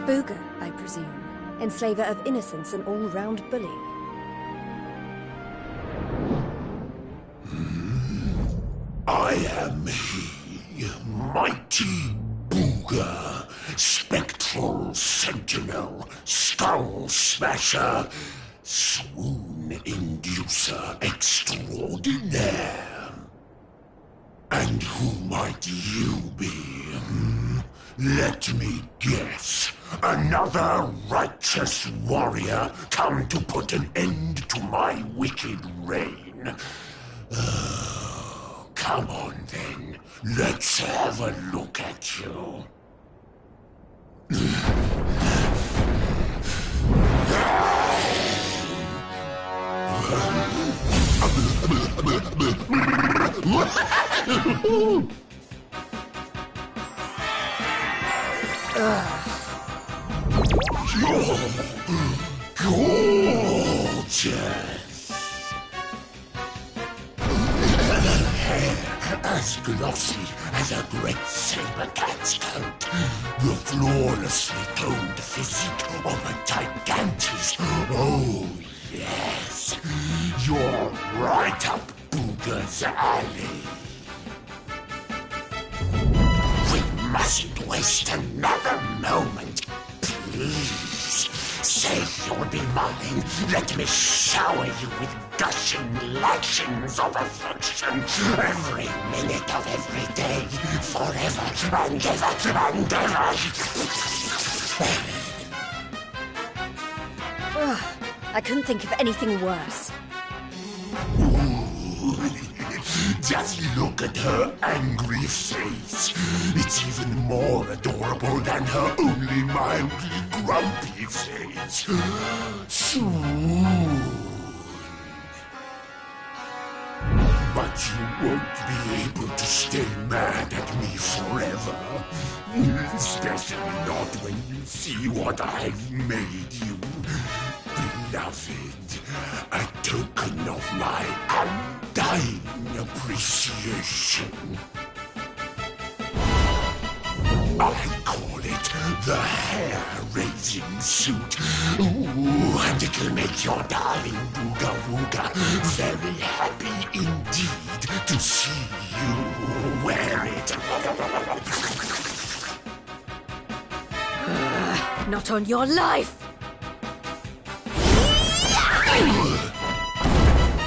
Booger, I presume. Enslaver of innocence and all-round bully. I am he, mighty Booger, spectral sentinel, skull smasher, swoon inducer extraordinaire. And who might you be? Let me guess. Another righteous warrior come to put an end to my wicked reign. Come on then, let's have a look at you. You're gorgeous. Hair as glossy as a great saber cat's coat. The flawlessly toned physique of a gigantus. Oh, yes. You're right up Booger's alley. We mustn't waste another moment. Please, say you'll be mine. Let me shower you with gushing lashings of affection every minute of every day, forever and ever and ever. I couldn't think of anything worse. Just look at her angry face. It's even more adorable than her only mildly grumpy face. Soon. But you won't be able to stay mad at me forever. Especially not when you see what I've made you. Beloved, a token of my undying appreciation. I call it the hair-raising suit. Ooh, and it'll make your darling Booga Wooga very happy indeed to see you wear it. Not on your life!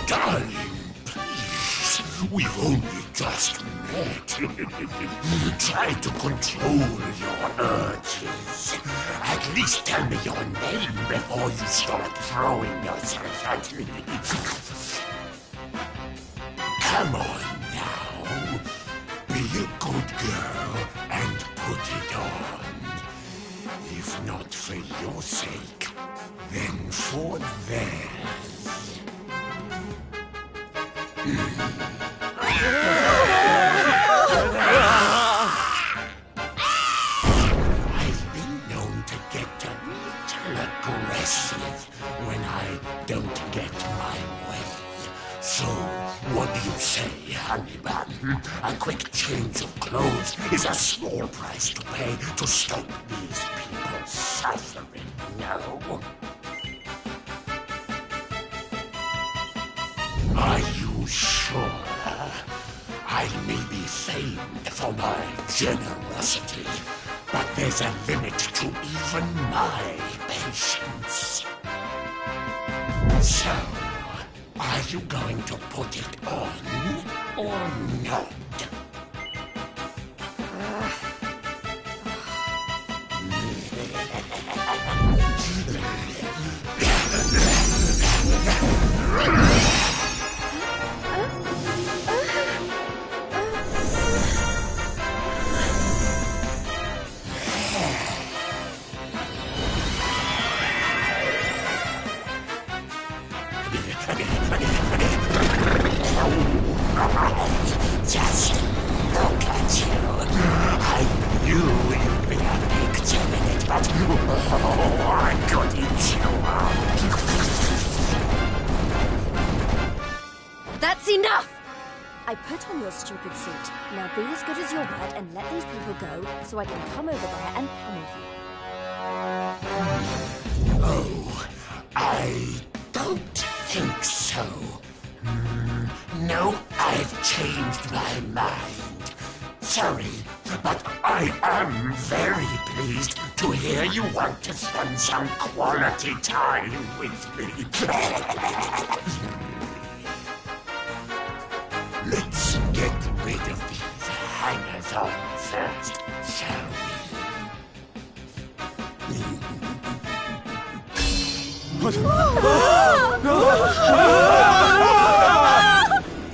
Darling, please, we've only just met. Try to control your urges. At least tell me your name before you start throwing yourself at me. Come on now. Be a good girl and put it on. If not for your sake, then for theirs. I've been known to get a little aggressive when I don't get my way. So, what do you say, honey bun? A quick change of clothes is a small price to pay to stop these people suffering, no? Are you sure? I may be famed for my generosity, but there's a limit to even my patience. So, are you going to put it on or not? Just look at you. I knew you'd be a picture in it, but I could eat you up. That's enough! I put on your stupid suit. Now be as good as your word and let these people go so I can come over there and pummel you. Oh, I don't think so. No, I've changed my mind. Sorry, but I am very pleased to hear you want to spend some quality time with me. Let's get rid of these hangers-on first, shall we?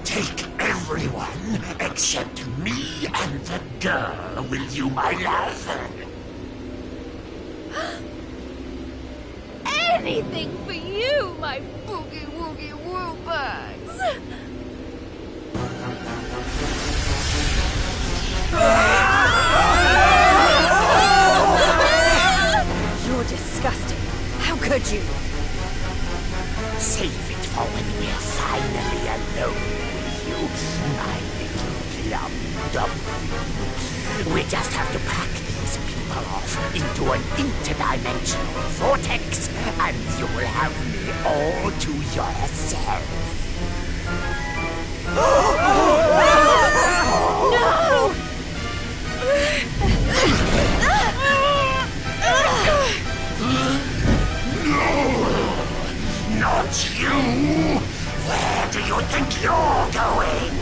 Take everyone except me and the girl, will you, my love? Anything for you, my boogie-woogie-woo bags! You're disgusting. How could you? Save it for when we're finally alone with you, my little plum dumpling. We just have to pack these people off into an interdimensional vortex, and you will have me all to yourself. No! No! Not you! Where do you think you're going?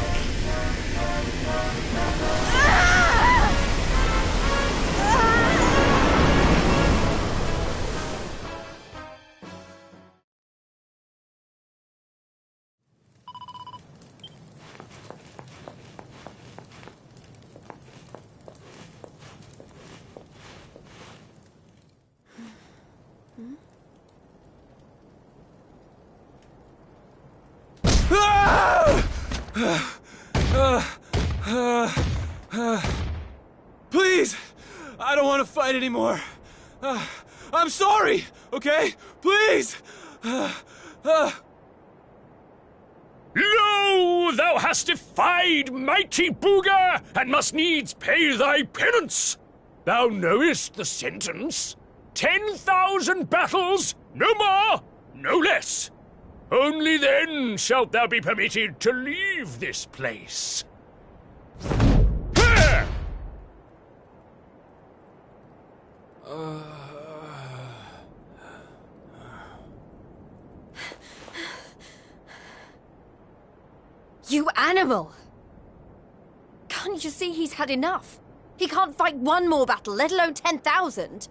Please! I don't want to fight anymore. I'm sorry, okay? Please! Lo! Thou hast defied mighty Booga, and must needs pay thy penance. Thou knowest the sentence. 10,000 battles, no more, no less. Only then shalt thou be permitted to leave this place. Here! You animal! Can't you see he's had enough? He can't fight one more battle, let alone 10,000.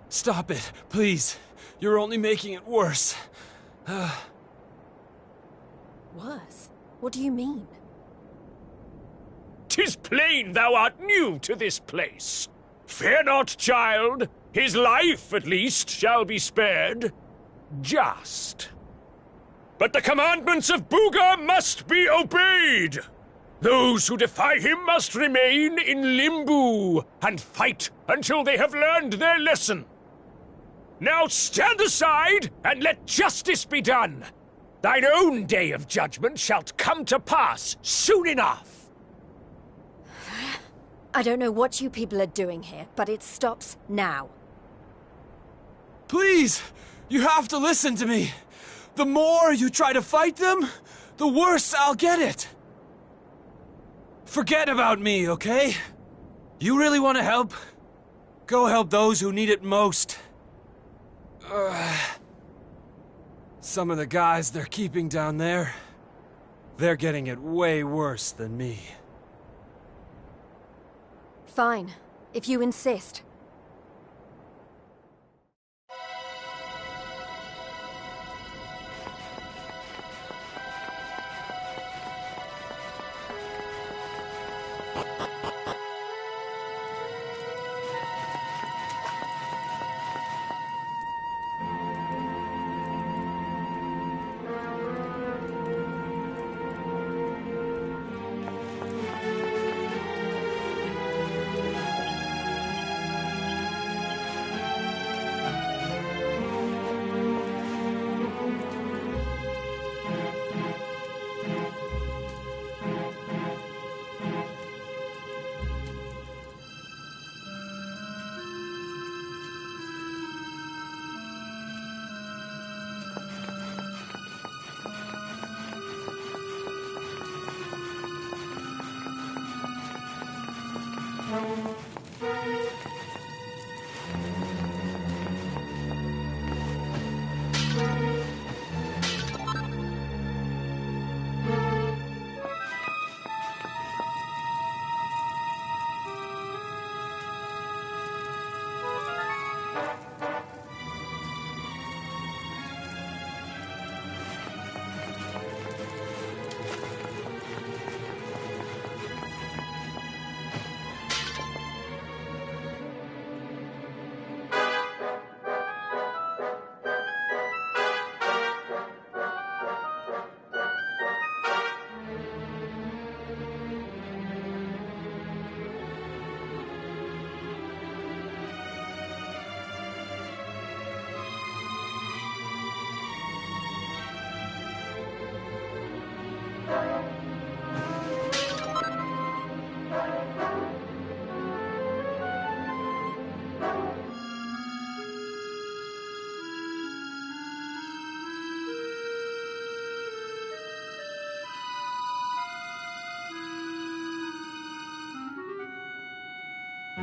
Stop it, please. You're only making it worse. Worse? What do you mean? 'Tis plain thou art new to this place. Fear not, child. His life, at least, shall be spared. Just. But the commandments of Booga must be obeyed. Those who defy him must remain in Limbo and fight until they have learned their lesson. Now stand aside and let justice be done. Thine own day of judgment shalt come to pass soon enough. I don't know what you people are doing here, but it stops now. Please! You have to listen to me. The more you try to fight them, the worse I'll get it. Forget about me, okay? You really want to help? Go help those who need it most. Some of the guys they're keeping down there, they're getting it way worse than me. Fine, if you insist.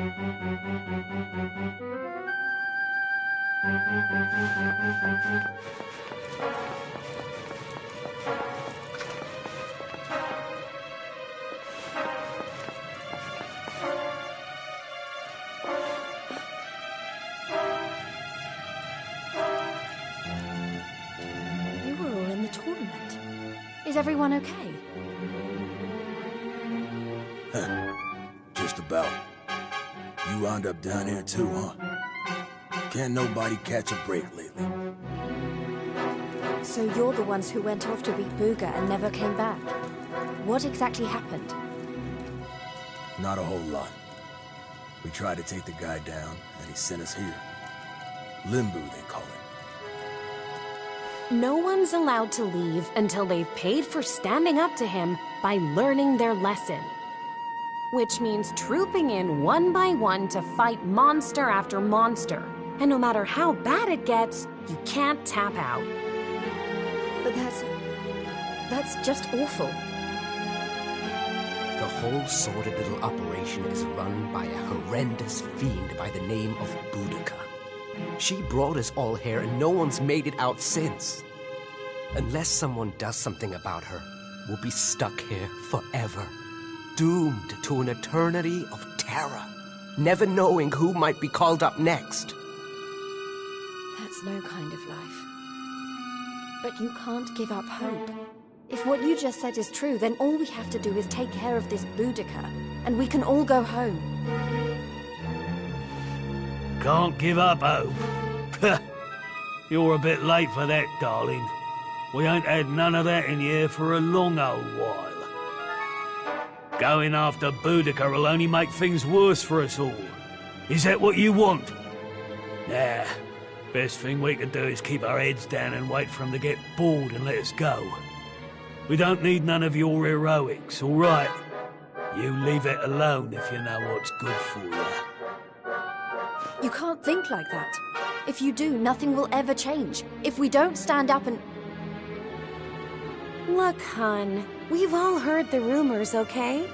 You were all in the tournament. Is everyone okay? Just about. You wound up down here too, huh? Can't nobody catch a break lately. So you're the ones who went off to beat Booga and never came back. What exactly happened? Not a whole lot. We tried to take the guy down, and he sent us here. Limbo, they call it. No one's allowed to leave until they've paid for standing up to him by learning their lesson. Which means trooping in one by one to fight monster after monster. And no matter how bad it gets, you can't tap out. But that's just awful. The whole sordid little operation is run by a horrendous fiend by the name of Boudica. She brought us all here and no one's made it out since. Unless someone does something about her, we'll be stuck here forever. Doomed to an eternity of terror, never knowing who might be called up next. That's no kind of life. But you can't give up hope. If what you just said is true, then all we have to do is take care of this Boudica, and we can all go home. Can't give up hope. You're a bit late for that, darling. We ain't had none of that in here for a long old while. Going after Boudica will only make things worse for us all. Is that what you want? Nah. Best thing we can do is keep our heads down and wait for him to get bored and let us go. We don't need none of your heroics, all right? You leave it alone if you know what's good for you. You can't think like that. If you do, nothing will ever change. If we don't stand up and... Look, hun, we've all heard the rumors, okay?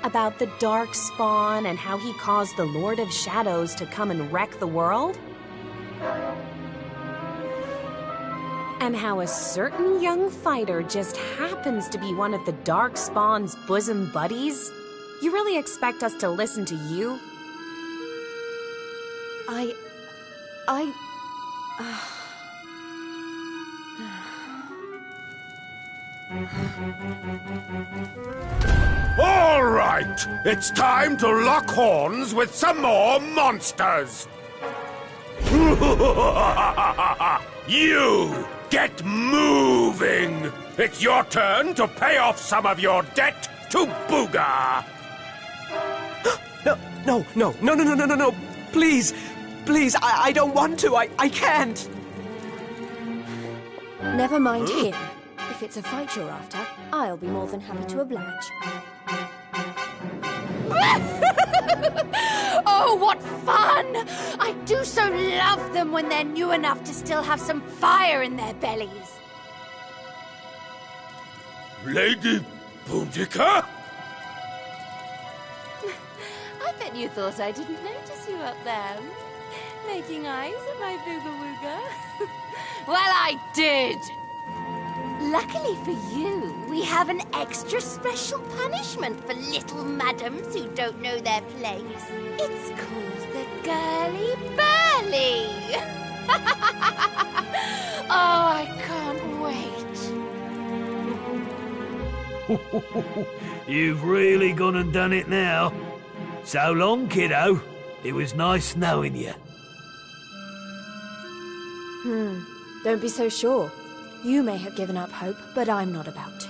About the Dark Spawn and how he caused the Lord of Shadows to come and wreck the world? And how a certain young fighter just happens to be one of the Dark Spawn's bosom buddies? You really expect us to listen to you? All right, it's time to lock horns with some more monsters. You get moving. It's your turn to pay off some of your debt to Booga. No. Please, I don't want to. I can't. Never mind him. If it's a fight you're after, I'll be more than happy to oblige. Oh, what fun! I do so love them when they're new enough to still have some fire in their bellies. Lady Boudica? I bet you thought I didn't notice you up there, making eyes at my booga wooga. Well, I did! Luckily for you, we have an extra special punishment for little madams who don't know their place. It's called the Girly Burly. Oh, I can't wait. You've really gone and done it now. So long, kiddo. It was nice knowing you. Don't be so sure. You may have given up hope, but I'm not about to.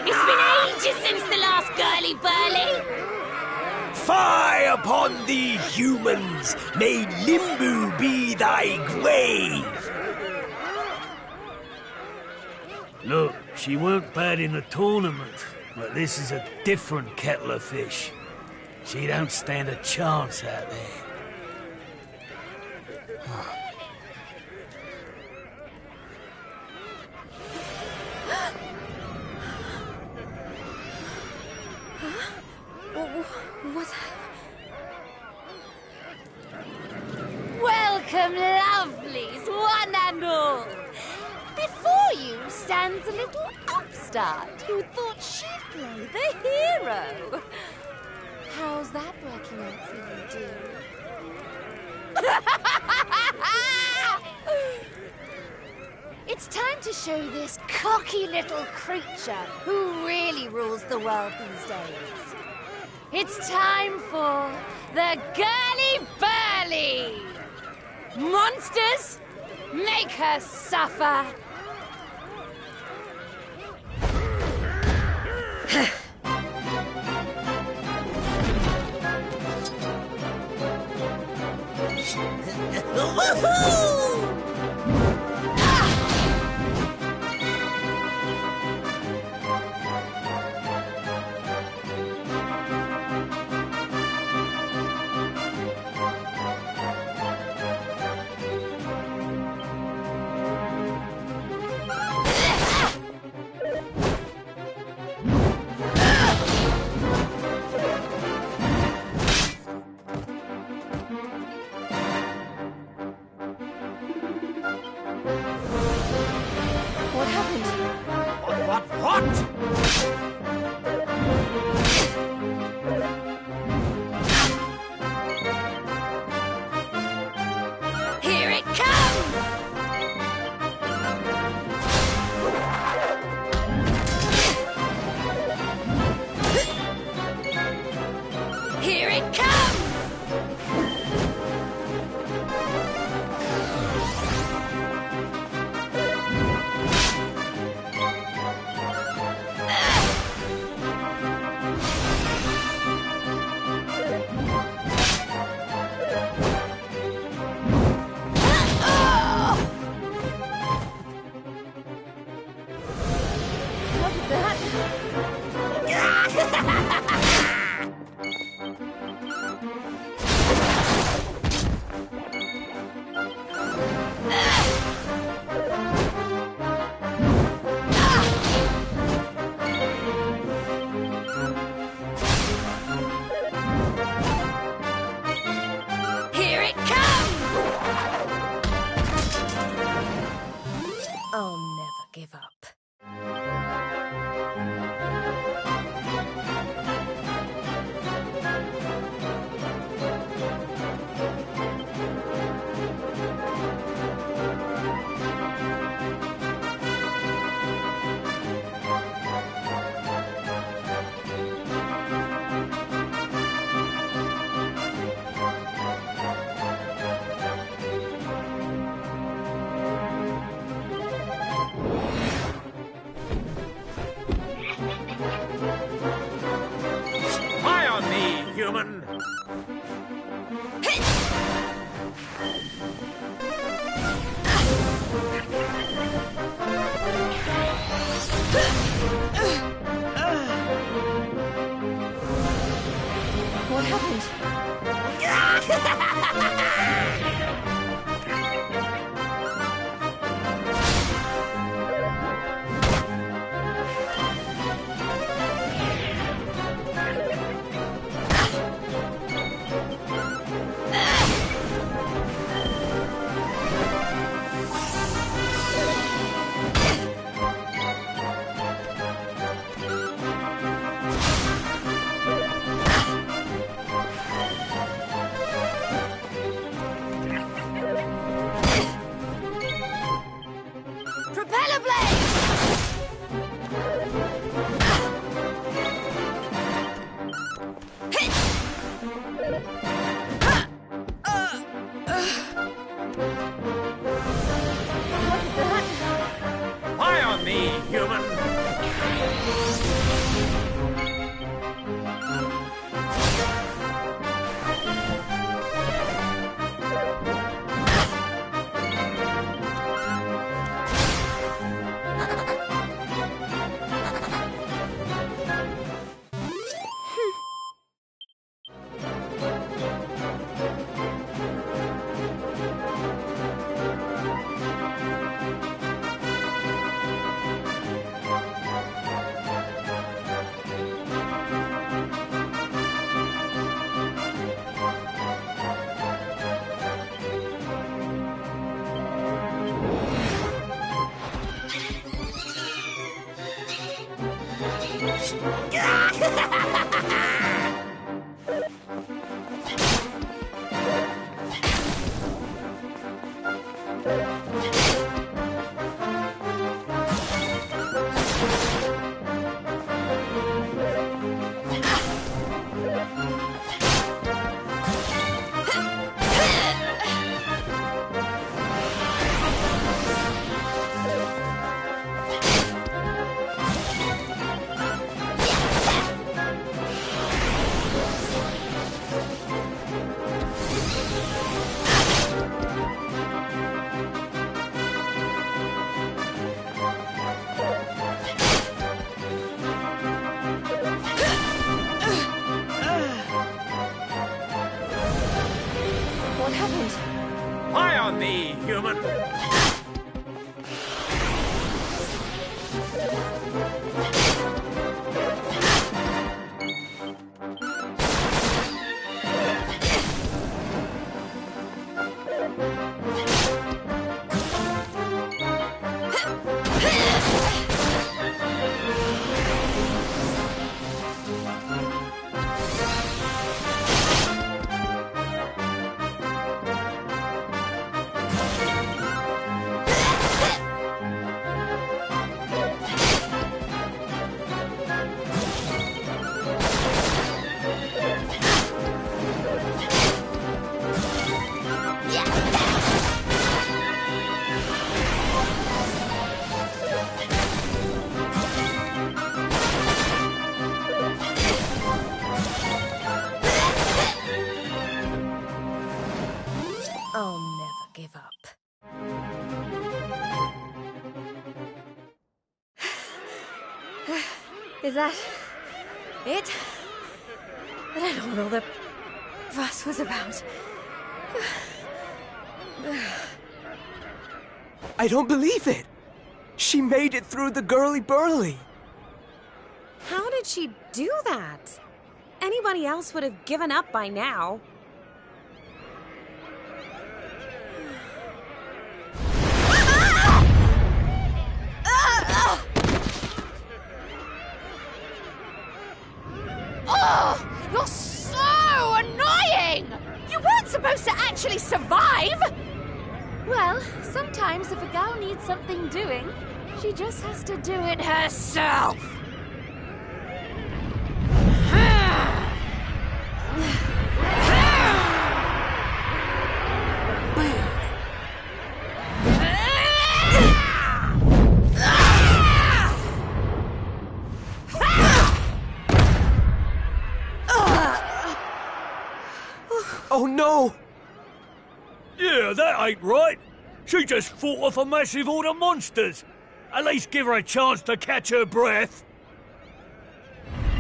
It's been ages since the last girly burly. Fie upon thee, humans! May Limbu be thy grave! Look, she weren't bad in the tournament, but this is a different kettle of fish. She don't stand a chance out there. What? Welcome, lovelies, one and all. Before you stands a little upstart who thought she'd play the hero. How's that working out for you, dear? It's time to show this cocky little creature who really rules the world these days. It's time for the Girly Burly! Monsters, make her suffer! human. What happened? Propeller blade! What is that? Lie on me, human. What happened? Lie on me, human. I'll never give up. Is that it? I don't know what all the fuss was about. I don't believe it! She made it through the girly-burly! How did she do that? Anybody else would have given up by now. Oh, you're so annoying! You weren't supposed to actually survive! Well, sometimes if a gal needs something doing, she just has to do it herself. Oh no! Yeah, that ain't right. She just fought off a massive horde of monsters. At least give her a chance to catch her breath.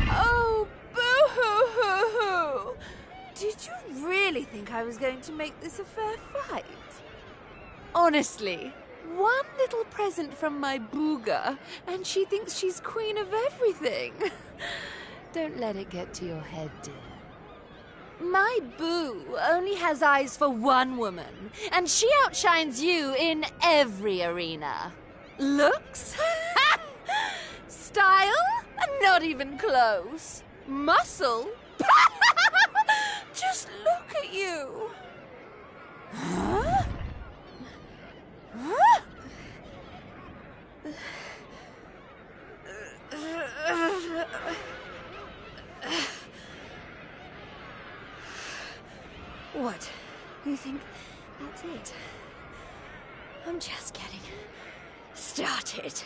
Oh, boo-hoo-hoo-hoo! Did you really think I was going to make this a fair fight? Honestly, one little present from my booger, and she thinks she's queen of everything. Don't let it get to your head, dear. My boo only has eyes for one woman, and she outshines you in every arena. Looks? Style? Not even close. Muscle? Just look at you. Huh? Huh? What? You think that's it? I'm just getting started.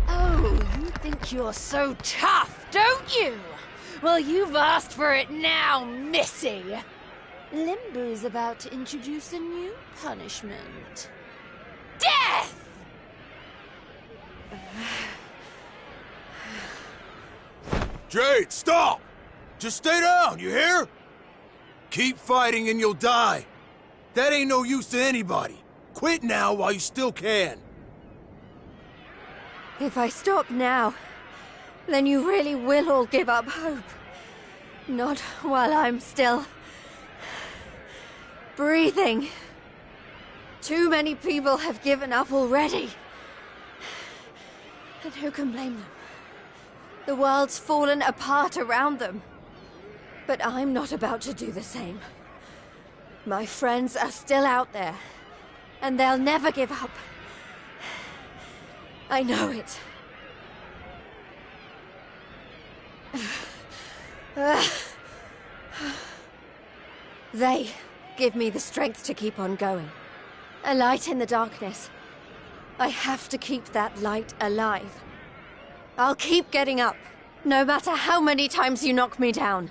Oh, you think you're so tough, don't you? Well, you've asked for it now, Missy. Limbo's about to introduce a new punishment. Death! Jade, stop! Just stay down, you hear? Keep fighting and you'll die. That ain't no use to anybody. Quit now while you still can. If I stop now, then you really will all give up hope. Not while I'm still breathing. Too many people have given up already. And who can blame them? The world's fallen apart around them. But I'm not about to do the same. My friends are still out there, and they'll never give up. I know it. They give me the strength to keep on going. A light in the darkness. I have to keep that light alive. I'll keep getting up, no matter how many times you knock me down.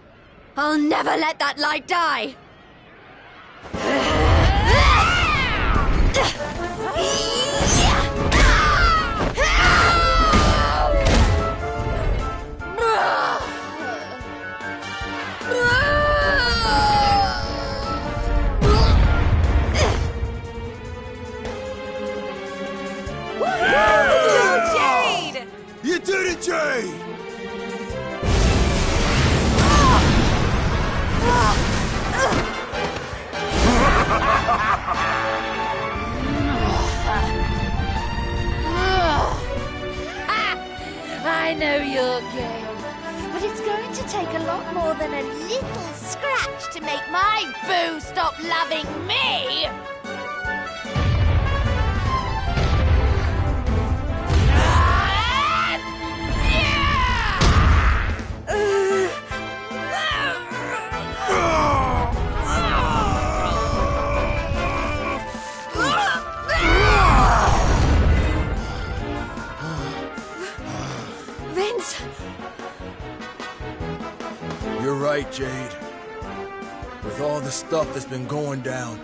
I'll never let that light die! Jade! You did it, Jade! I know your game, but it's going to take a lot more than a little scratch to make my boo stop loving me! Vince! You're right, Jade. With all the stuff that's been going down,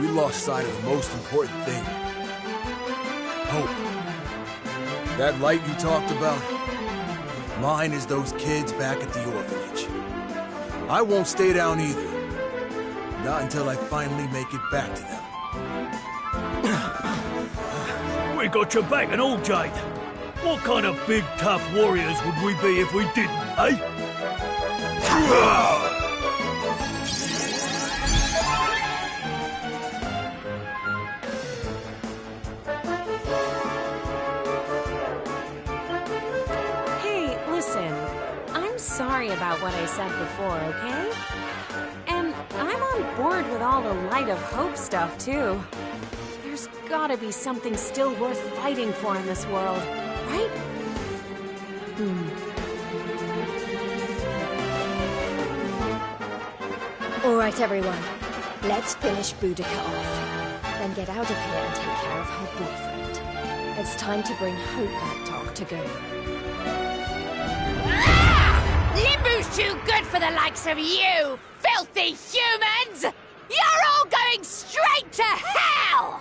we lost sight of the most important thing. Hope. That light you talked about, mine is those kids back at the orphanage. I won't stay down either. Not until I finally make it back to them. We got your back and all, Jade. What kind of big, tough warriors would we be if we didn't, eh? Hey, listen. I'm sorry about what I said before, okay? And I'm on board with all the Light of Hope stuff, too. There's gotta be something still worth fighting for in this world, right? All right, everyone. Let's finish Boudica off. Then get out of here and take care of her boyfriend. It's time to bring Hope back to Octagon. Limbo's too good for the likes of you, filthy humans! You're all going straight to hell!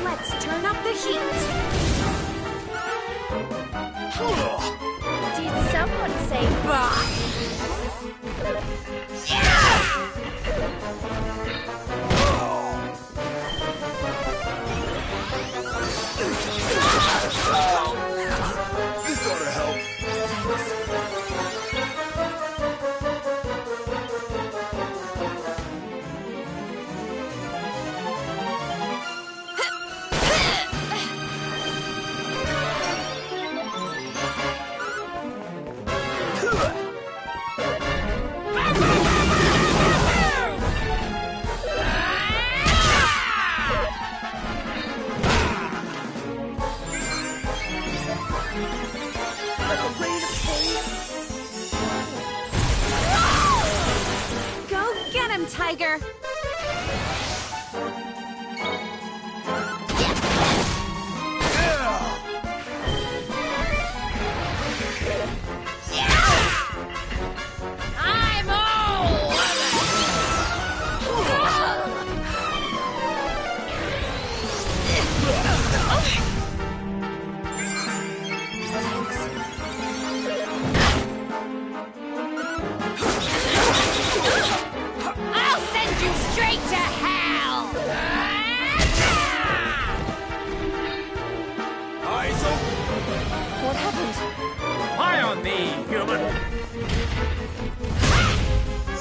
Let's turn up the heat. Did someone say bye? This ought to help. Go get him, Tiger! I'm all I'll send you straight to hell! Eyes open. What happened? Eye on me, human.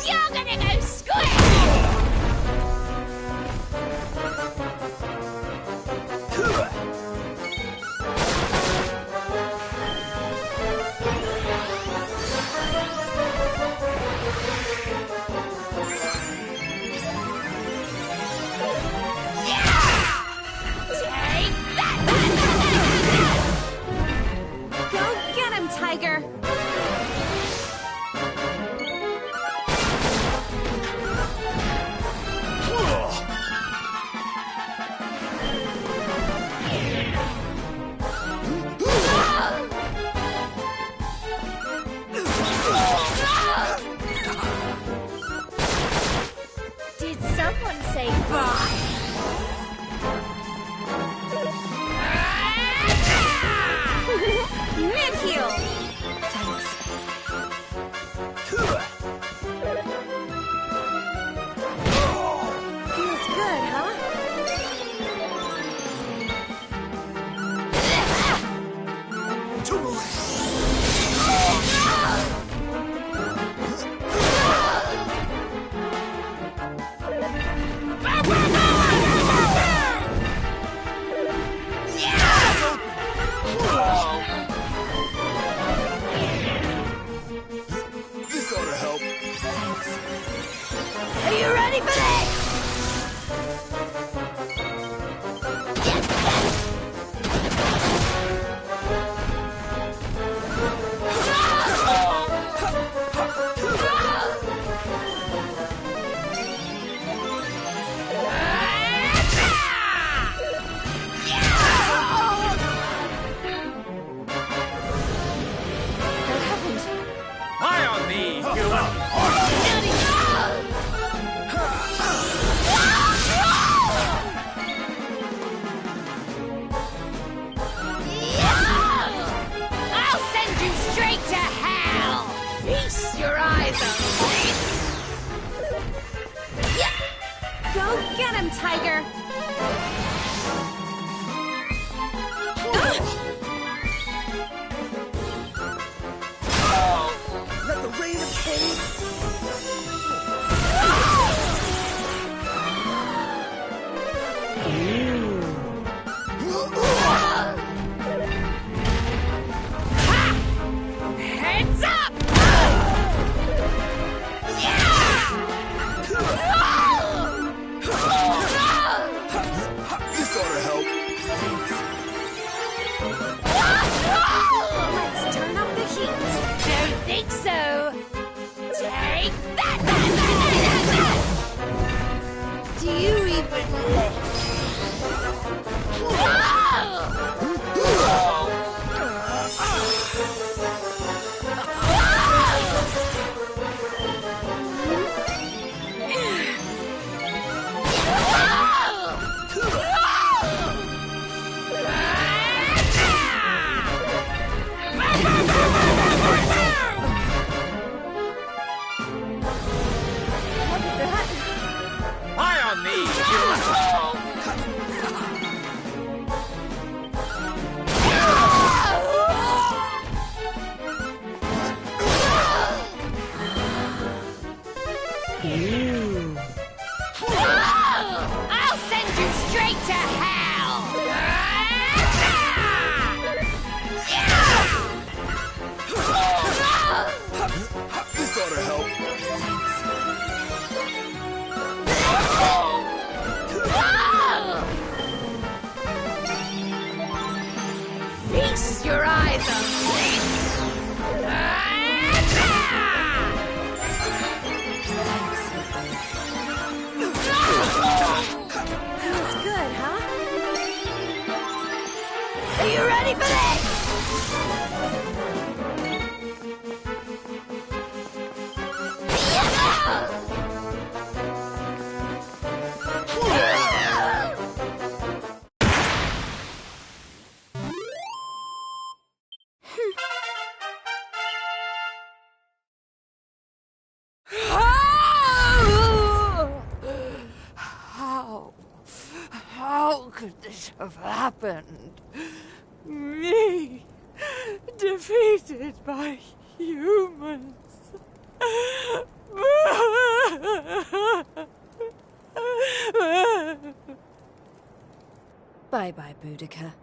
You're gonna go squish! Take that! Go get him, Tiger! Did someone say bye? Mid-heel! Thanks. Feels good, huh? This ought to help. Are you ready for this? What happened? Eye on me, human. I'll send you straight to hell! Feast your eyes on this! Go get him, Tiger! Let the rain of pain. Heads up! This ought to help. Let's turn up the heat. Don't think so. Take that! Do you even... High on thee, human! I'll send you straight to hell! This ought to help. Feast your eyes on this! Feels good, huh? Are you ready for this? How could this have happened? Me, defeated by humans. Bye-bye, Boudica.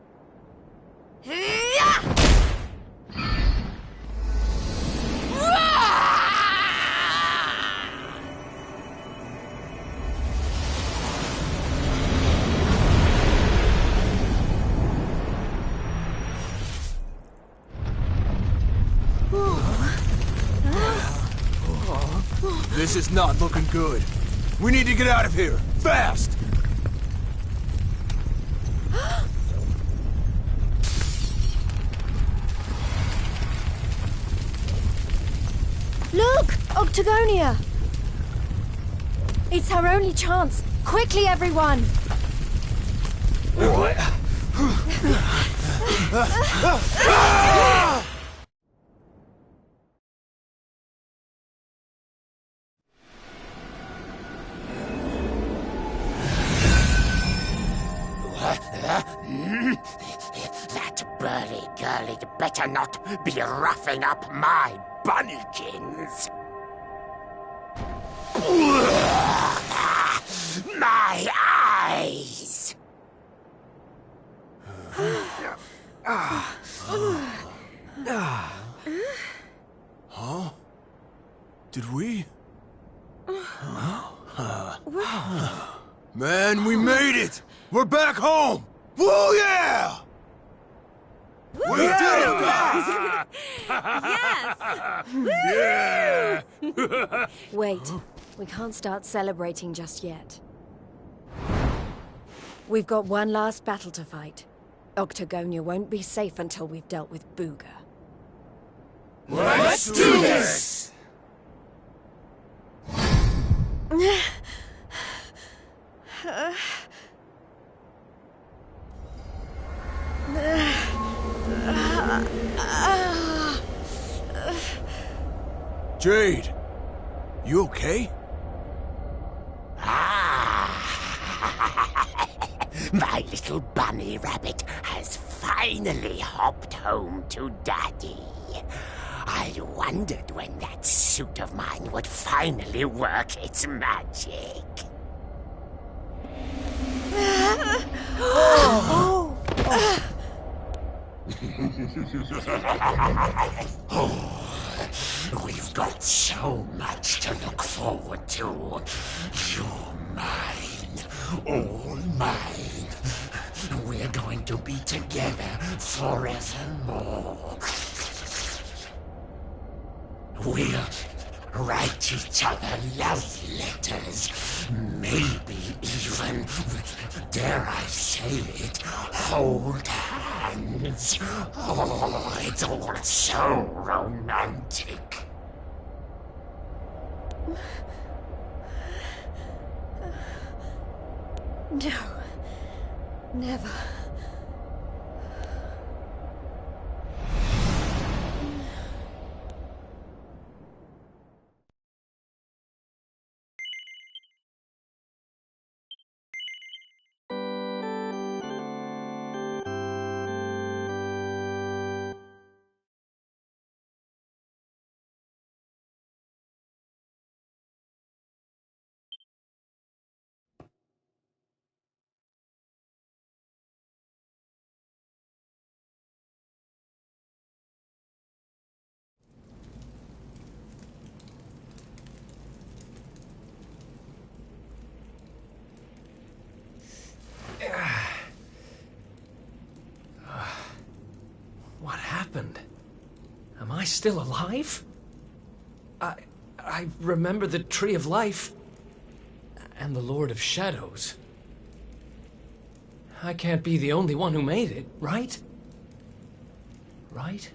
This is not looking good. We need to get out of here, fast! Look! Octagonia! It's our only chance. Quickly, everyone! That burly girl'd better not be roughing up my bunnykins. My eyes! Huh? Did we? Man, we made it! We're back home! Woo yeah! We did it, guys! Yeah! Wait, we can't start celebrating just yet. We've got one last battle to fight. Octagonia won't be safe until we've dealt with Booga. Let's do this! Jade, you okay? Ah! My little bunny rabbit has finally hopped home to Daddy. I wondered when that suit of mine would finally work its magic. We've got so much to look forward to. You're mine, all mine. We're going to be together forevermore. We'll write each other love letters. Maybe even, dare I say it, hold hands. Oh, it's all so romantic. No. Never. What happened? Am I still alive? I remember the Tree of Life and the Lord of Shadows. I can't be the only one who made it, right? Right?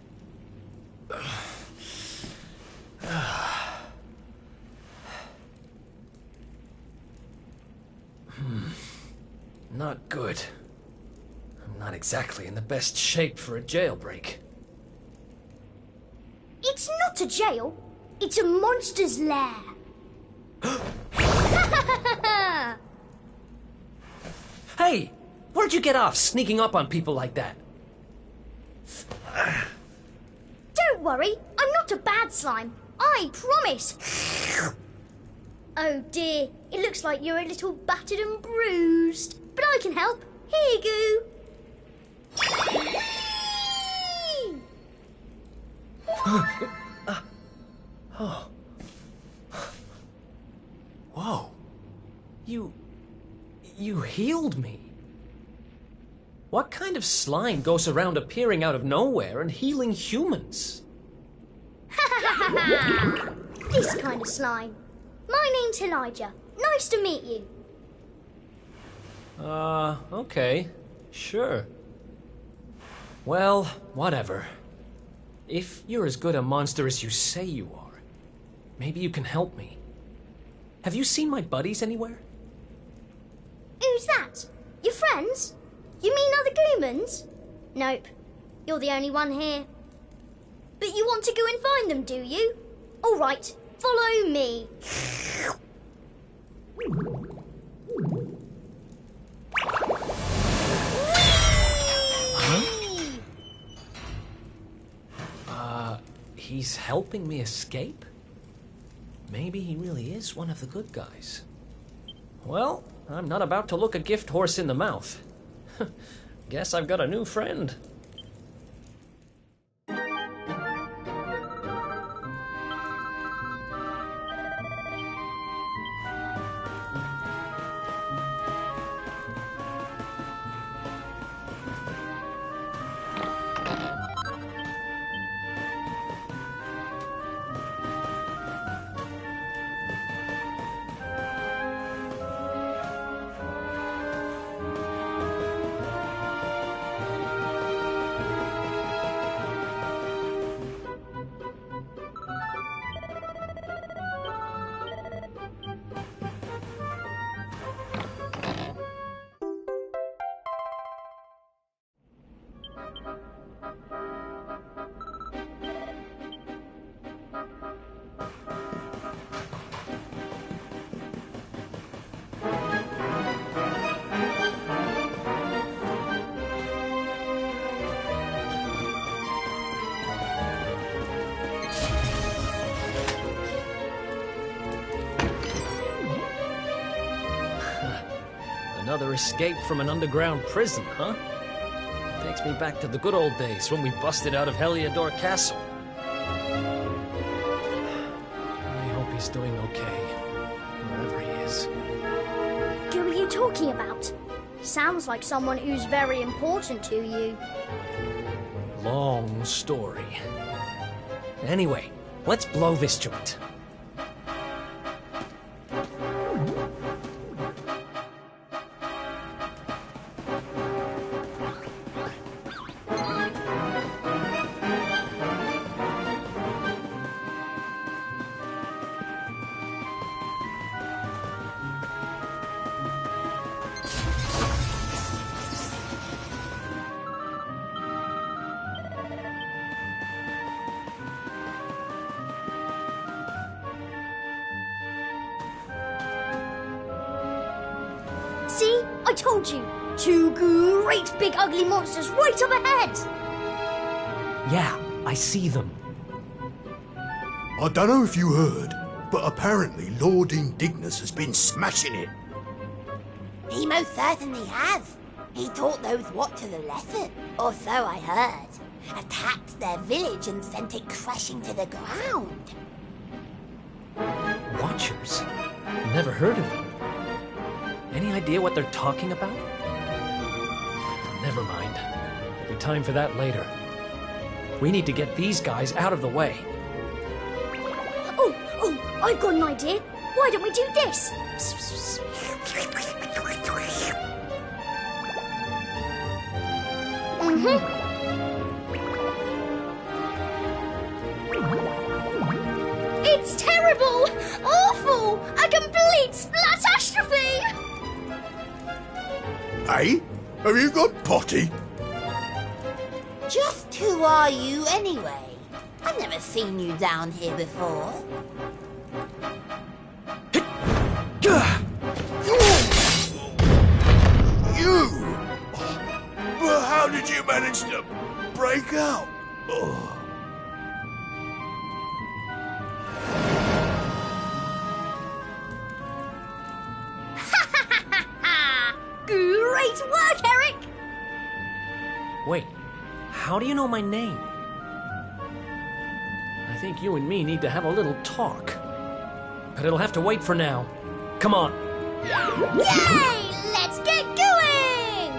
Not good. I'm not exactly in the best shape for a jailbreak. It's not a jail. It's a monster's lair. Hey! Where'd you get off sneaking up on people like that? Don't worry, I'm not a bad slime. I promise. Oh dear, it looks like you're a little battered and bruised. But I can help. Here you go. Oh. Whoa. You healed me. What kind of slime goes around appearing out of nowhere and healing humans? This kind of slime. My name's Elijah. Nice to meet you. Okay. Sure. Well, whatever. If you're as good a monster as you say you are, maybe you can help me. Have you seen my buddies anywhere? Who's that? Your friends? You mean other Goomans? Nope. You're the only one here. But you want to go and find them, do you? All right, follow me. He's helping me escape? Maybe he really is one of the good guys. Well, I'm not about to look a gift horse in the mouth. Guess I've got a new friend. Another escape from an underground prison, huh? Takes me back to the good old days when we busted out of Heliodor Castle. I hope he's doing okay, wherever he is. Who are you talking about? Sounds like someone who's very important to you. Long story. Anyway, let's blow this joint. See? I told you! Two great big ugly monsters right up ahead! Yeah, I see them. I don't know if you heard, but apparently Lord Indignus has been smashing it. He most certainly has. He taught those Watchers a lesson, or so I heard. Attacked their village and sent it crashing to the ground. Watchers? Never heard of them. Any idea what they're talking about? Never mind. There'll be time for that later. We need to get these guys out of the way. Oh, I've got an idea. Why don't we do this? It's terrible! Awful! A complete splatastrophe! Hey? Have you got potty? Just who are you anyway? I've never seen you down here before. You! Well, how did you manage to break out? Oh. Great work, Eric! Wait, how do you know my name? I think you and me need to have a little talk. But it'll have to wait for now. Come on. Yay! Let's get going!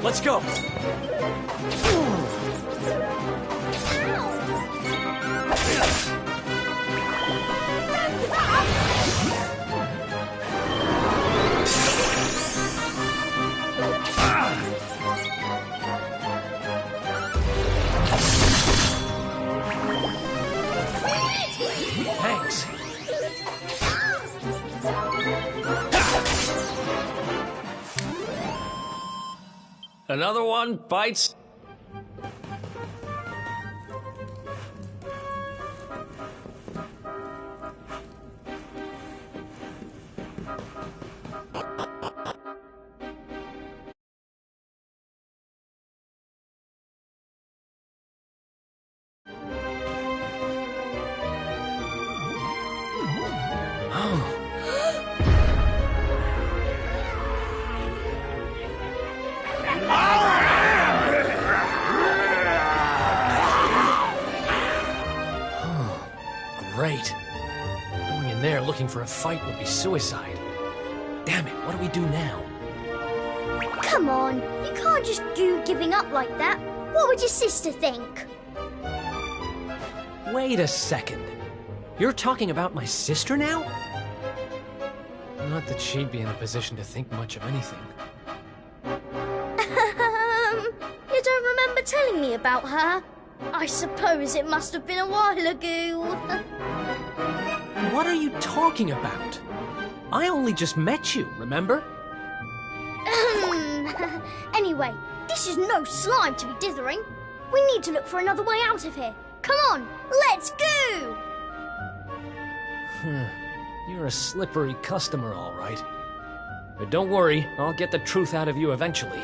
Let's go. Thanks. Another one bites. Great. Going in there looking for a fight would be suicide. Damn it, what do we do now? Come on, you can't just do giving up like that. What would your sister think? Wait a second. You're talking about my sister now? Not that she'd be in a position to think much of anything. You don't remember telling me about her? I suppose it must have been a while ago. What are you talking about? I only just met you, remember? Anyway, this is no slime to be dithering. We need to look for another way out of here. Come on, let's go! You're a slippery customer, all right. But don't worry, I'll get the truth out of you eventually.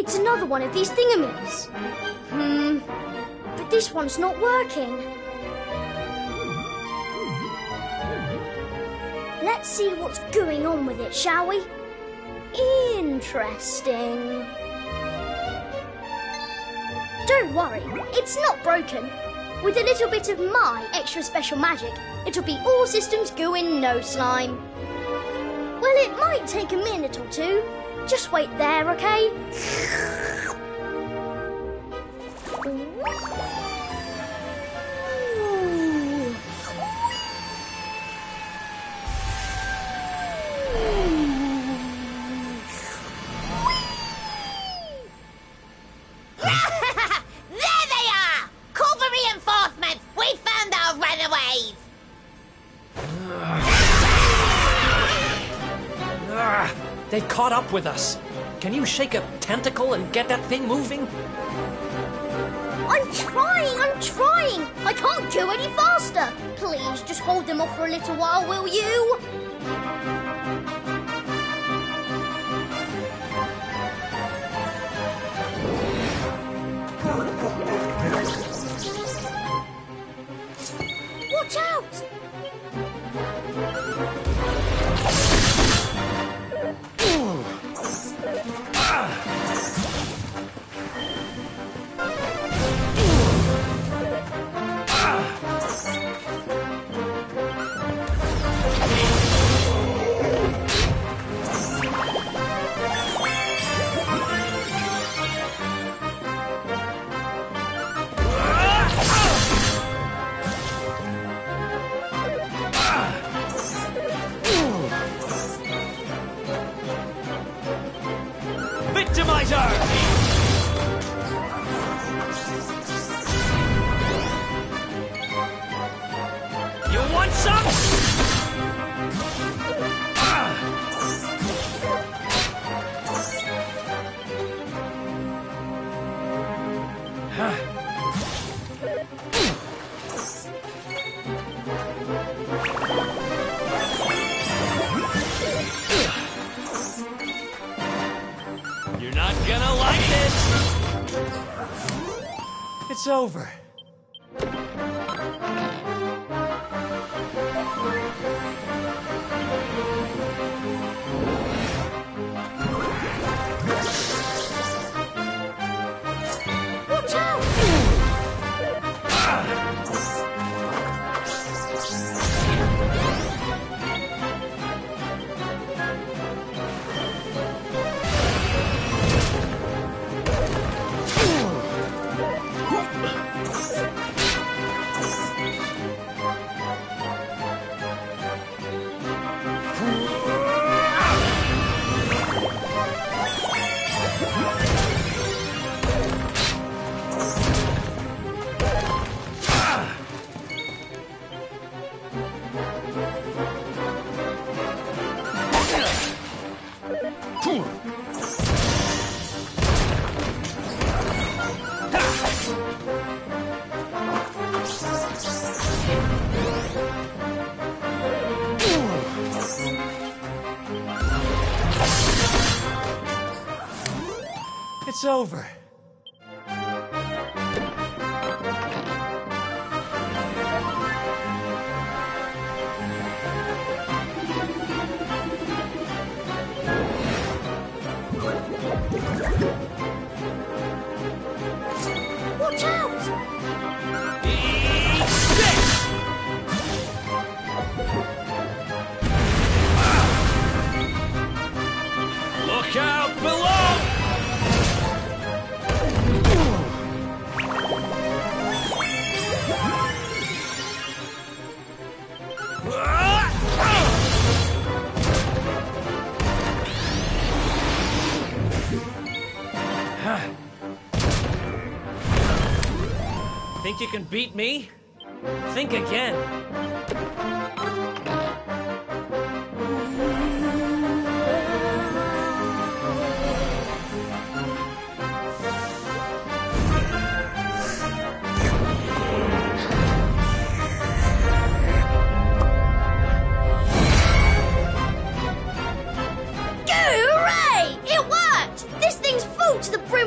It's another one of these thingamies. But this one's not working. Let's see what's going on with it, shall we? Interesting. Don't worry, it's not broken. With a little bit of my extra special magic, it'll be all systems go in no slime. Well, it might take a minute or two. Just wait there, okay? They've caught up with us. Can you shake a tentacle and get that thing moving? I'm trying! I can't go any faster! Please, just hold them off for a little while, will you? Watch out! You're not gonna like it! It's over. Watch out! It's over. Watch out! Look out below! Think you can beat me? Think again. Hooray! It worked! This thing's full to the brim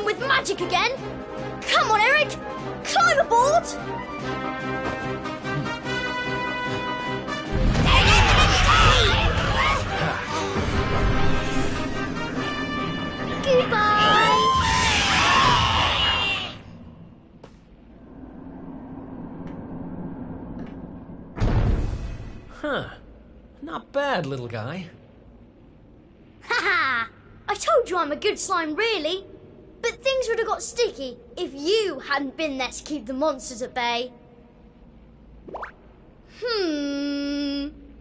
Goodbye! Huh. Not bad, little guy. Haha! I told you I'm a good slime, really. But things would have got sticky if you hadn't been there to keep the monsters at bay.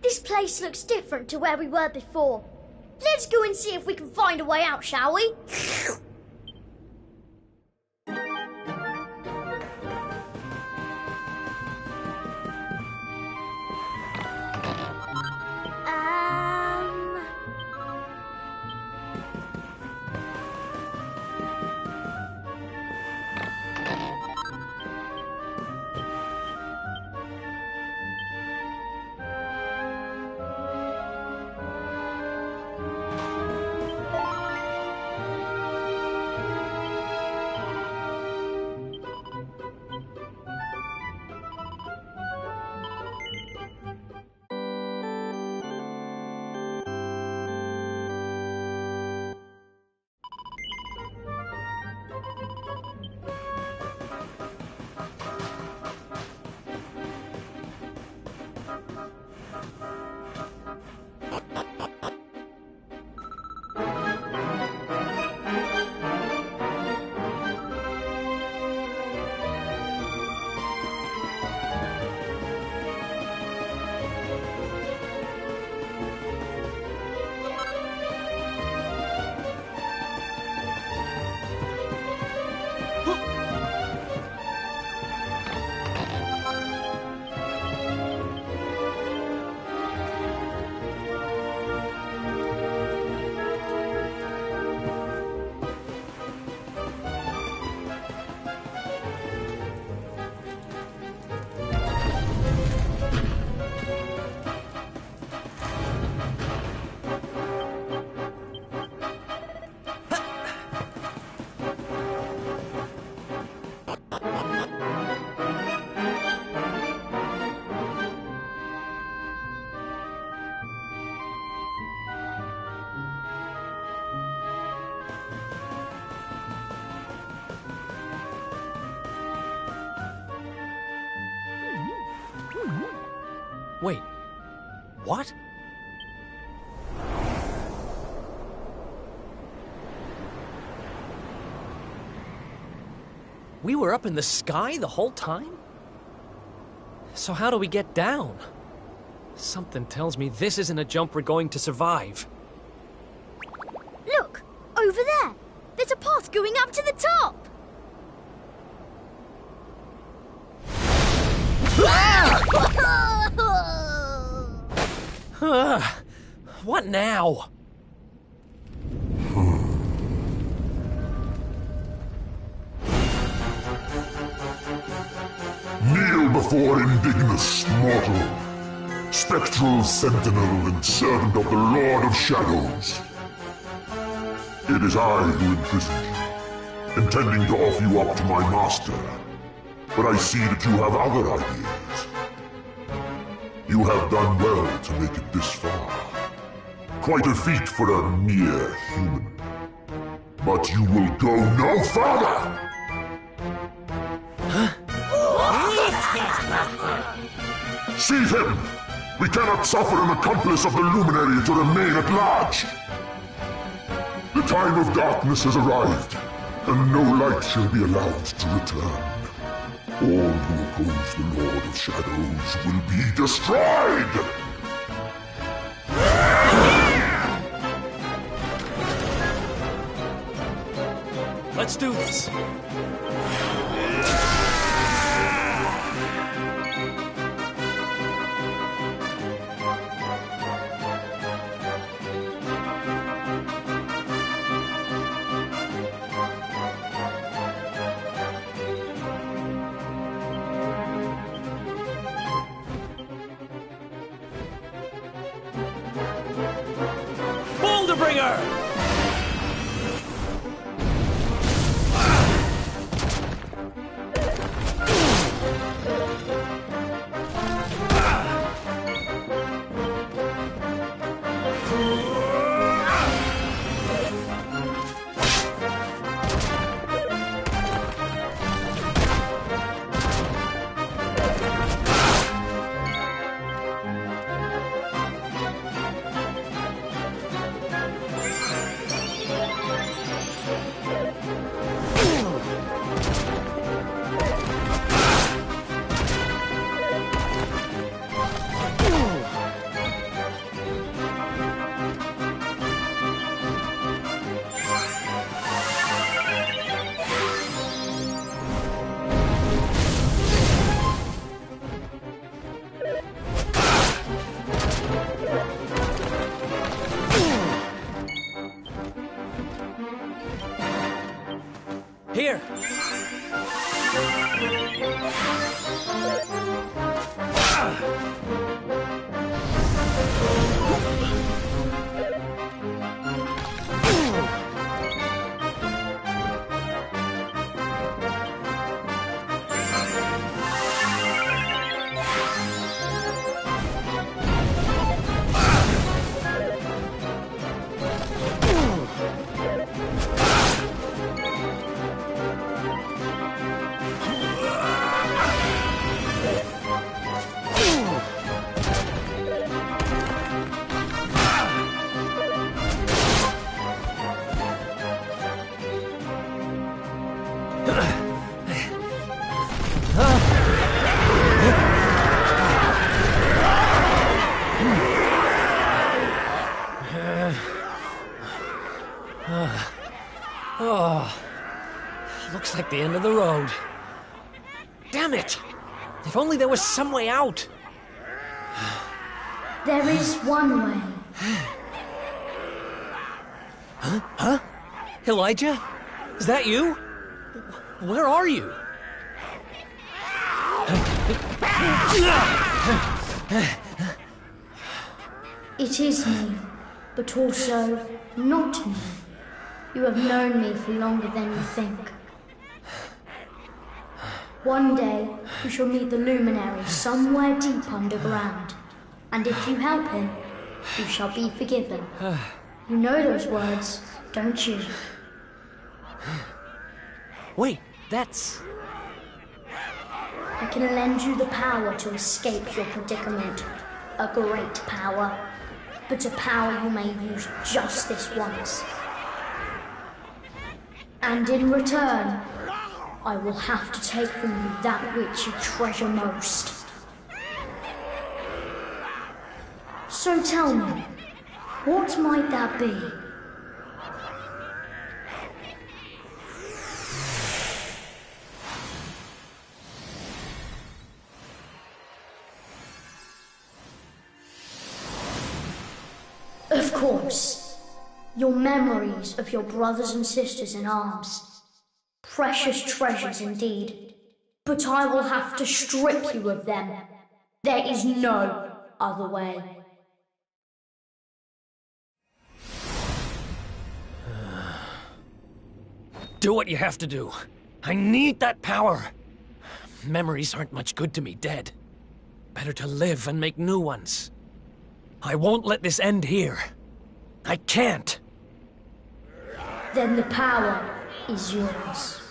This place looks different to where we were before. Let's go and see if we can find a way out, shall we? Wait, what? We were up in the sky the whole time? So how do we get down? Something tells me this isn't a jump we're going to survive. Look, over there. There's a path going up to the top. What now? Kneel before indignous mortal, spectral sentinel and servant of the Lord of Shadows. It is I who imprisoned you, intending to offer you up to my master. But I see that you have other ideas. You have done well to make it this far. Quite a feat for a mere human. But you will go no further! Seize him! We cannot suffer an accomplice of the Luminary to remain at large! The time of darkness has arrived, and no light shall be allowed to return. All who oppose the Lord of Shadows will be destroyed! Let's do this. Boulderbringer! Here. Looks like the end of the road. Damn it! If only there was some way out. There is one way. Huh? Elijah? Is that you? Where are you? It is me, but also not me. You have known me for longer than you think. One day, you shall meet the luminary somewhere deep underground. And if you help him, you shall be forgiven. You know those words, don't you? Wait, that's... I can lend you the power to escape your predicament. A great power. But a power you may use just this once. And in return, I will have to take from you that which you treasure most. So tell me, what might that be? Of course, your memories of your brothers and sisters in arms. Precious treasures indeed. But I will have to strip you of them. There is no other way. Do what you have to do. I need that power. Memories aren't much good to me dead. Better to live and make new ones. I won't let this end here. I can't. Then the power is yours.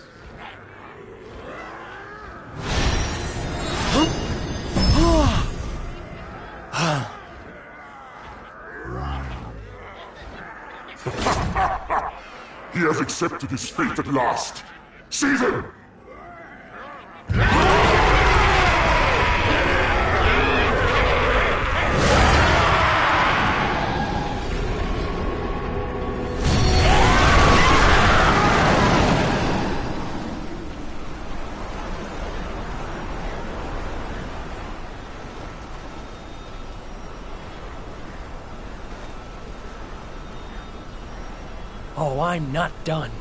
He has accepted his fate at last. Seize him! Oh, I'm not done.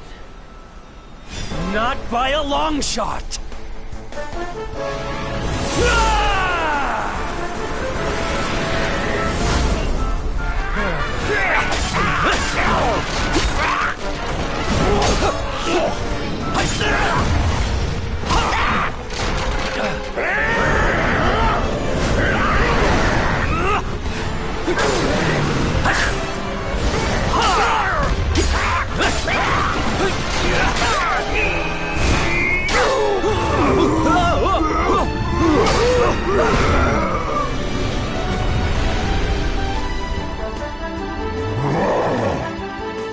Not by a long shot!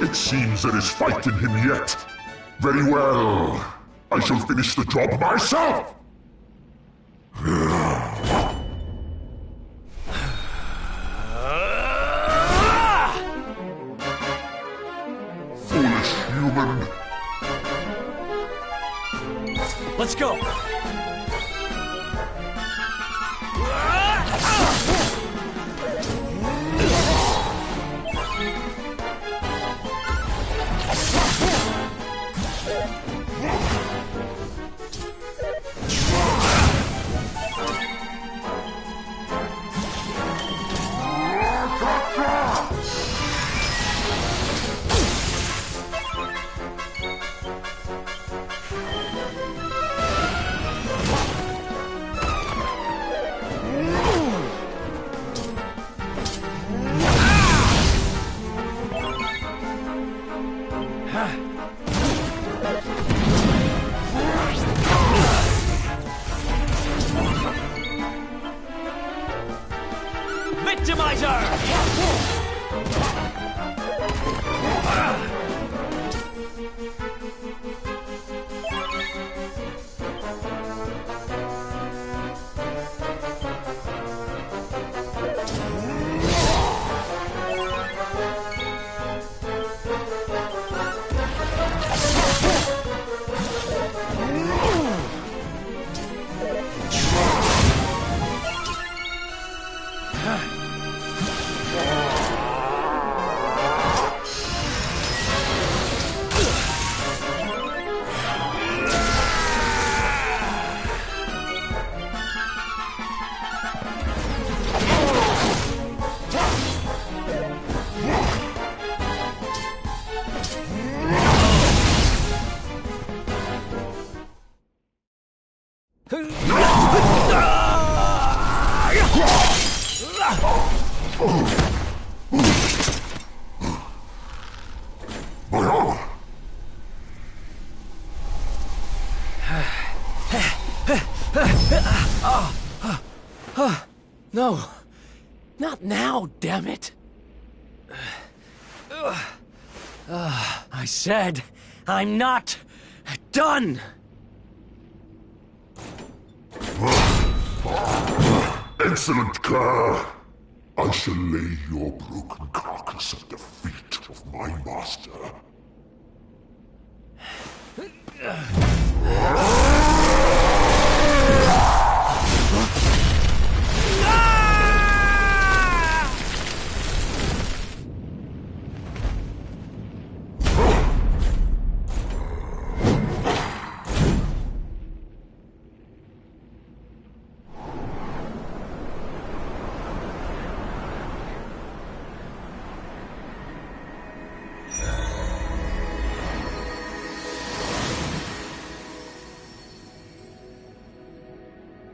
It seems there is fight in him yet. Very well. I shall finish the job myself! Foolish human. Let's go! No, not now, damn it. I said, I'm not done. Excellent care. I shall lay your broken carcass at the feet of my master.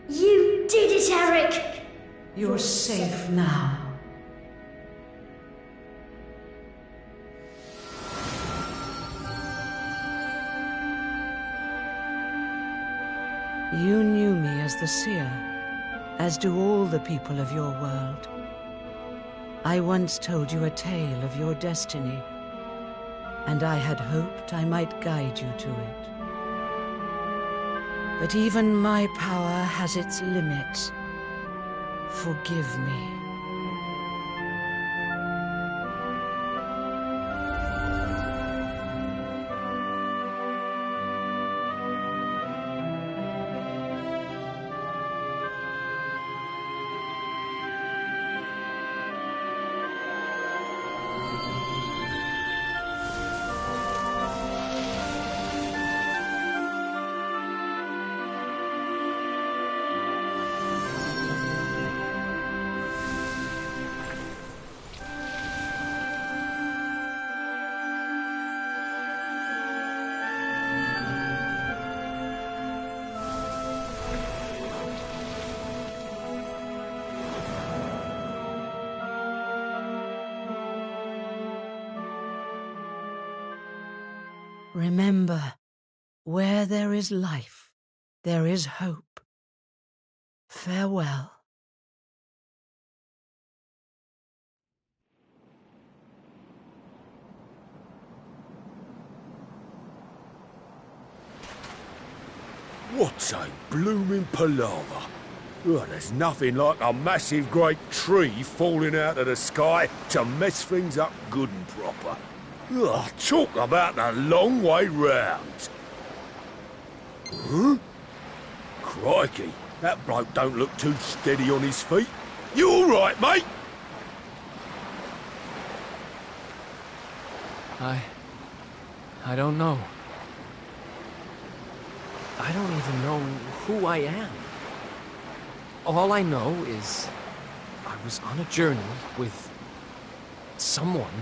You did it, Eric! You're safe now. You knew me as the seer, as do all the people of your world. I once told you a tale of your destiny, and I had hoped I might guide you to it. But even my power has its limits. Forgive me. Remember, where there is life, there is hope. Farewell. What's a blooming palaver? Oh, there's nothing like a massive great tree falling out of the sky to mess things up good and proper. Oh, talk about a long way round. Huh? Crikey, that bloke don't look too steady on his feet. You all right, mate? I don't know. I don't even know who I am. All I know is I was on a journey with someone.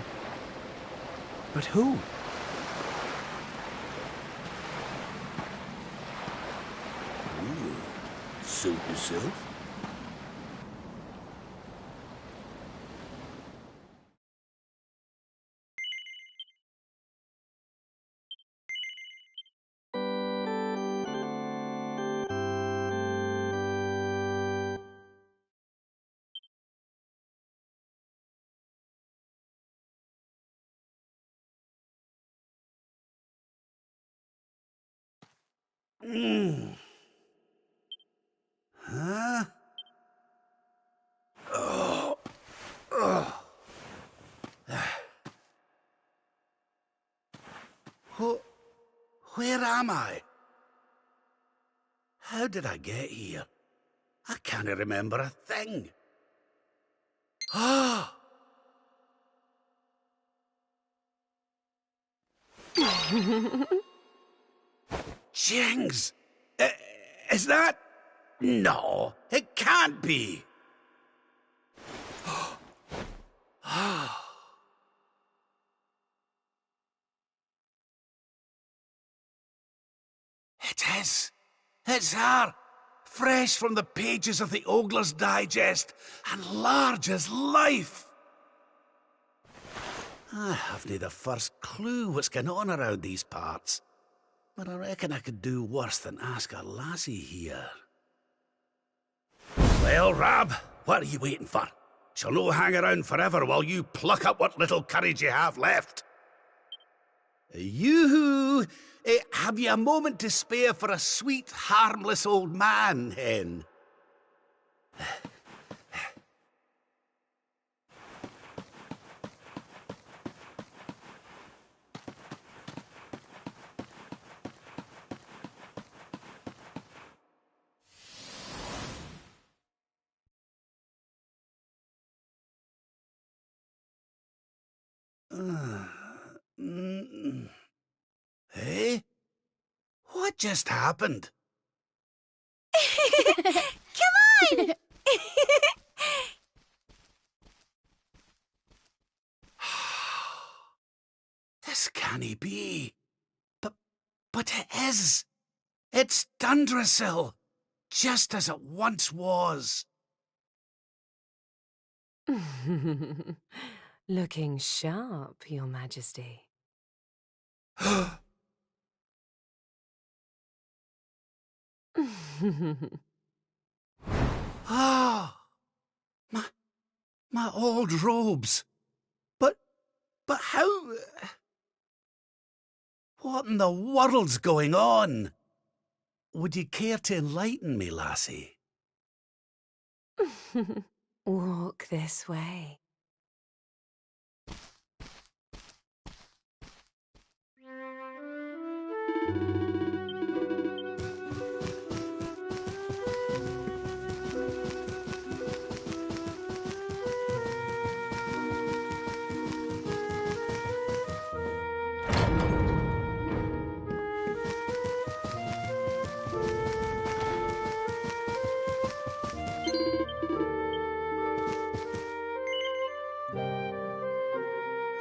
But who? Suit yourself. Huh? Oh. Oh. Where am I? How did I get here? I can't remember a thing. Ah! Jings! Is that... No, it can't be. It is. It's her. Fresh from the pages of the Ogler's Digest, and large as life. I haven't the first clue what's going on around these parts. But I reckon I could do worse than ask a lassie here. Well, Rab, what are you waiting for? She'll no hang around forever while you pluck up what little courage you have left. Yoo-hoo! Have you a moment to spare for a sweet, harmless old man, hen? Hey? What just happened? Come on! This can't be. But it is. It's Dundrasil, just as it once was. Looking sharp, Your Majesty. Ah, my old robes. But how? What in the world's going on? Would you care to enlighten me, lassie? Walk this way.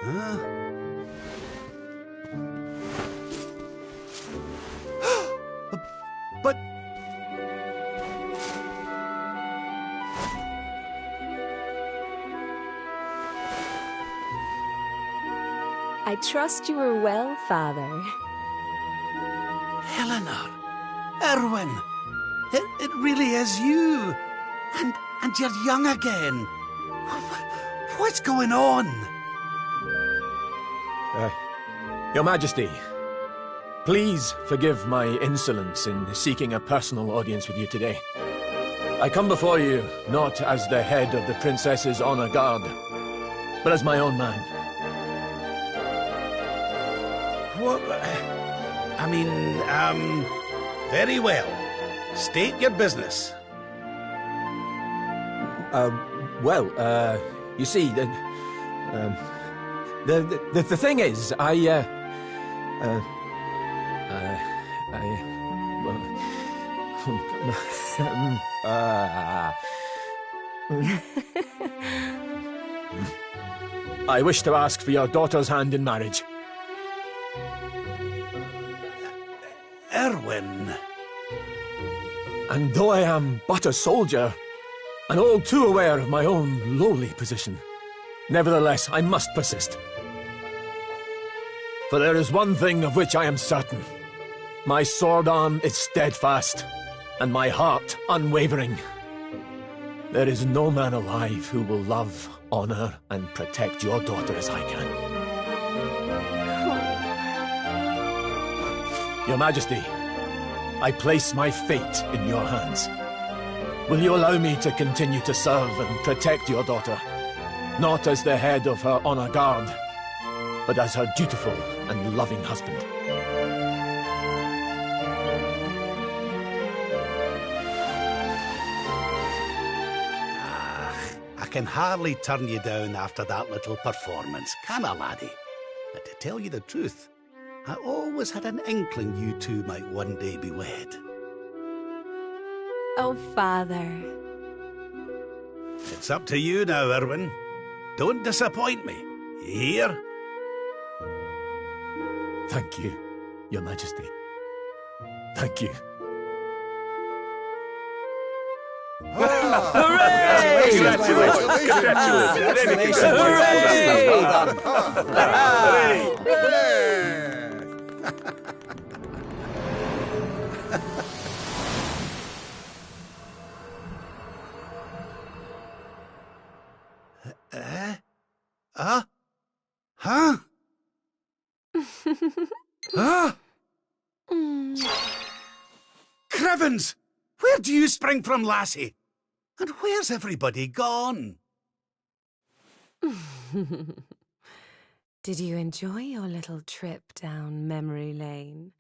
Huh? But... I trust you are well, Father. Eleanor! Erwin! It really is you! And you're young again! What's going on? Your Majesty, please forgive my insolence in seeking a personal audience with you today. I come before you not as the head of the Princess's honor guard, but as my own man. What? I mean, very well. State your business. You see, the thing is, I wish to ask for your daughter's hand in marriage. Erwin. And though I am but a soldier, and all too aware of my own lowly position, nevertheless I must persist. For there is one thing of which I am certain. My sword arm is steadfast, and my heart unwavering. There is no man alive who will love, honor, and protect your daughter as I can. Your Majesty, I place my fate in your hands. Will you allow me to continue to serve and protect your daughter? Not as the head of her honor guard, but as her dutiful and loving husband. I can hardly turn you down after that little performance, can I, laddie? But to tell you the truth, I always had an inkling you two might one day be wed. Oh, Father. It's up to you now, Erwin. Don't disappoint me. You hear? Thank you, Your Majesty. Thank you. Hooray! Congratulations! Hooray! Well done. Huh? Huh? Crivens! Where do you spring from, lassie? And where's everybody gone? Did you enjoy your little trip down memory lane?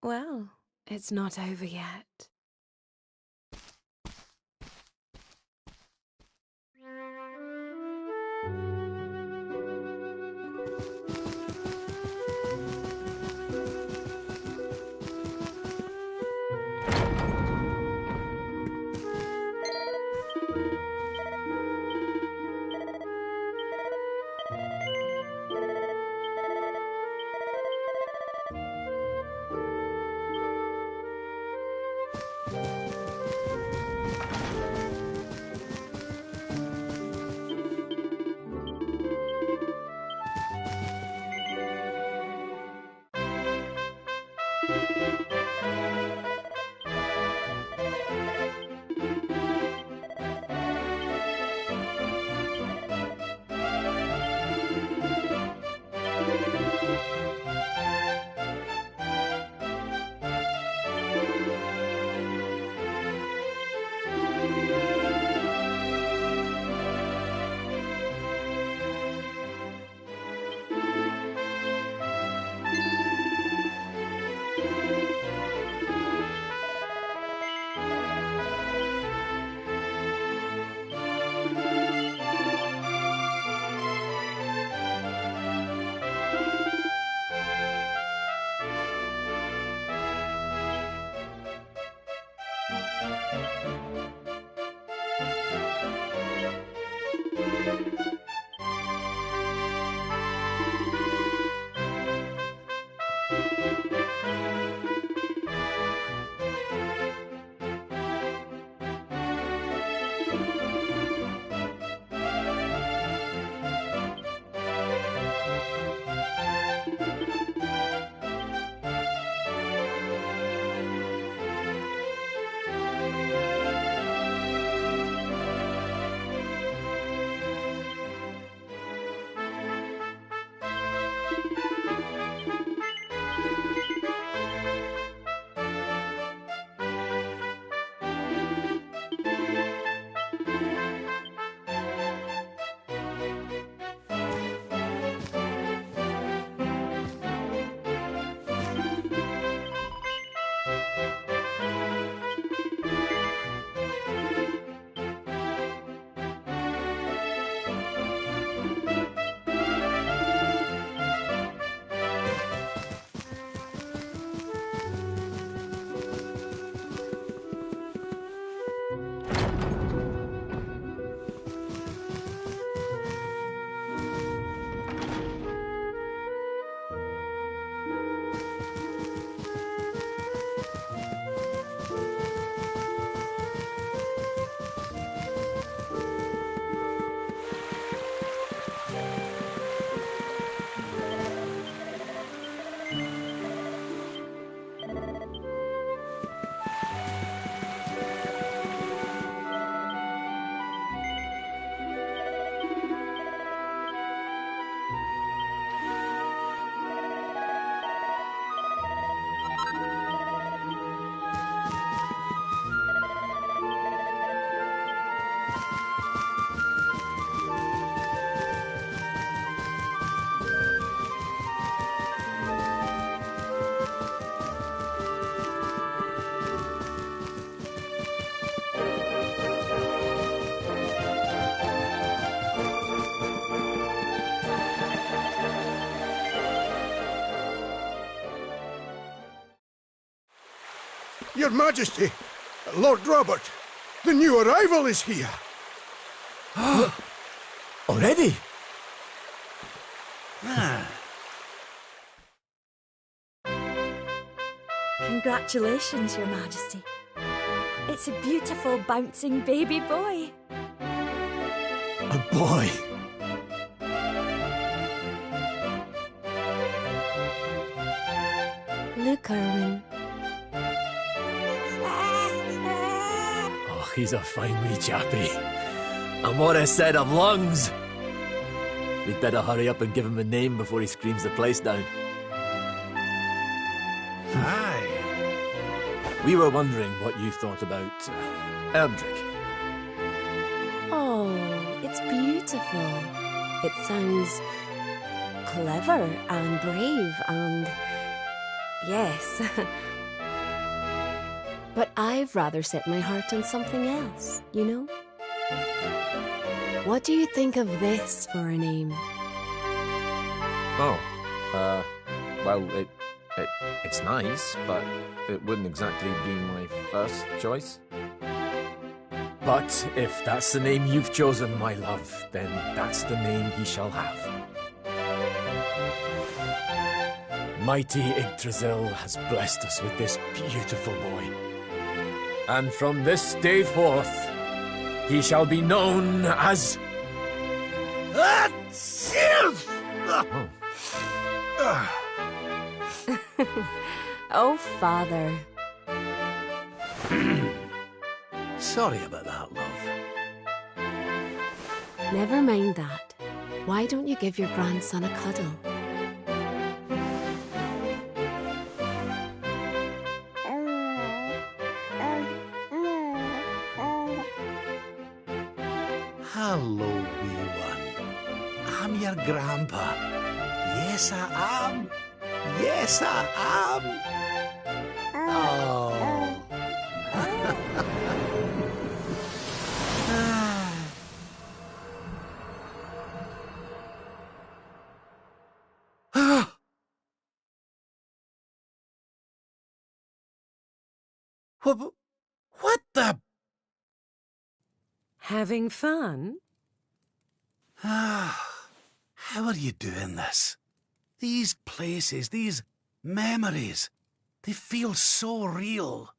Well, it's not over yet. Your Majesty, Lord Robert, the new arrival is here. Already? Congratulations, Your Majesty. It's a beautiful, bouncing baby boy. A boy? Look, Erwin. Oh, he's a fine wee chappie. And what a set of lungs! We'd better hurry up and give him a name before he screams the place down. Aye. We were wondering what you thought about Erdrick. Oh, it's beautiful. It sounds clever and brave and... yes. But I've rather set my heart on something else, you know? What do you think of this for a name? Oh, well, it's nice, but it wouldn't exactly be my first choice. But if that's the name you've chosen, my love, then that's the name he shall have. Mighty Yggdrasil has blessed us with this beautiful boy. And from this day forth, he shall be known as... Oh, Father. Sorry about that, love. Never mind that. Why don't you give your grandson a cuddle? Hello, wee one. I'm your grandpa. Yes, I am. Yes, I am. Oh. What the... Having fun? How are you doing this? These places, these memories, they feel so real.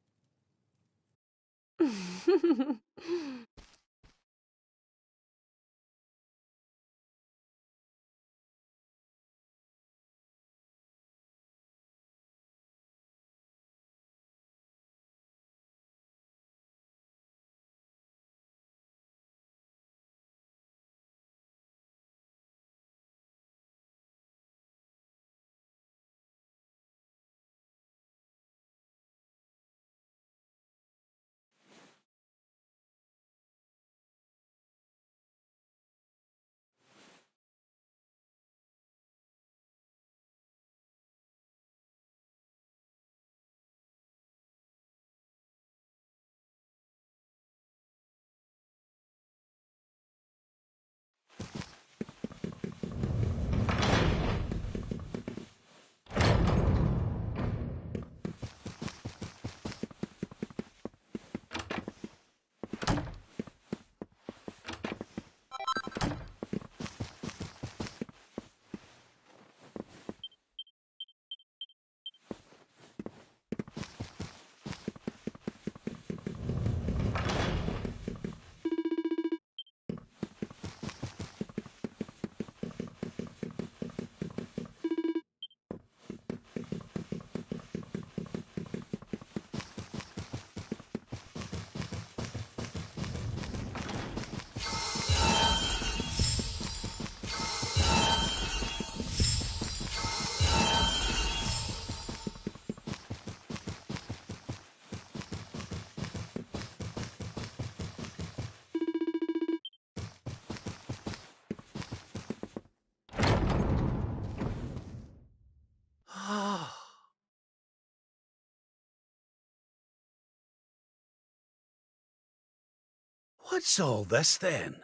What's all this then?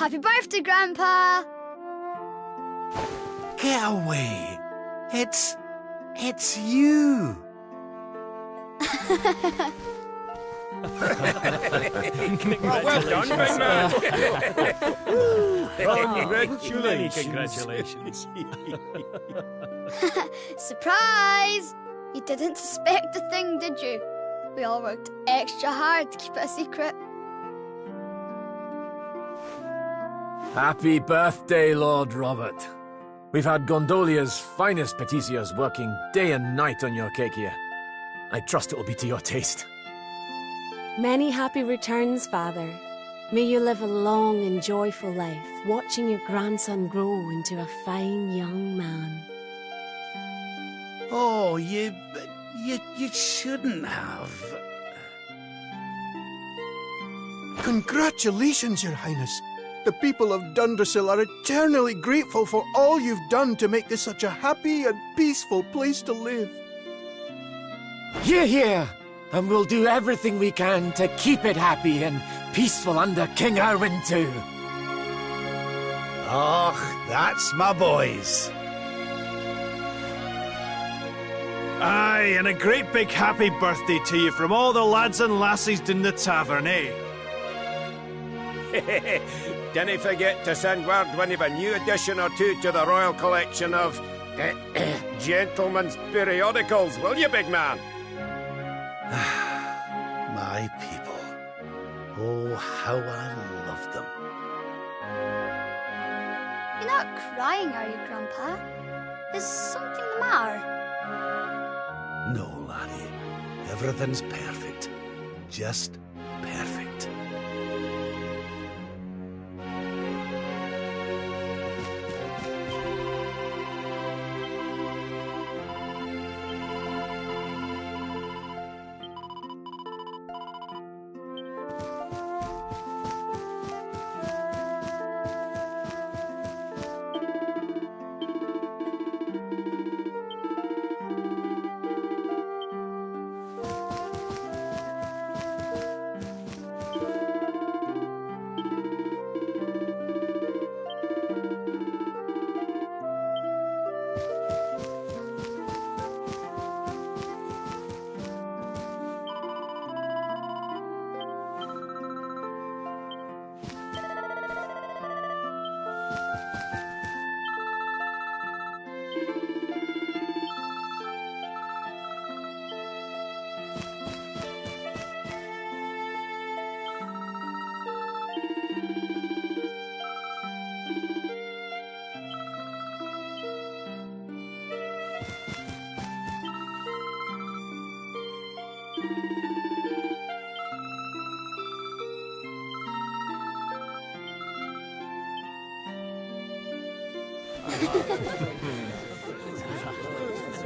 Happy birthday, Grandpa! Get away! It's you! Well done, big man. Congratulations. Surprise! You didn't suspect a thing, did you? We all worked extra hard to keep it a secret. Happy birthday, Lord Robert. We've had Gondolia's finest patissiers working day and night on your cake here. I trust it will be to your taste. Many happy returns, Father. May you live a long and joyful life, watching your grandson grow into a fine young man. Oh, you shouldn't have. Congratulations, Your Highness. The people of Dundrasil are eternally grateful for all you've done to make this such a happy and peaceful place to live. Hear, hear! And we'll do everything we can to keep it happy and peaceful under King Erwin too. Oh, that's my boys. Aye, and a great big happy birthday to you from all the lads and lassies in the tavern, eh? Dinna forget to send word when you've a new edition or two to the Royal Collection of gentlemen's periodicals, will you, big man? My people. Oh, how I love them. You're not crying, are you, Grandpa? Is something the matter? No, laddie. Everything's perfect. Just perfect.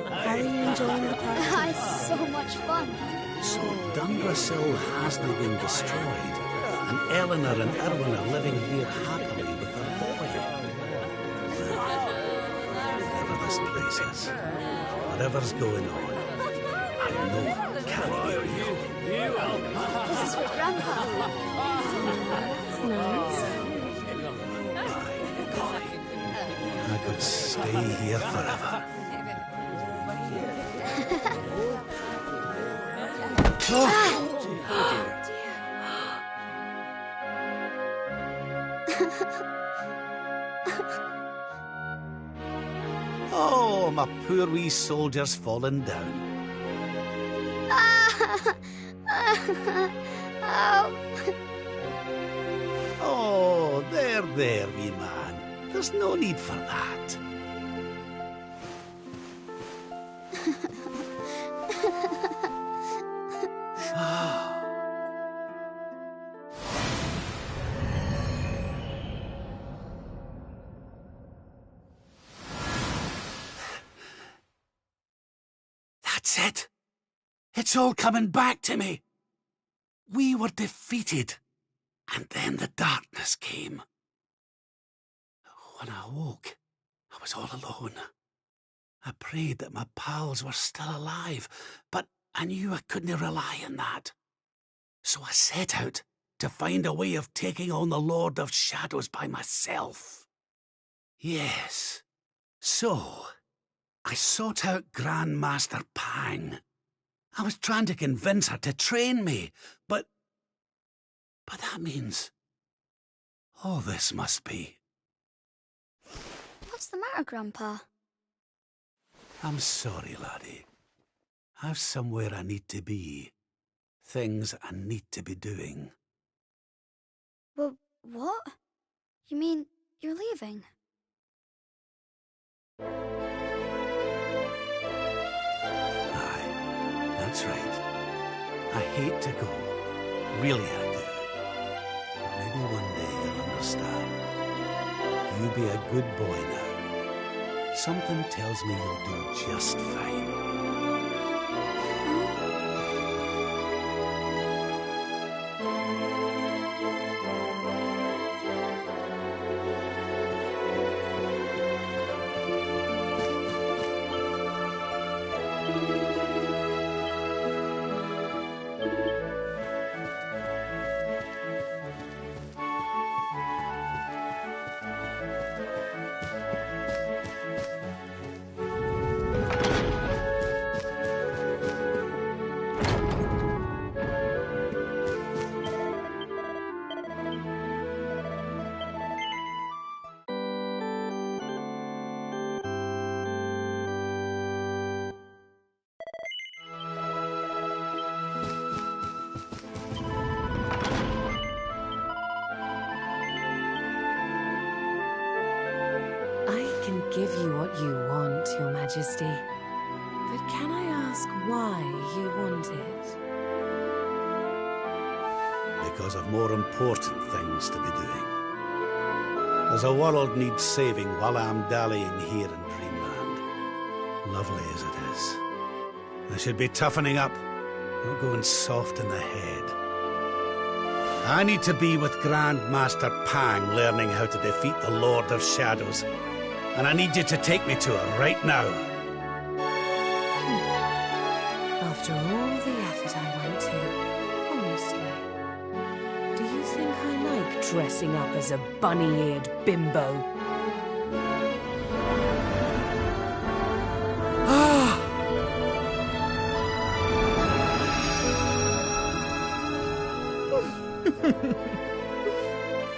How are you enjoying the party? It's so much fun. So Dundrasil hasn't been destroyed, and Eleanor and Erwin are living here happily with their boy. Whatever this place is, whatever's going on, I know it can't be real. This is for Grandpa. That's nice. I could stay here forever. Oh, my poor wee soldier's fallen down. Oh, there, wee man. There's no need for that. That's it. It's all coming back to me. We were defeated, and then the darkness came. When I awoke, I was all alone. I prayed that my pals were still alive, but I knew I couldn't rely on that. So I set out to find a way of taking on the Lord of Shadows by myself. Yes. So, I sought out Grandmaster Pang. I was trying to convince her to train me, but that means all this must be. What's the matter, Grandpa? I'm sorry, laddie. I've somewhere I need to be. Things I need to be doing. Well, what? You mean you're leaving? Aye, that's right. I hate to go. Really, I do. But maybe one day you'll understand. You be a good boy now. Something tells me you'll do just fine. Give you what you want, Your Majesty. But can I ask why you want it? Because of more important things to be doing. There's a world needs saving while I'm dallying here in Dreamland. Lovely as it is. I should be toughening up, not going soft in the head. I need to be with Grandmaster Pang learning how to defeat the Lord of Shadows. And I need you to take me to her right now. After all the effort I went to, honestly, do you think I like dressing up as a bunny-eared bimbo?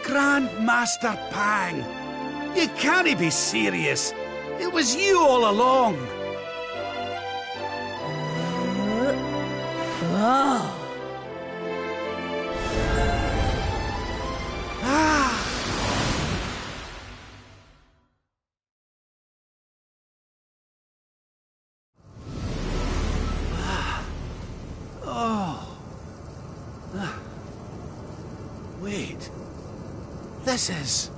Grandmaster Pang! You can't be serious. It was you all along. Wait. This is...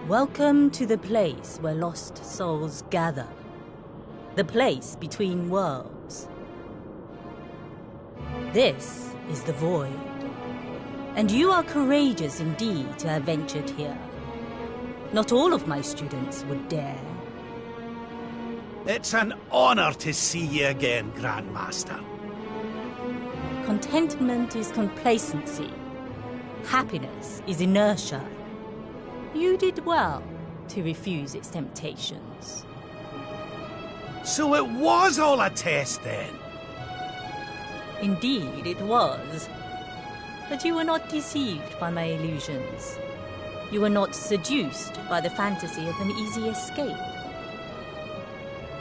Welcome to the place where lost souls gather. The place between worlds. This is the Void. And you are courageous indeed to have ventured here. Not all of my students would dare. It's an honor to see you again, Grandmaster. Contentment is complacency. Happiness is inertia. You did well to refuse its temptations. So it was all a test then? Indeed, it was. But you were not deceived by my illusions. You were not seduced by the fantasy of an easy escape.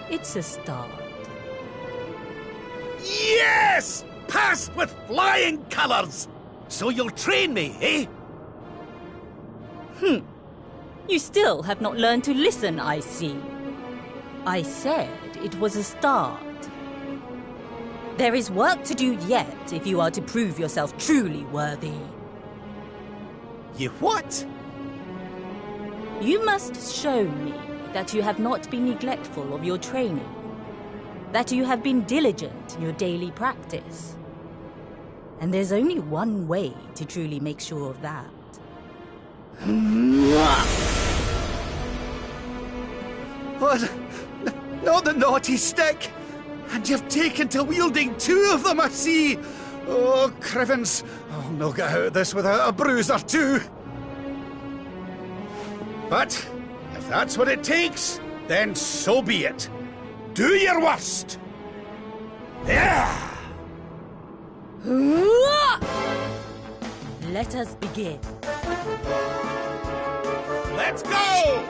It's a start. Yes! Passed with flying colours! So you'll train me, eh? You still have not learned to listen, I see. I said it was a start. There is work to do yet if you are to prove yourself truly worthy. You what? You must show me that you have not been neglectful of your training, that you have been diligent in your daily practice. And there's only one way to truly make sure of that. What? Not the naughty stick! And you've taken to wielding two of them, I see! Oh, Crivens, I'll not get out of this without a bruise or two. But, if that's what it takes, then so be it. Do your worst! Yeah! Let us begin. Let's go!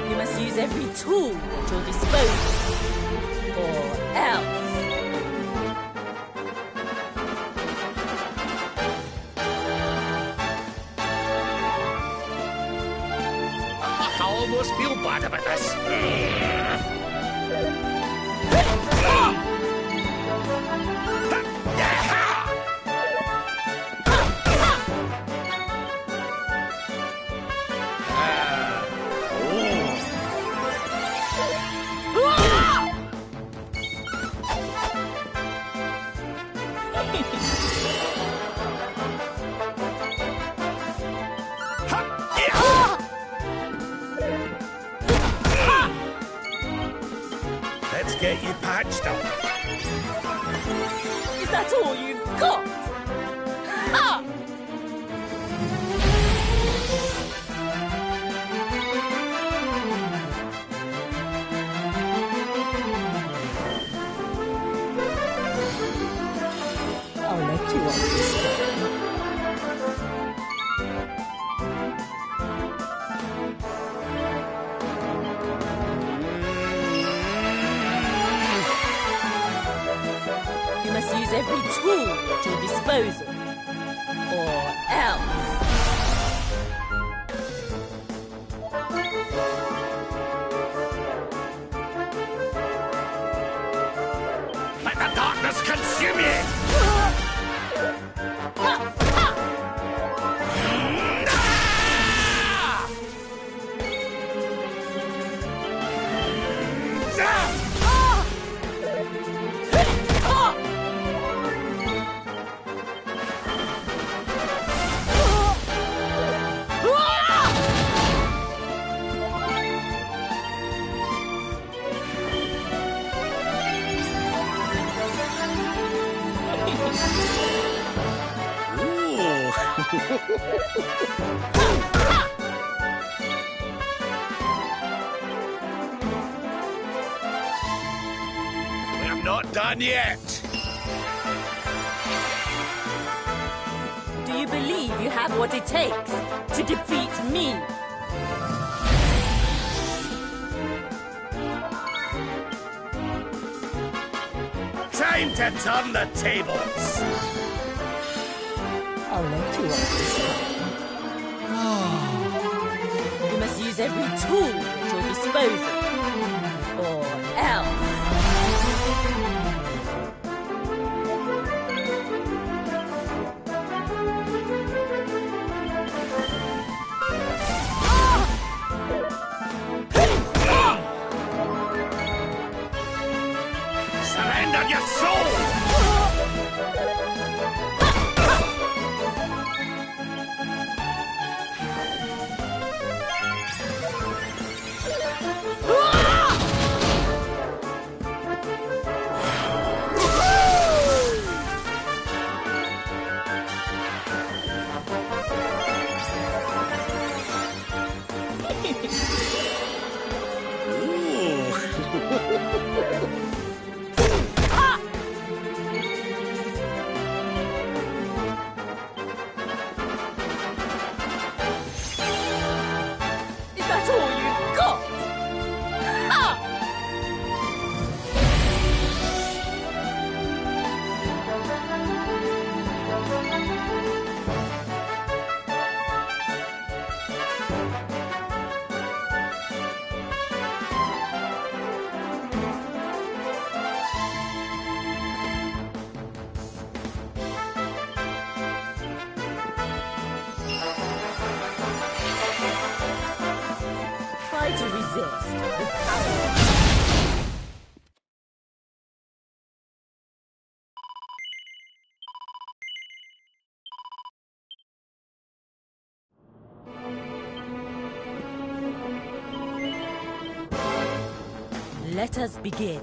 You must use every tool at your disposal, or else. I almost feel bad about this. Let's get you patched up. Is that all you've got? Ha! I'll let you off this time. You must use every tool at your disposal, or else. Let the darkness consume you! We're not done yet. Do you believe you have what it takes to defeat me? Time to turn the tables. I'll let you off this time. You must use every tool at your disposal, or else. Surrender your soul! Is that all you've got? Ha! resist with power. Let us begin.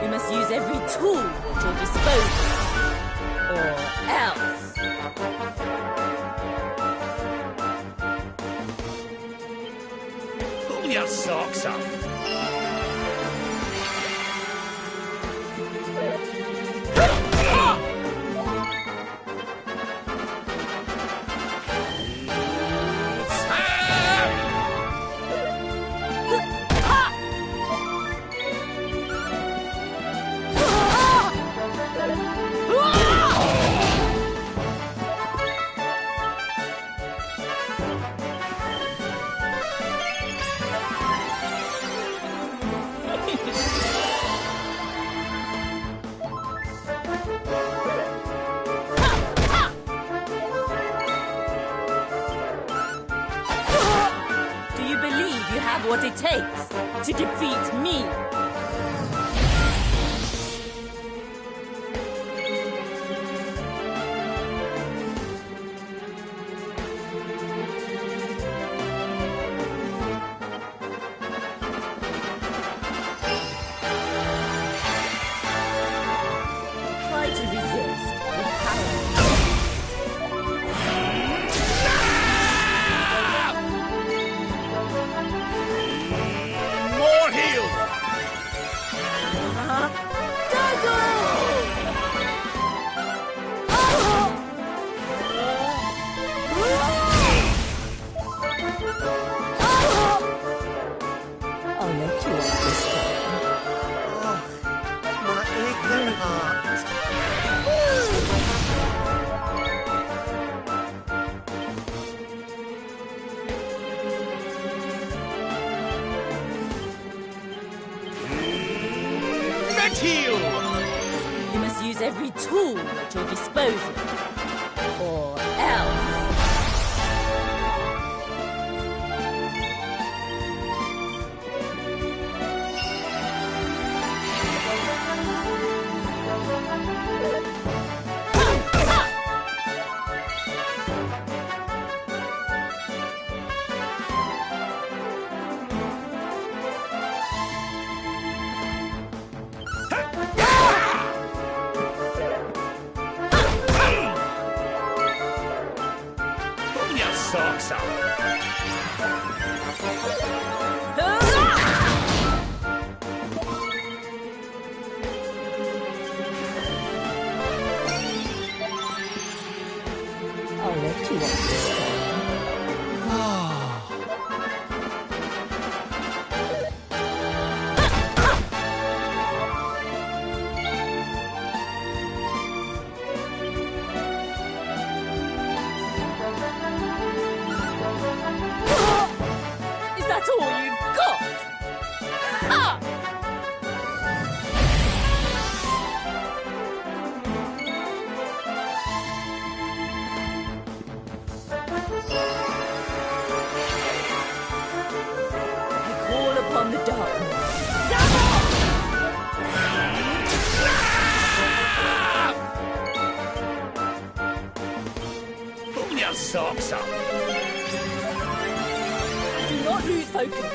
We must use every tool at your disposal, or else. Pull your socks up. What it takes to defeat me. Try to resist with power. You must use every tool at your disposal, or else. Socks up. I'll let you off this time. That's all you've got! Ha! I call upon the darkness. Pull your socks up. Do not lose focus.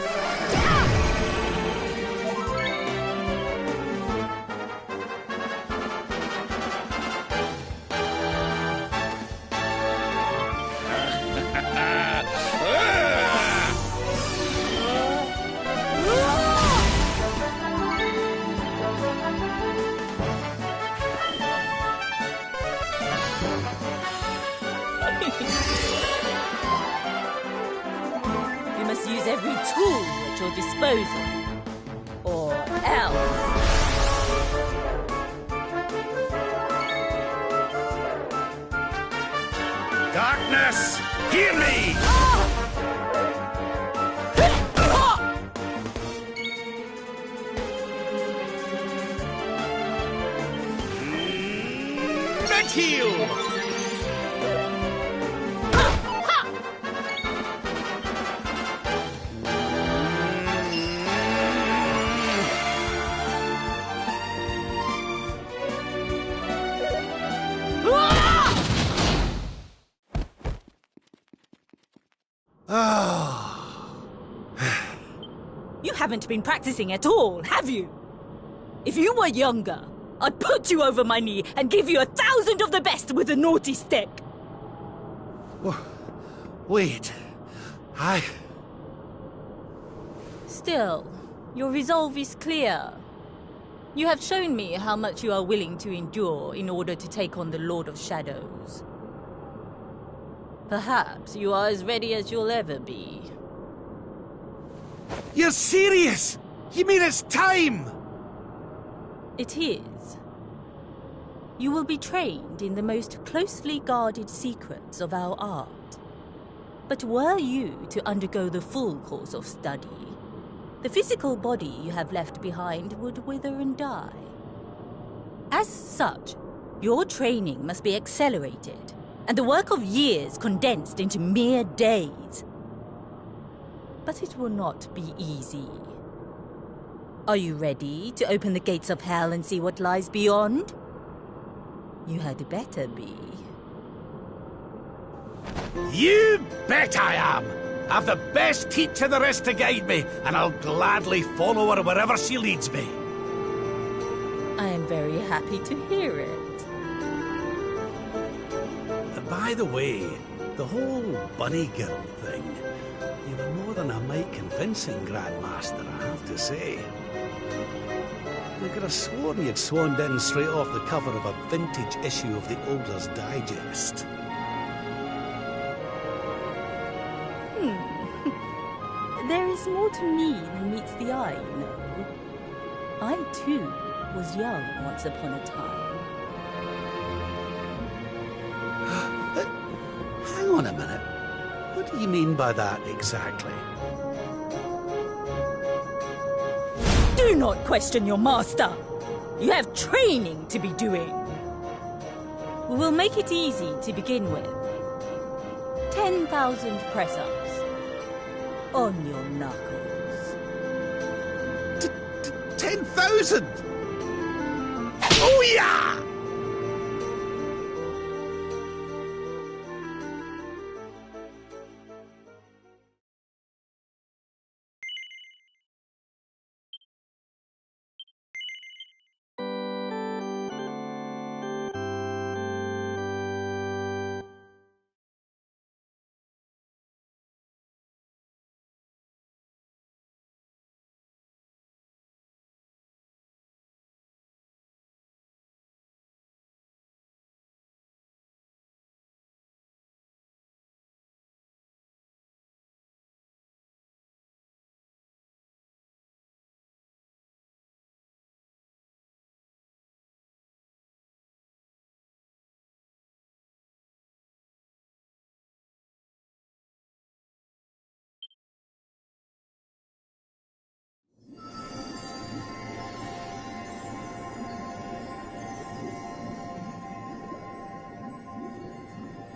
You must use every tool at your disposal, or else. Darkness, hear me! Red heel! You haven't been practicing at all, have you? If you were younger, I'd put you over my knee and give you 1,000 of the best with a naughty stick. Wait. Still, your resolve is clear. You have shown me how much you are willing to endure in order to take on the Lord of Shadows. Perhaps you are as ready as you'll ever be. You're serious? You mean it's time? It is. You will be trained in the most closely guarded secrets of our art. But were you to undergo the full course of study, the physical body you have left behind would wither and die. As such, your training must be accelerated, and the work of years condensed into mere days. But it will not be easy. Are you ready to open the gates of hell and see what lies beyond? You had better be. You bet I am! I've the best teacher there is to guide me, and I'll gladly follow her wherever she leads me. I am very happy to hear it. By the way, the whole bunny girl thing, you were more than a mite convincing, Grandmaster, I have to say. I could have sworn you'd swaned in straight off the cover of a vintage issue of the Older's Digest. There is more to me than meets the eye, you know. I, too, was young once upon a time. Hang on a minute. What do you mean by that exactly? Do not question your master! You have training to be doing. We will make it easy to begin with. 10,000 press-ups. On your knuckles. 10,000? Oh, yeah!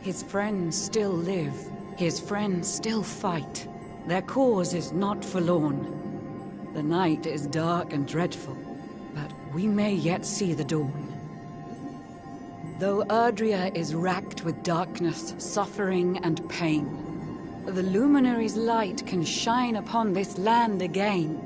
His friends still live. His friends still fight. Their cause is not forlorn. The night is dark and dreadful, but we may yet see the dawn. Though Erdrea is racked with darkness, suffering, and pain, the Luminary's light can shine upon this land again.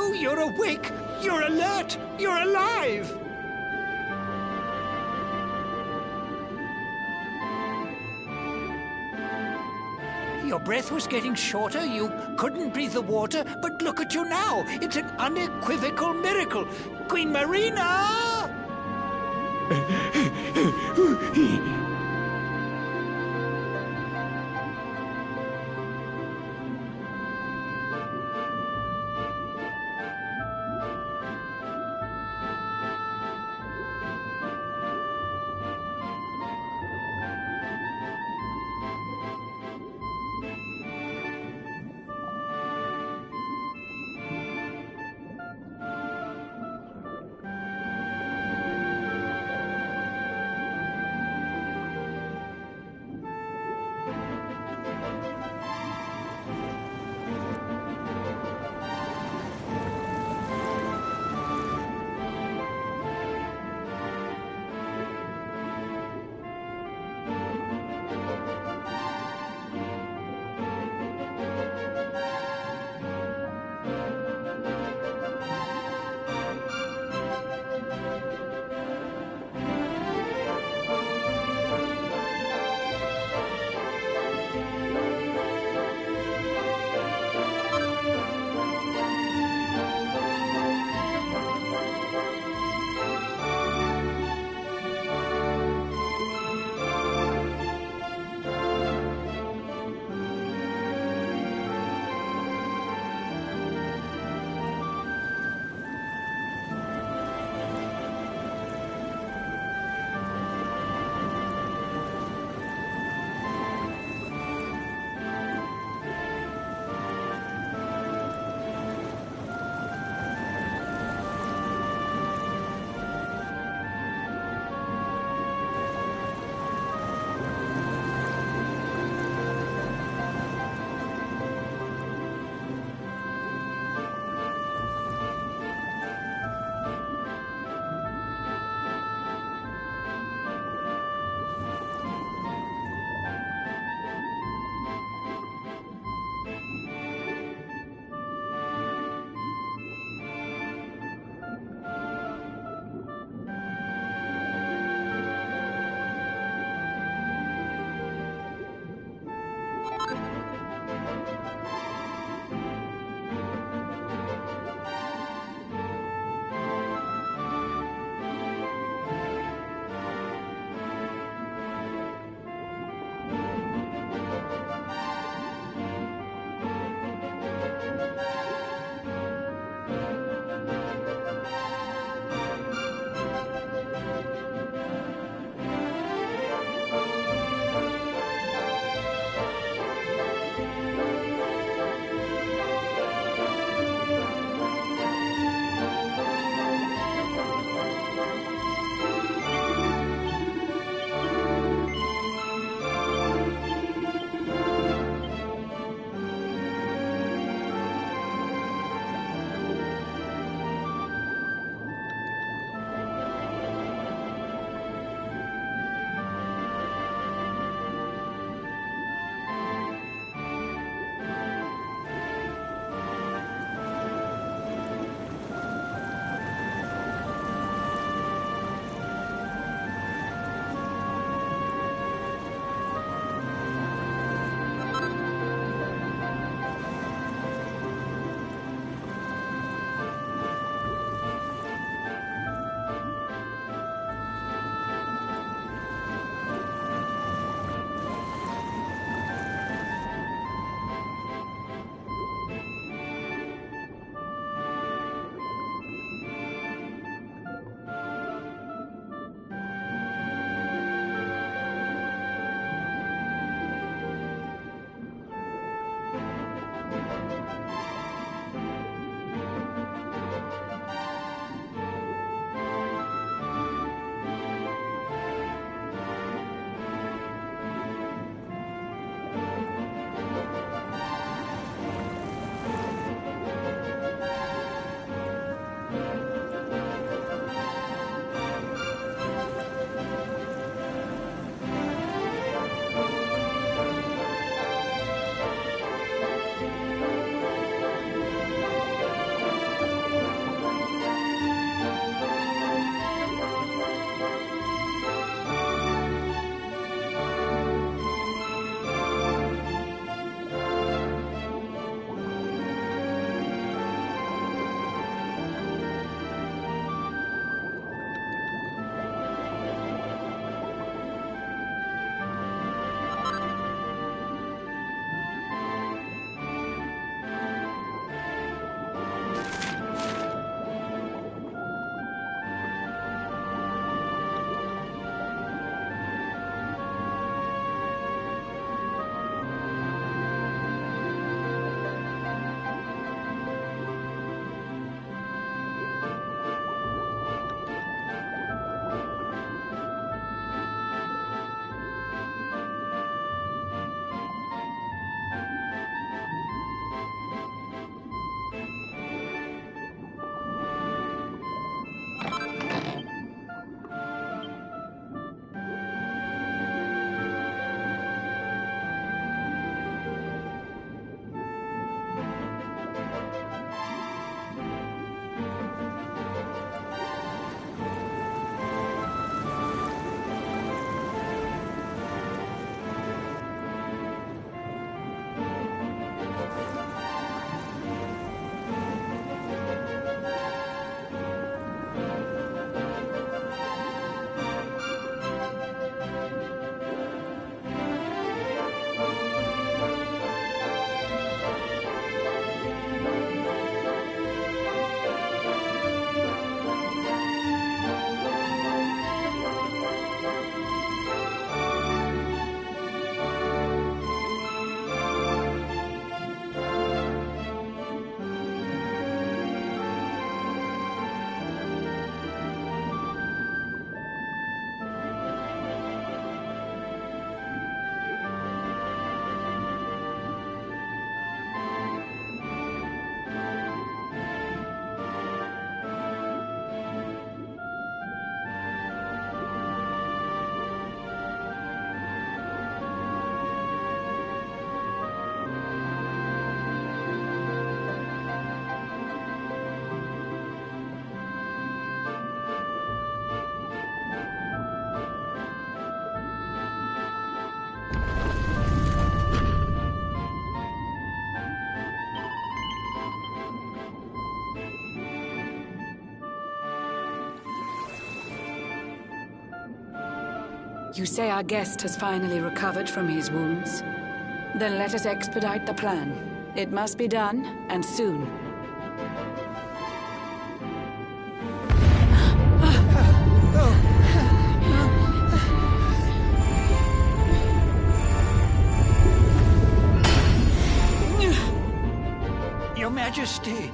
Now you're awake, you're alert, you're alive! Your breath was getting shorter, you couldn't breathe the water, but look at you now. It's an unequivocal miracle. Queen Marina! You say our guest has finally recovered from his wounds? Then let us expedite the plan. It must be done, and soon. Your Majesty.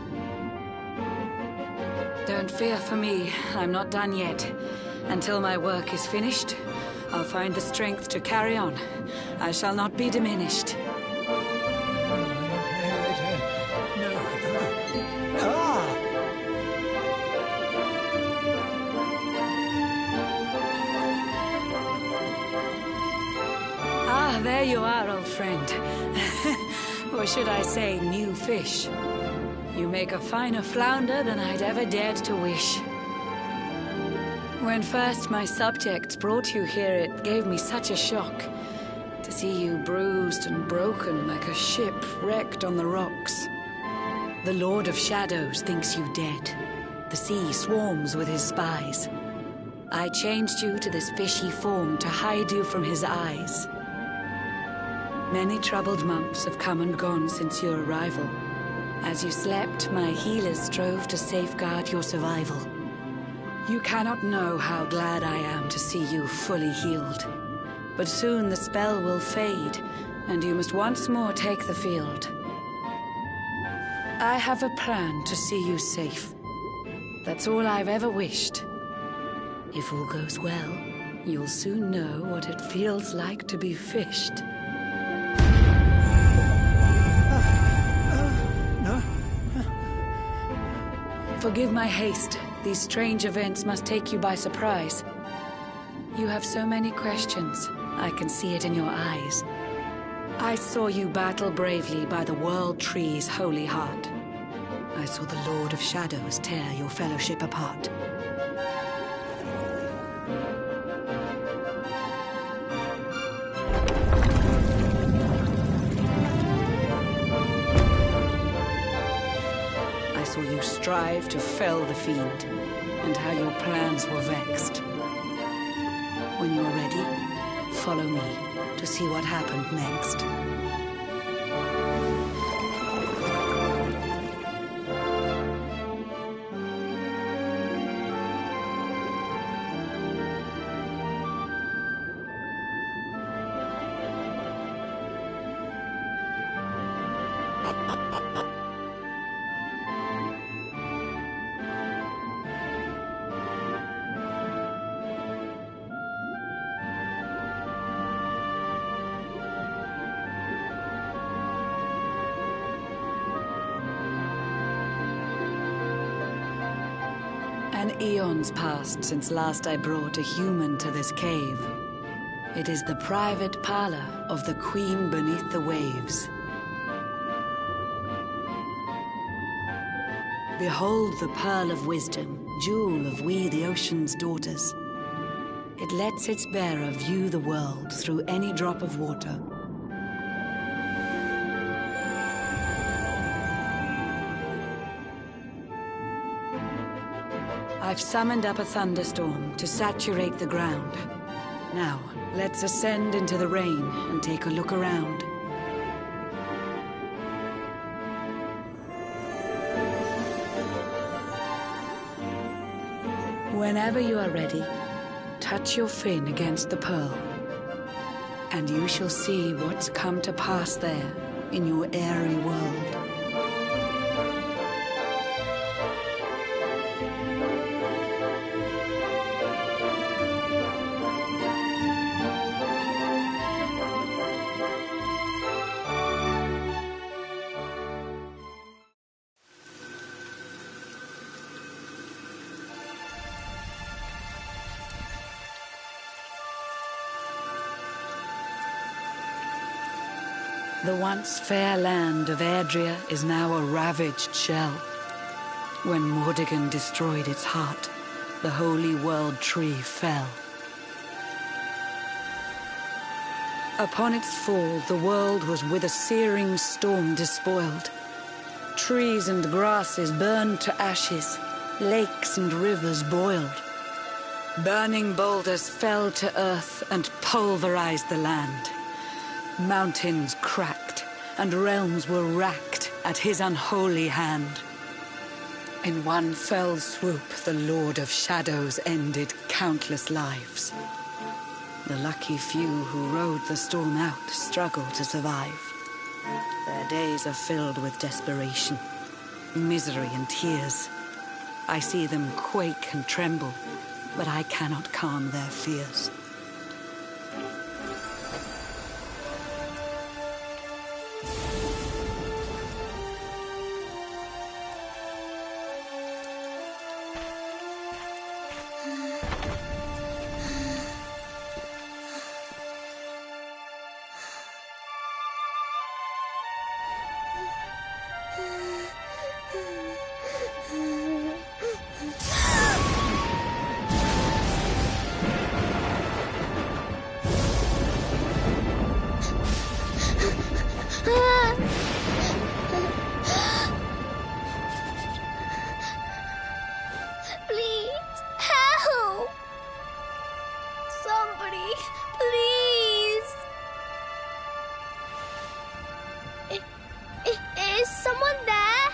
Don't fear for me. I'm not done yet. Until my work is finished, I'll find the strength to carry on. I shall not be diminished. Ah, there you are, old friend. Or should I say, new fish. You make a finer flounder than I'd ever dared to wish. When first my subjects brought you here, it gave me such a shock. To see you bruised and broken like a ship wrecked on the rocks. The Lord of Shadows thinks you dead. The sea swarms with his spies. I changed you to this fishy form to hide you from his eyes. Many troubled months have come and gone since your arrival. As you slept, my healers strove to safeguard your survival. You cannot know how glad I am to see you fully healed. But soon the spell will fade, and you must once more take the field. I have a plan to see you safe. That's all I've ever wished. If all goes well, you'll soon know what it feels like to be fished. Forgive my haste. These strange events must take you by surprise. You have so many questions. I can see it in your eyes. I saw you battle bravely by the World Tree's holy heart. I saw the Lord of Shadows tear your fellowship apart. You strive to fell the fiend, and how your plans were vexed. When you're ready, follow me to see what happened next. An eon's passed since last I brought a human to this cave. It is the private parlor of the Queen beneath the waves. Behold the pearl of wisdom, jewel of we the ocean's daughters. It lets its bearer view the world through any drop of water. I've summoned up a thunderstorm to saturate the ground. Now, let's ascend into the rain and take a look around. Whenever you are ready, touch your fin against the pearl, and you shall see what's come to pass there in your airy world. The once fair land of Erdrea is now a ravaged shell. When Mordegon destroyed its heart, the holy world tree fell. Upon its fall, the world was with a searing storm despoiled. Trees and grasses burned to ashes, lakes and rivers boiled. Burning boulders fell to earth and pulverized the land. Mountains cracked, and realms were racked at his unholy hand. In one fell swoop, the Lord of Shadows ended countless lives. The lucky few who rode the storm out struggled to survive. Their days are filled with desperation, misery and tears. I see them quake and tremble, but I cannot calm their fears. Please, help! Somebody, please! Is someone there?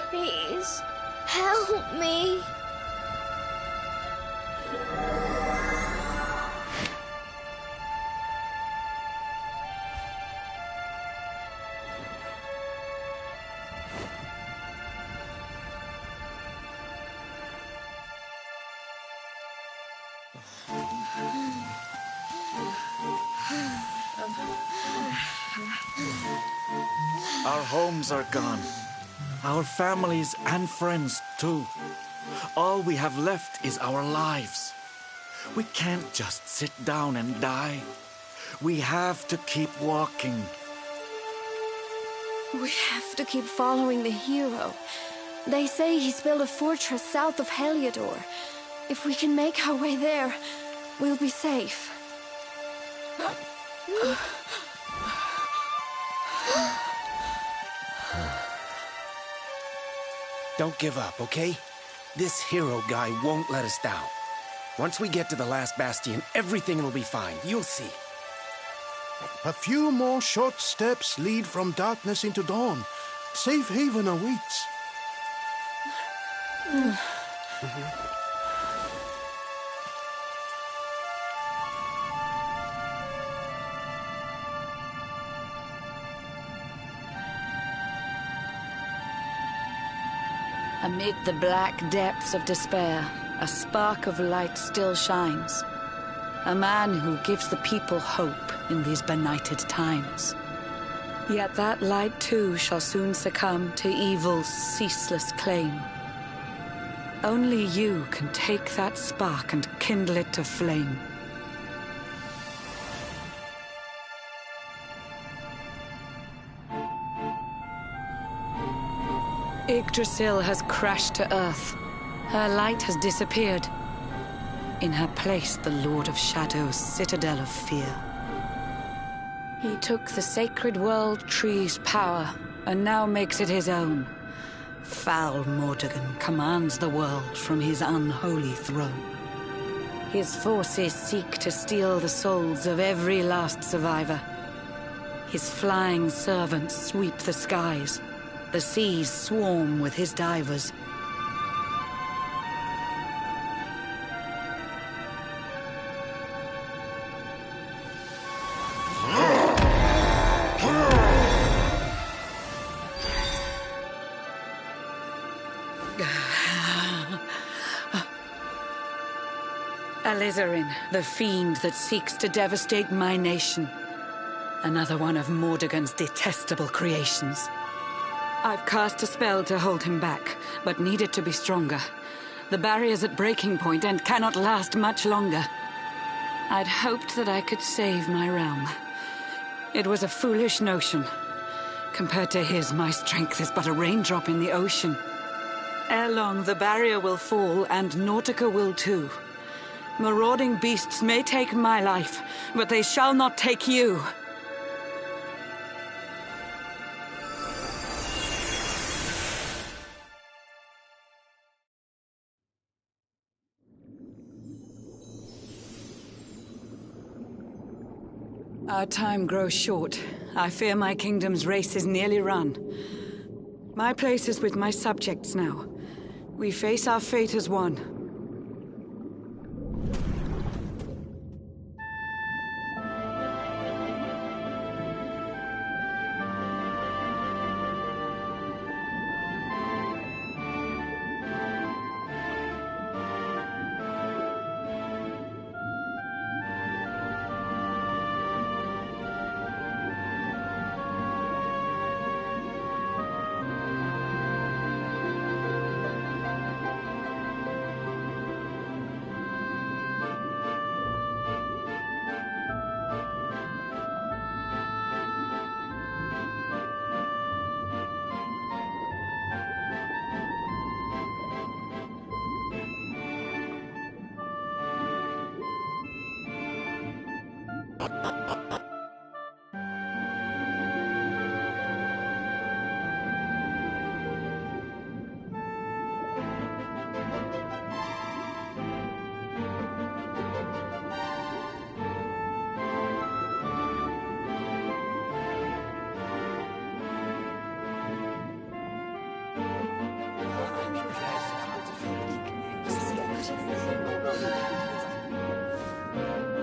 Please, help me. Our homes are gone. Our families and friends, too. All we have left is our lives. We can't just sit down and die. We have to keep walking. We have to keep following the hero. They say he's built a fortress south of Heliodor. If we can make our way there, we'll be safe. Don't give up, okay? This hero guy won't let us down. Once we get to the last bastion, everything will be fine. You'll see. A few more short steps lead from darkness into dawn. Safe haven awaits. Amid the black depths of despair, a spark of light still shines. A man who gives the people hope in these benighted times. Yet that light too shall soon succumb to evil's ceaseless claim. Only you can take that spark and kindle it to flame. Yggdrasil has crashed to earth. Her light has disappeared. In her place, the Lord of Shadows' citadel of fear. He took the sacred world tree's power, and now makes it his own. Foul Mordegon commands the world from his unholy throne. His forces seek to steal the souls of every last survivor. His flying servants sweep the skies. The seas swarm with his divers. Alizarin, the fiend that seeks to devastate my nation. Another one of Mordegon's detestable creations. I've cast a spell to hold him back, but need it to be stronger. The barrier's at breaking point and cannot last much longer. I'd hoped that I could save my realm. It was a foolish notion. Compared to his, my strength is but a raindrop in the ocean. Ere long, the barrier will fall, and Nautica will too. Marauding beasts may take my life, but they shall not take you. Our time grows short. I fear my kingdom's race is nearly run. My place is with my subjects now. We face our fate as one.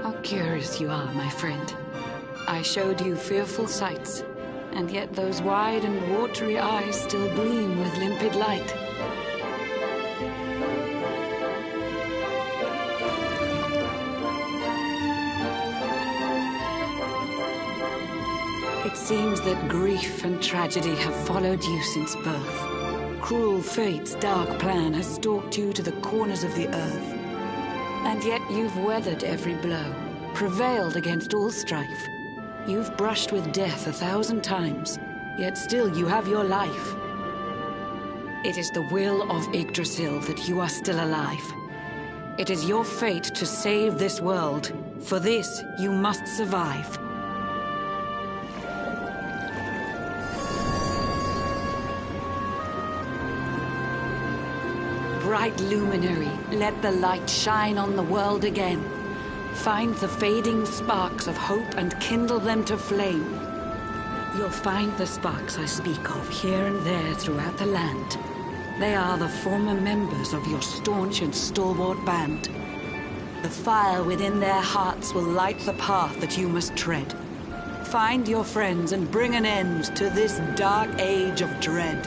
How curious you are, my friend. I showed you fearful sights, and yet those wide and watery eyes still gleam with limpid light. It seems that grief and tragedy have followed you since birth. Cruel fate's dark plan has stalked you to the corners of the earth. And yet you've weathered every blow, prevailed against all strife. You've brushed with death 1,000 times, yet still you have your life. It is the will of Yggdrasil that you are still alive. It is your fate to save this world. For this, you must survive. Bright luminary, let the light shine on the world again. Find the fading sparks of hope and kindle them to flame. You'll find the sparks I speak of here and there throughout the land. They are the former members of your staunch and stalwart band. The fire within their hearts will light the path that you must tread. Find your friends and bring an end to this dark age of dread.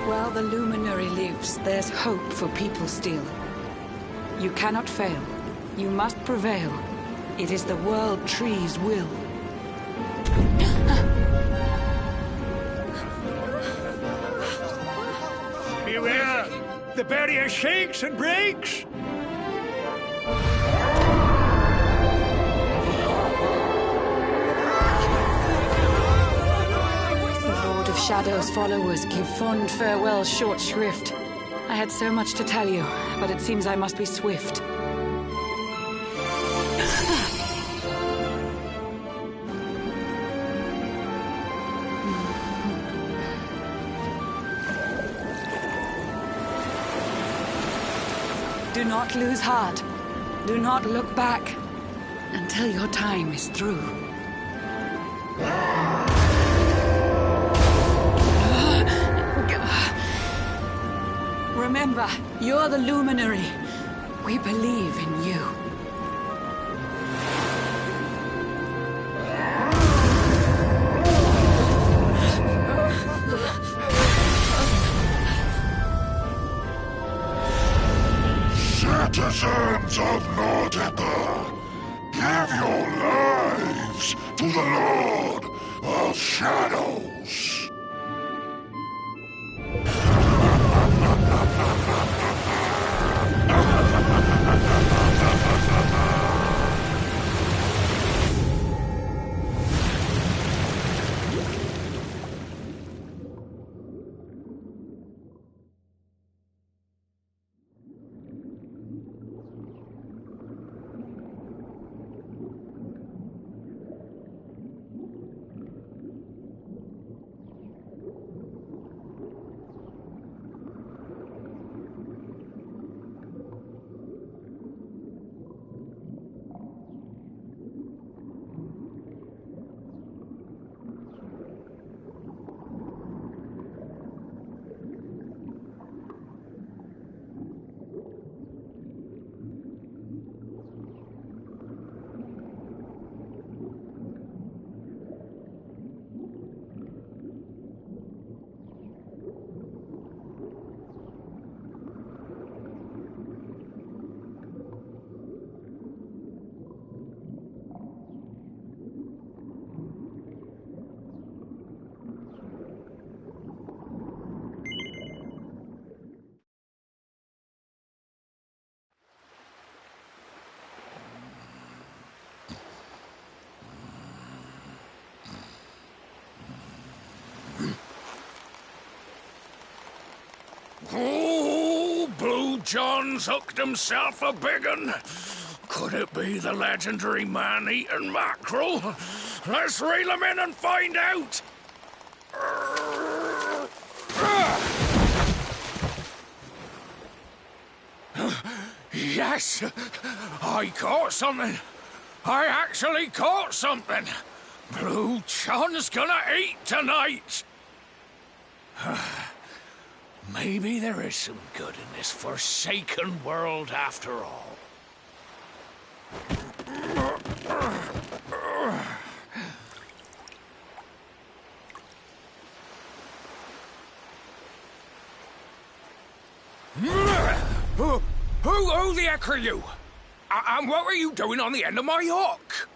While the luminary lives, there's hope for people still. You cannot fail. You must prevail. It is the World Tree's will. Beware! The barrier shakes and breaks! Lord of Shadow's followers give fond farewell short shrift. I had so much to tell you, but it seems I must be swift. Do not lose heart. Do not look back until your time is through. Remember, you're the luminary. We believe in you. Citizens of Nordica, give your lives to the Lord of Shadows. John's hooked himself a big un. Could it be the legendary man-eating mackerel? Let's reel him in and find out! Yes! I caught something! I actually caught something! Blue John's gonna eat tonight! Maybe there is some good in this forsaken world after all. Who the heck are you? And what were you doing on the end of my hook?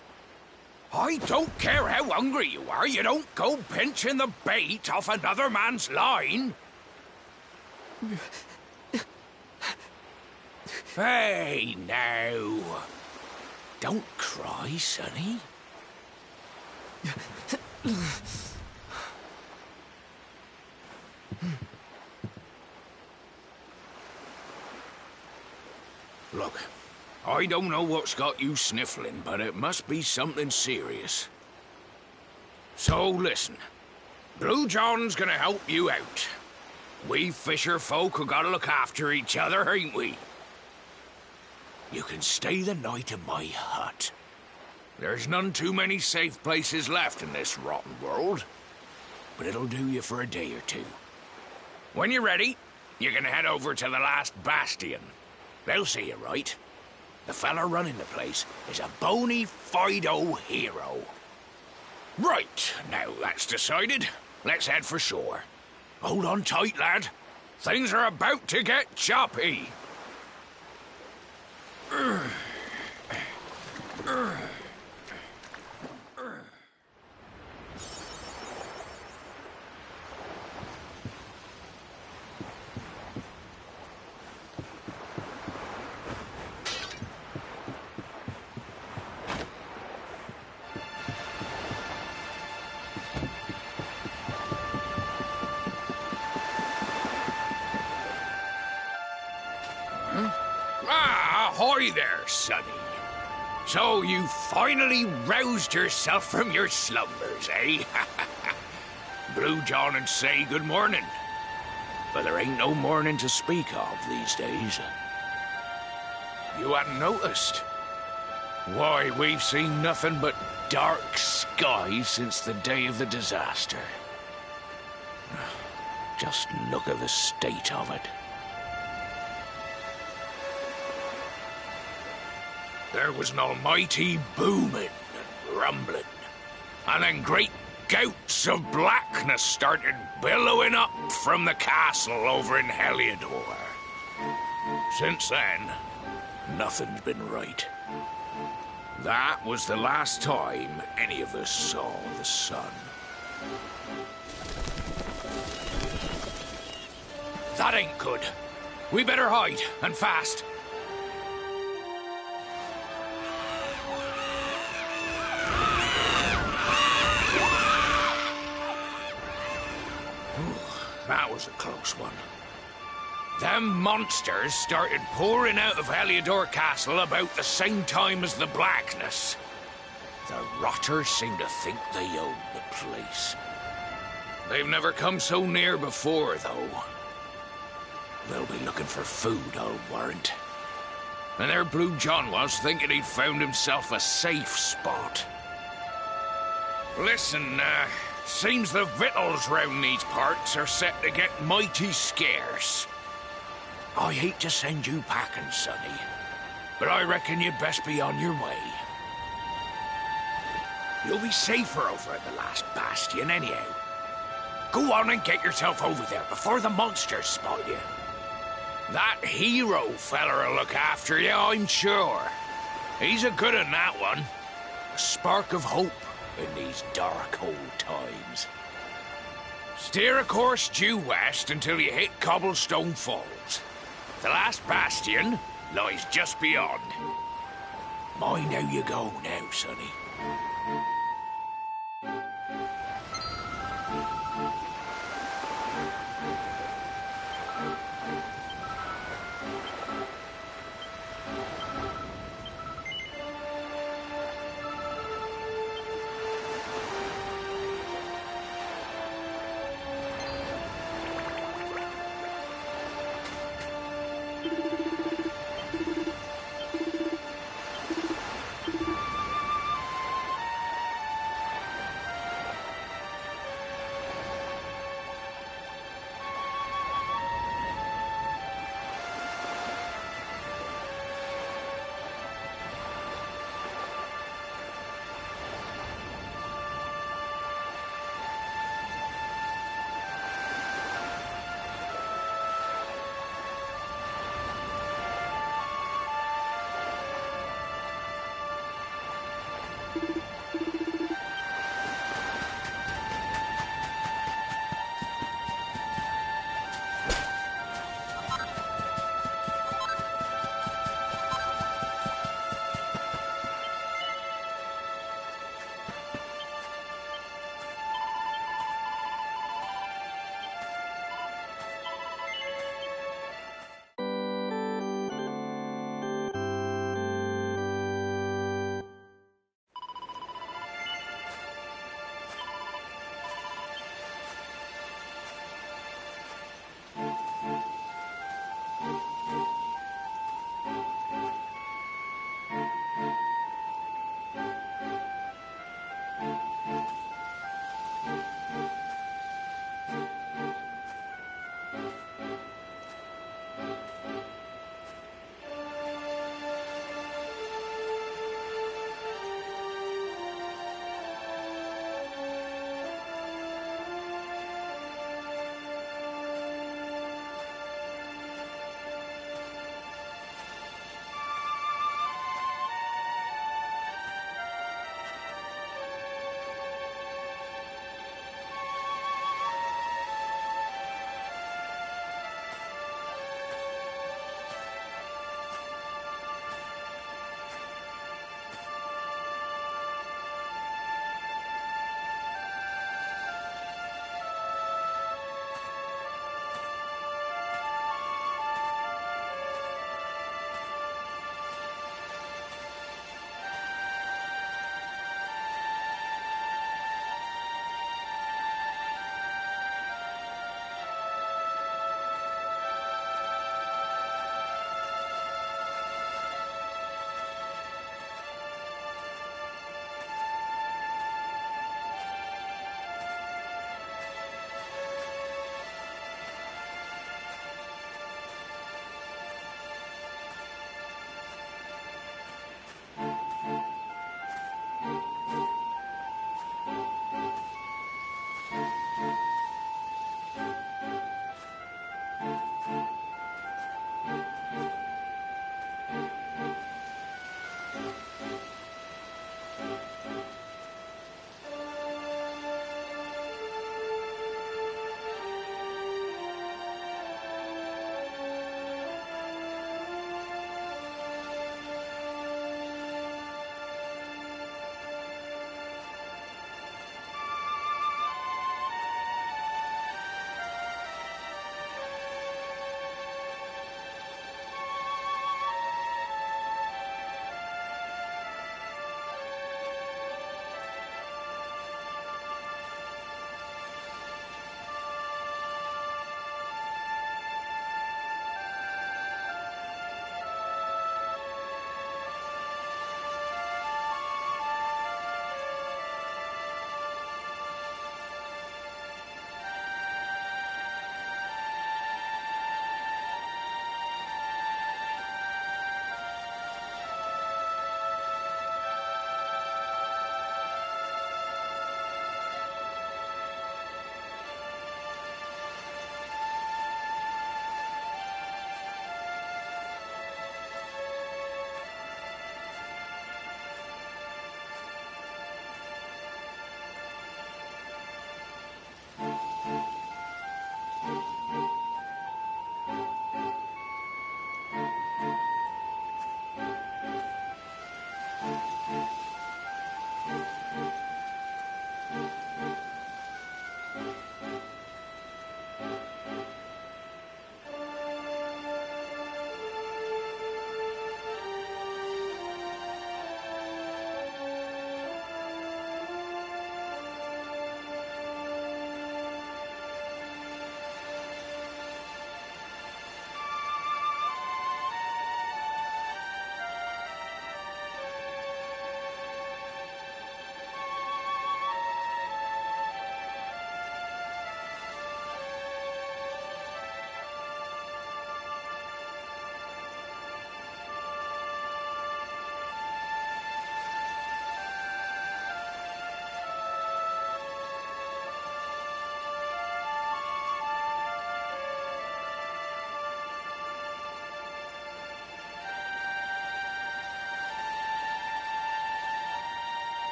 I don't care how hungry you are, you don't go pinching the bait off another man's line. Hey, now. Don't cry, sonny. Look, I don't know what's got you sniffling, but it must be something serious. So listen, Blue John's gonna help you out. We fisher folk have gotta look after each other, ain't we? You can stay the night in my hut. There's none too many safe places left in this rotten world, but it'll do you for a day or two. When you're ready, you can head over to the last bastion. They'll see you right. The fella running the place is a bony Fido hero. Right, now that's decided, let's head for shore. Hold on tight, lad. Things are about to get choppy. Ahoy there, sonny. So you finally roused yourself from your slumbers, eh? Blue John and say good morning. But there ain't no morning to speak of these days. You hadn't noticed? Why, we've seen nothing but dark skies since the day of the disaster. Just look at the state of it. There was an almighty booming and rumbling, and then great gouts of blackness started billowing up from the castle over in Heliodor. Since then, nothing's been right. That was the last time any of us saw the sun. That ain't good. We better hide, and fast. That was a close one. Them monsters started pouring out of Heliodor Castle about the same time as the blackness. The rotters seem to think they own the place. They've never come so near before, though. They'll be looking for food, I'll warrant. And there Blue John was, thinking he'd found himself a safe spot. Listen, seems the victuals round these parts are set to get mighty scarce. I hate to send you packing, sonny, but I reckon you'd best be on your way. You'll be safer over at the last bastion anyhow. Go on and get yourself over there before the monsters spot you. That hero feller'll look after you, I'm sure. He's a good un, that one. A spark of hope in these dark old times. Steer a course due west until you hit Cobblestone Falls. The last bastion lies just beyond. Mind how you go now, sonny.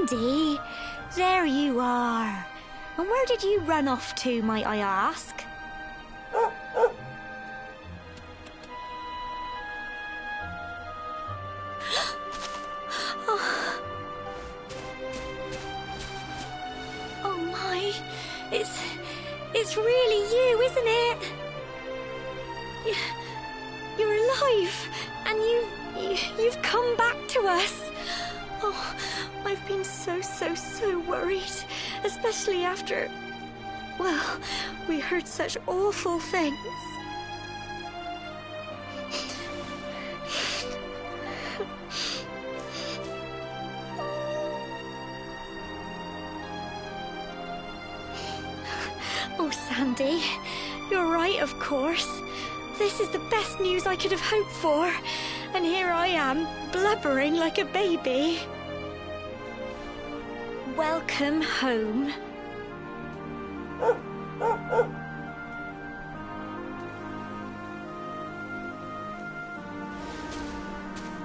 Sandy, there you are. And where did you run off to, might I ask? Oh my, it's really you, isn't it? You're alive, and you've come back to us. Oh, I've been so worried, especially after, well, we heard such awful things. Oh, Sandy, you're right, of course. This is the best news I could have hoped for. And here I am, blubbering like a baby. Welcome home.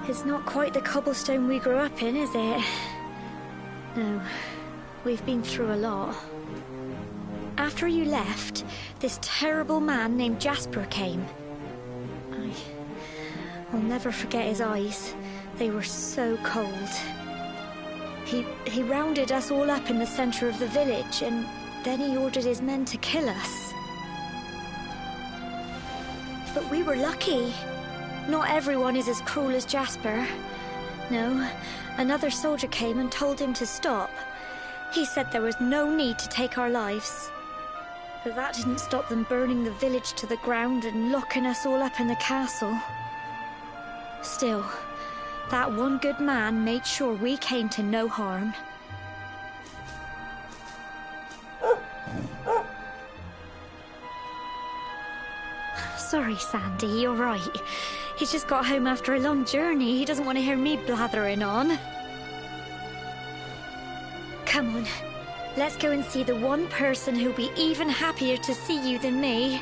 It's not quite the cobblestone we grew up in, is it? No, we've been through a lot. After you left, this terrible man named Jasper came. I'll never forget his eyes. They were so cold. He rounded us all up in the center of the village, and then he ordered his men to kill us. But we were lucky. Not everyone is as cruel as Jasper. No, another soldier came and told him to stop. He said there was no need to take our lives. But that didn't stop them burning the village to the ground and locking us all up in the castle. Still, that one good man made sure we came to no harm. Sorry, Sandy, you're right. He's just got home after a long journey. He doesn't want to hear me blathering on. Come on, let's go and see the one person who'll be even happier to see you than me.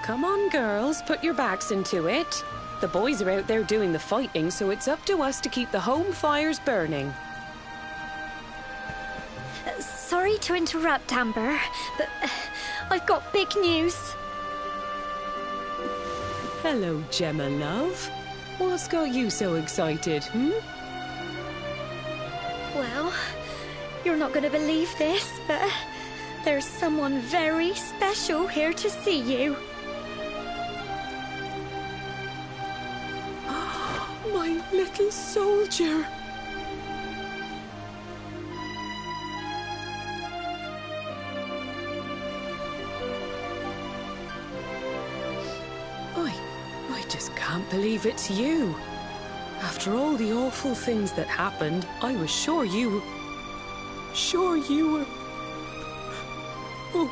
Come on, girls, put your backs into it. The boys are out there doing the fighting, so it's up to us to keep the home fires burning. Sorry to interrupt, Amber, but I've got big news. Hello, Gemma, love. What's got you so excited, Well, you're not going to believe this, but there's someone very special here to see you. My little soldier. I just can't believe it's you. After all the awful things that happened, I was sure you were... Oh.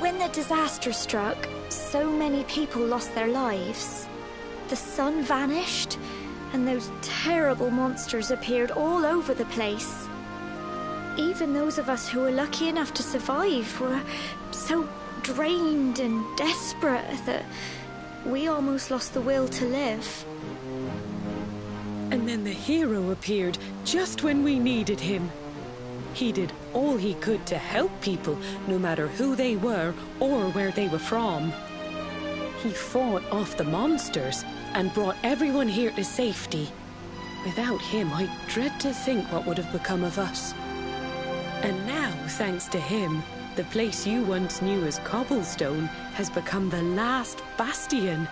When the disaster struck, so many people lost their lives. The sun vanished, and those terrible monsters appeared all over the place. Even those of us who were lucky enough to survive were so drained and desperate that we almost lost the will to live. And then the hero appeared just when we needed him. He did all he could to help people, no matter who they were or where they were from. He fought off the monsters and brought everyone here to safety. Without him, I dread to think what would have become of us. And now, thanks to him, the place you once knew as Cobblestone has become the last bastion,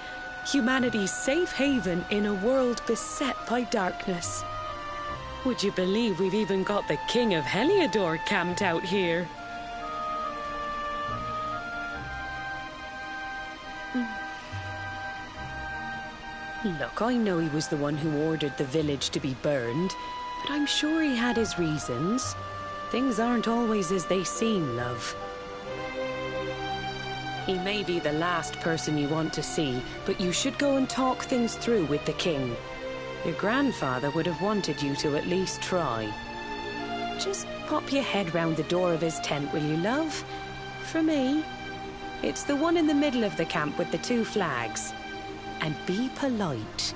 humanity's safe haven in a world beset by darkness. Would you believe we've even got the King of Heliodor camped out here? Look, I know he was the one who ordered the village to be burned, but I'm sure he had his reasons. Things aren't always as they seem, love. He may be the last person you want to see, but you should go and talk things through with the king. Your grandfather would have wanted you to at least try. Just pop your head round the door of his tent, will you, love? For me. It's the one in the middle of the camp with the 2 flags. And be polite.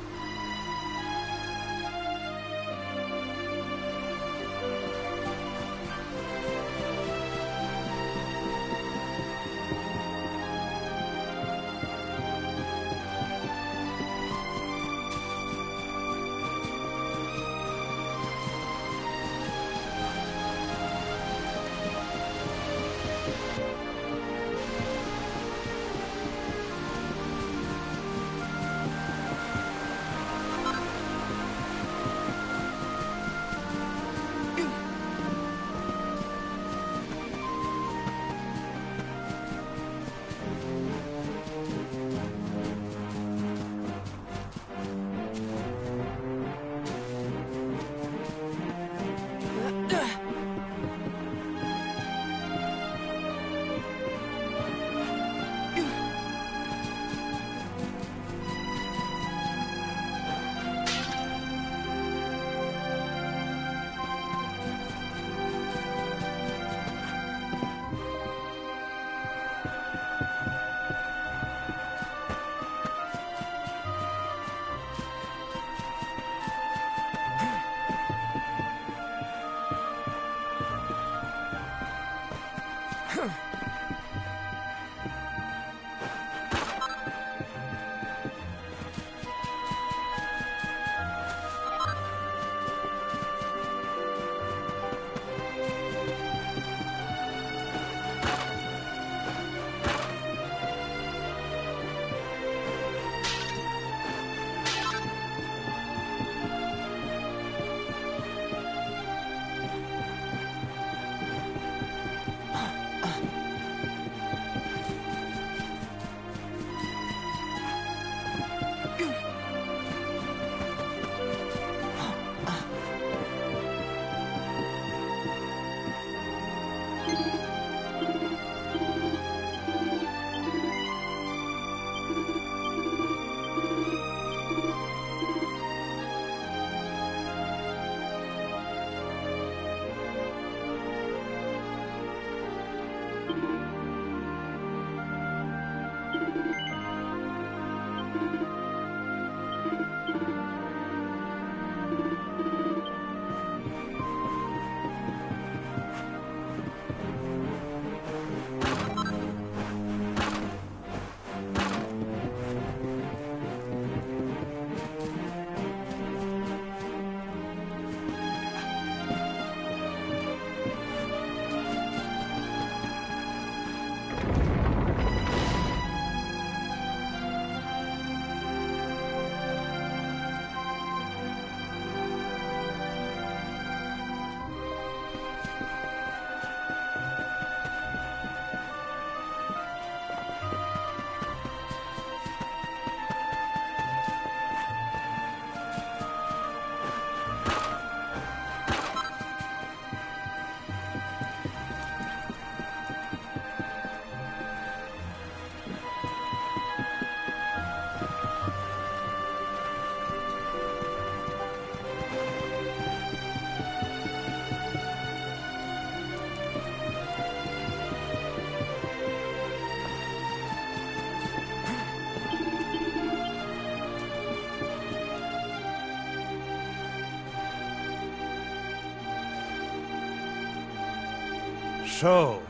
So,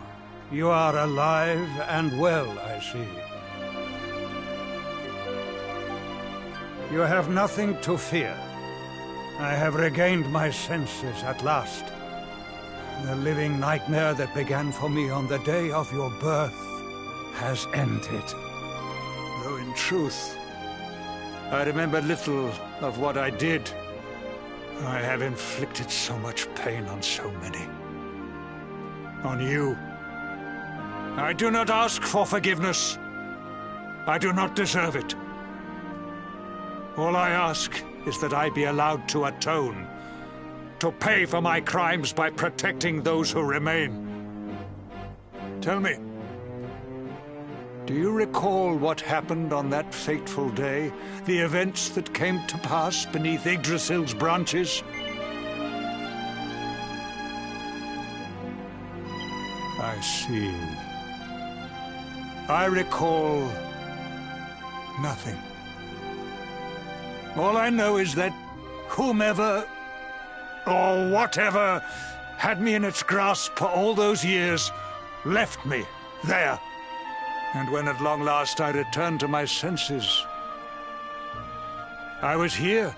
you are alive and well, I see. You have nothing to fear. I have regained my senses at last. The living nightmare that began for me on the day of your birth has ended. Though in truth, I remember little of what I did. I have inflicted so much pain on so many. On you. I do not ask for forgiveness. I do not deserve it. All I ask is that I be allowed to atone, to pay for my crimes by protecting those who remain. Tell me, do you recall what happened on that fateful day? The events that came to pass beneath Yggdrasil's branches? I see. I recall nothing. All I know is that whomever or whatever had me in its grasp for all those years left me there. And when at long last I returned to my senses, I was here.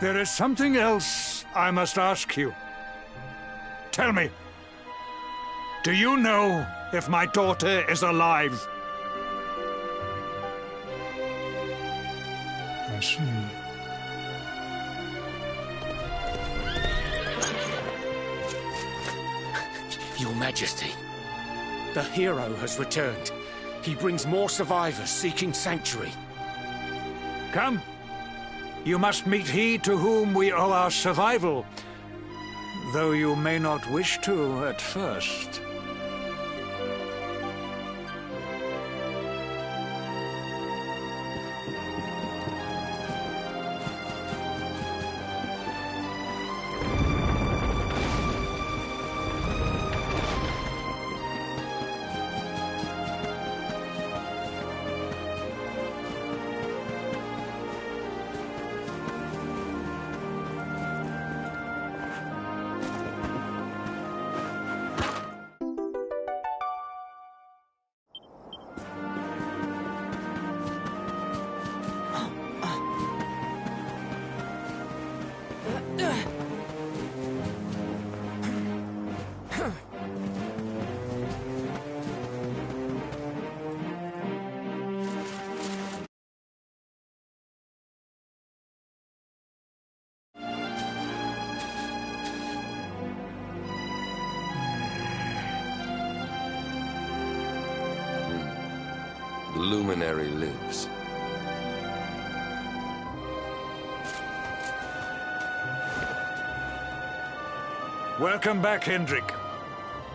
There is something else I must ask you. Tell me, do you know if my daughter is alive? I see. Your Majesty, the hero has returned. He brings more survivors seeking sanctuary. Come. You must meet he to whom we owe our survival, though you may not wish to at first. The luminary lives. Welcome back, Hendrik.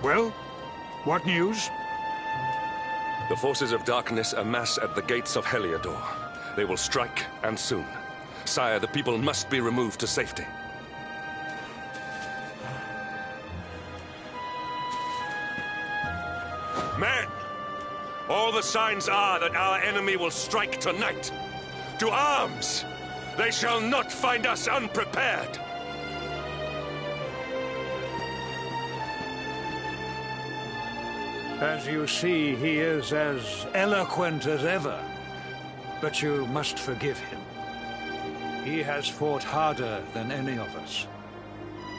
Well, what news? The forces of darkness amass at the gates of Heliodor. They will strike, and soon. Sire, the people must be removed to safety. Men! All the signs are that our enemy will strike tonight. To arms! They shall not find us unprepared! As you see, he is as eloquent as ever. But you must forgive him. He has fought harder than any of us.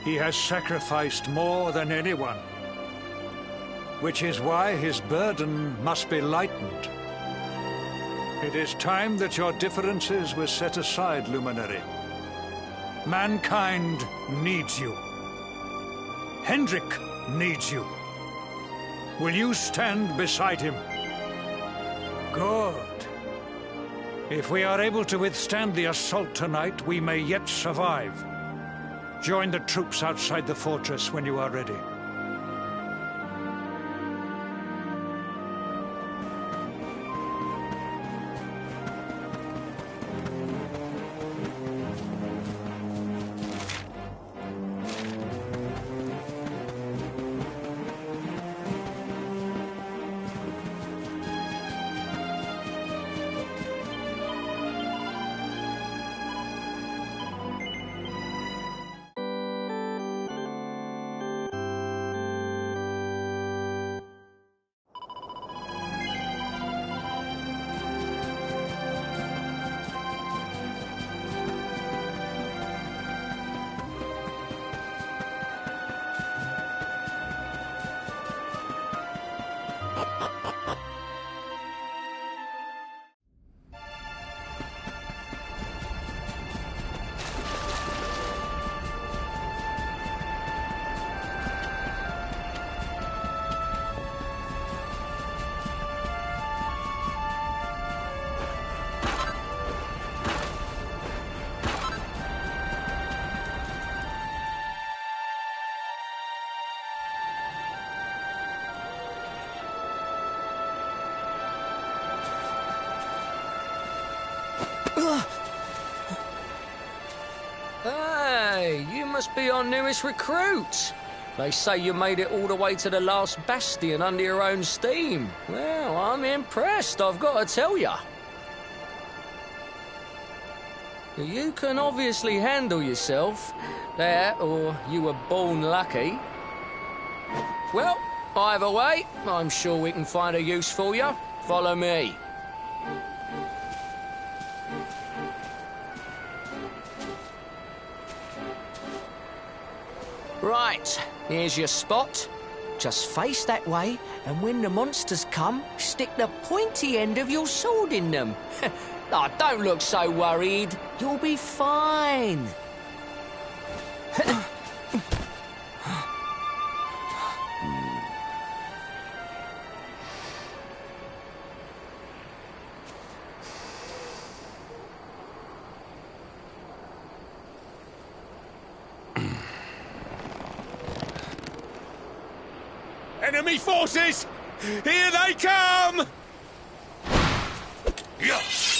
He has sacrificed more than anyone. Which is why his burden must be lightened. It is time that your differences were set aside, Luminary. Mankind needs you. Hendrik needs you. Will you stand beside him? Good. If we are able to withstand the assault tonight, we may yet survive. Join the troops outside the fortress when you are ready. you must be our newest recruit. They say you made it all the way to the last bastion under your own steam. Well, I'm impressed, I've got to tell ya. You can obviously handle yourself. That, or you were born lucky. Well, either way, I'm sure we can find a use for you. Follow me. Right, here's your spot. Just face that way, and when the monsters come, stick the pointy end of your sword in them. Oh, don't look so worried. You'll be fine. Enemy forces! Here they come! Yes!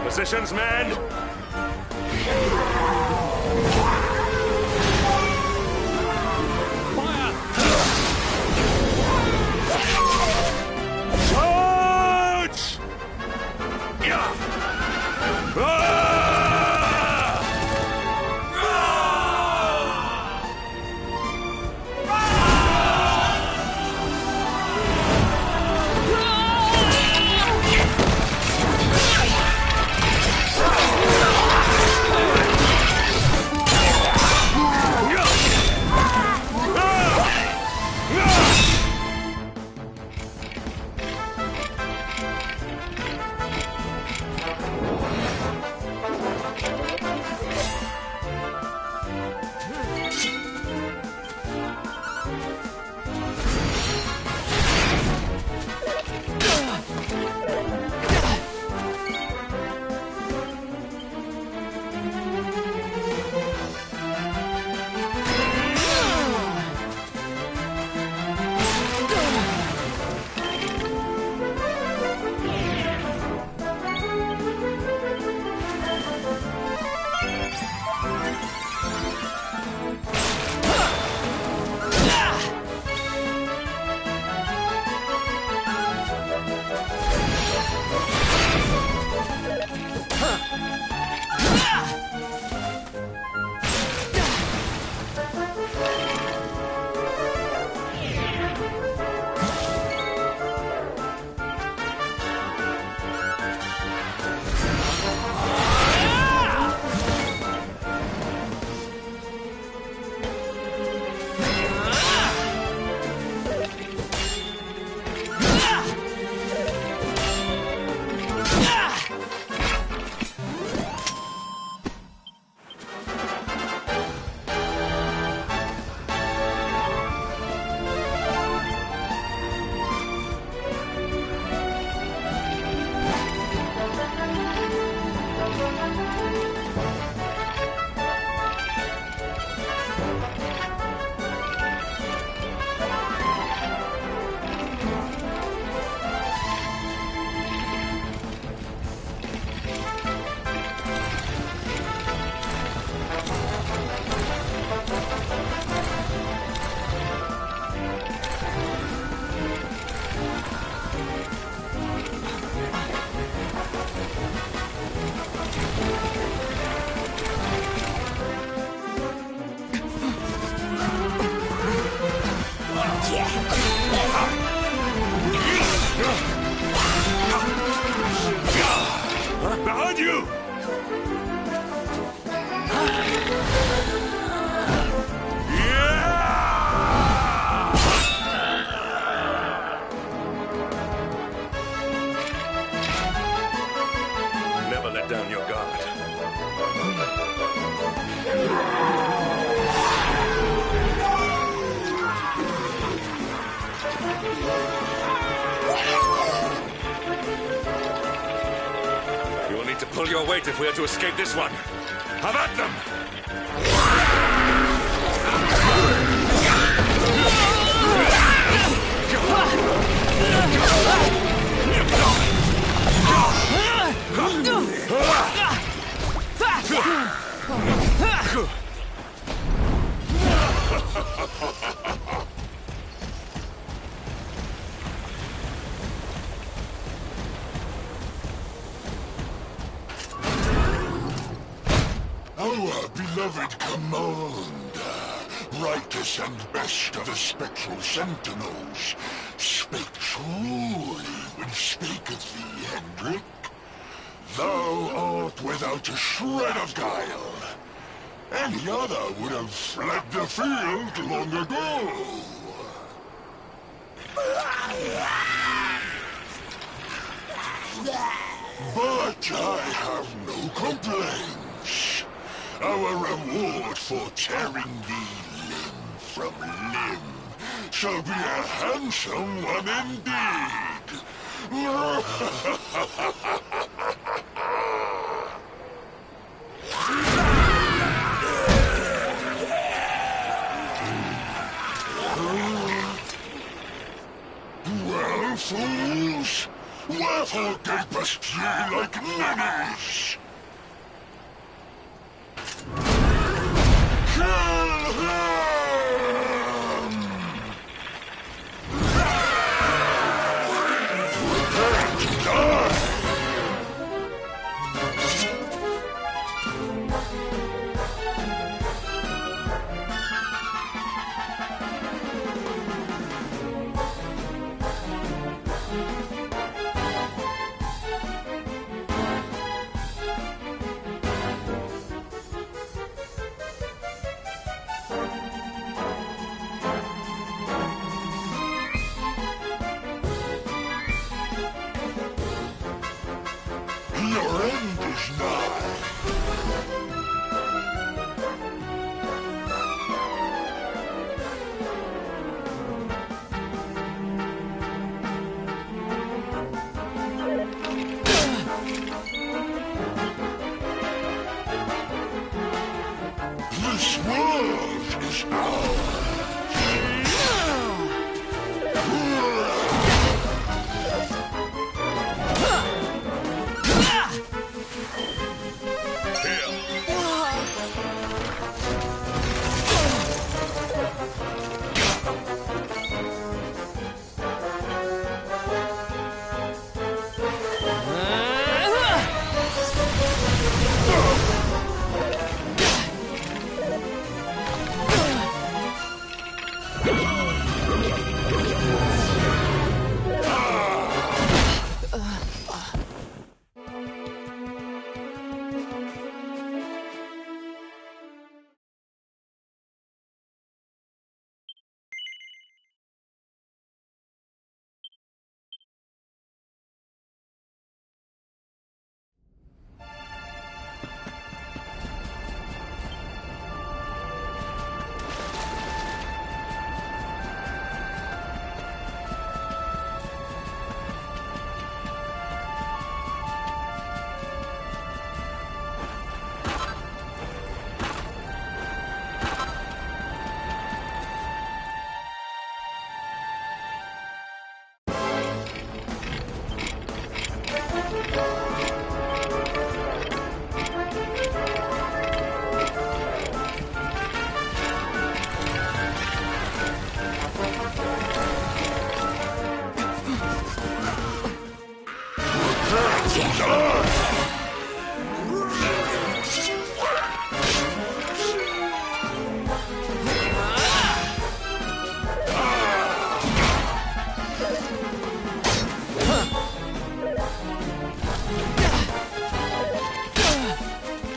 Positions, men! Charge! Yeah! Pull your weight if we are to escape this one. Have at them! Our beloved commander, brightest and best of the spectral sentinels, spake truly when spaketh thee, Hendrik. Thou art without a shred of guile. Any other would have fled the field long ago. But I have no complaints. Our reward for tearing thee limb from limb shall be a handsome one indeed. Well, fools, wherefore gapest ye like ninnies? Kill him! Your end is nigh. This world is ours.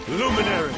Luminary!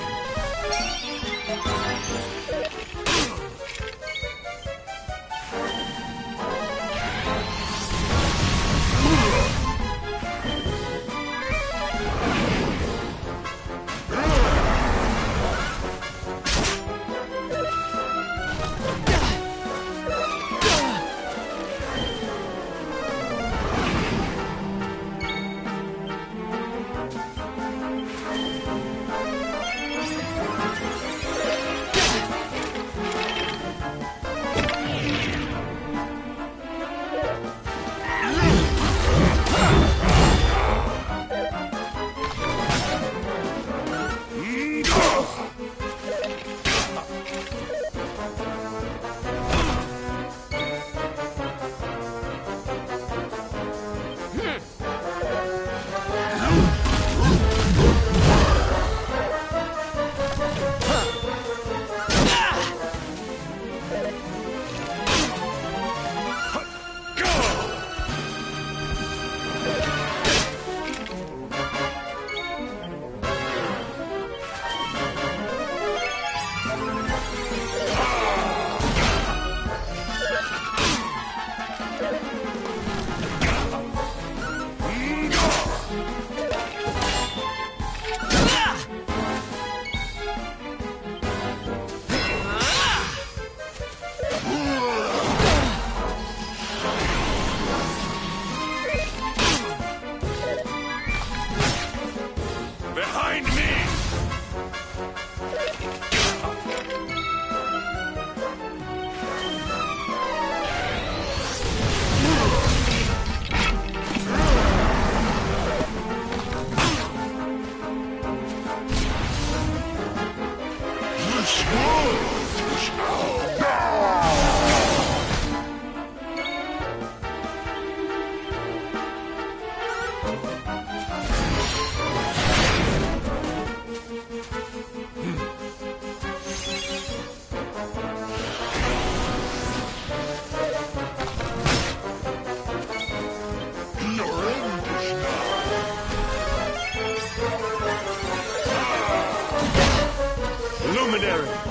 Luminary!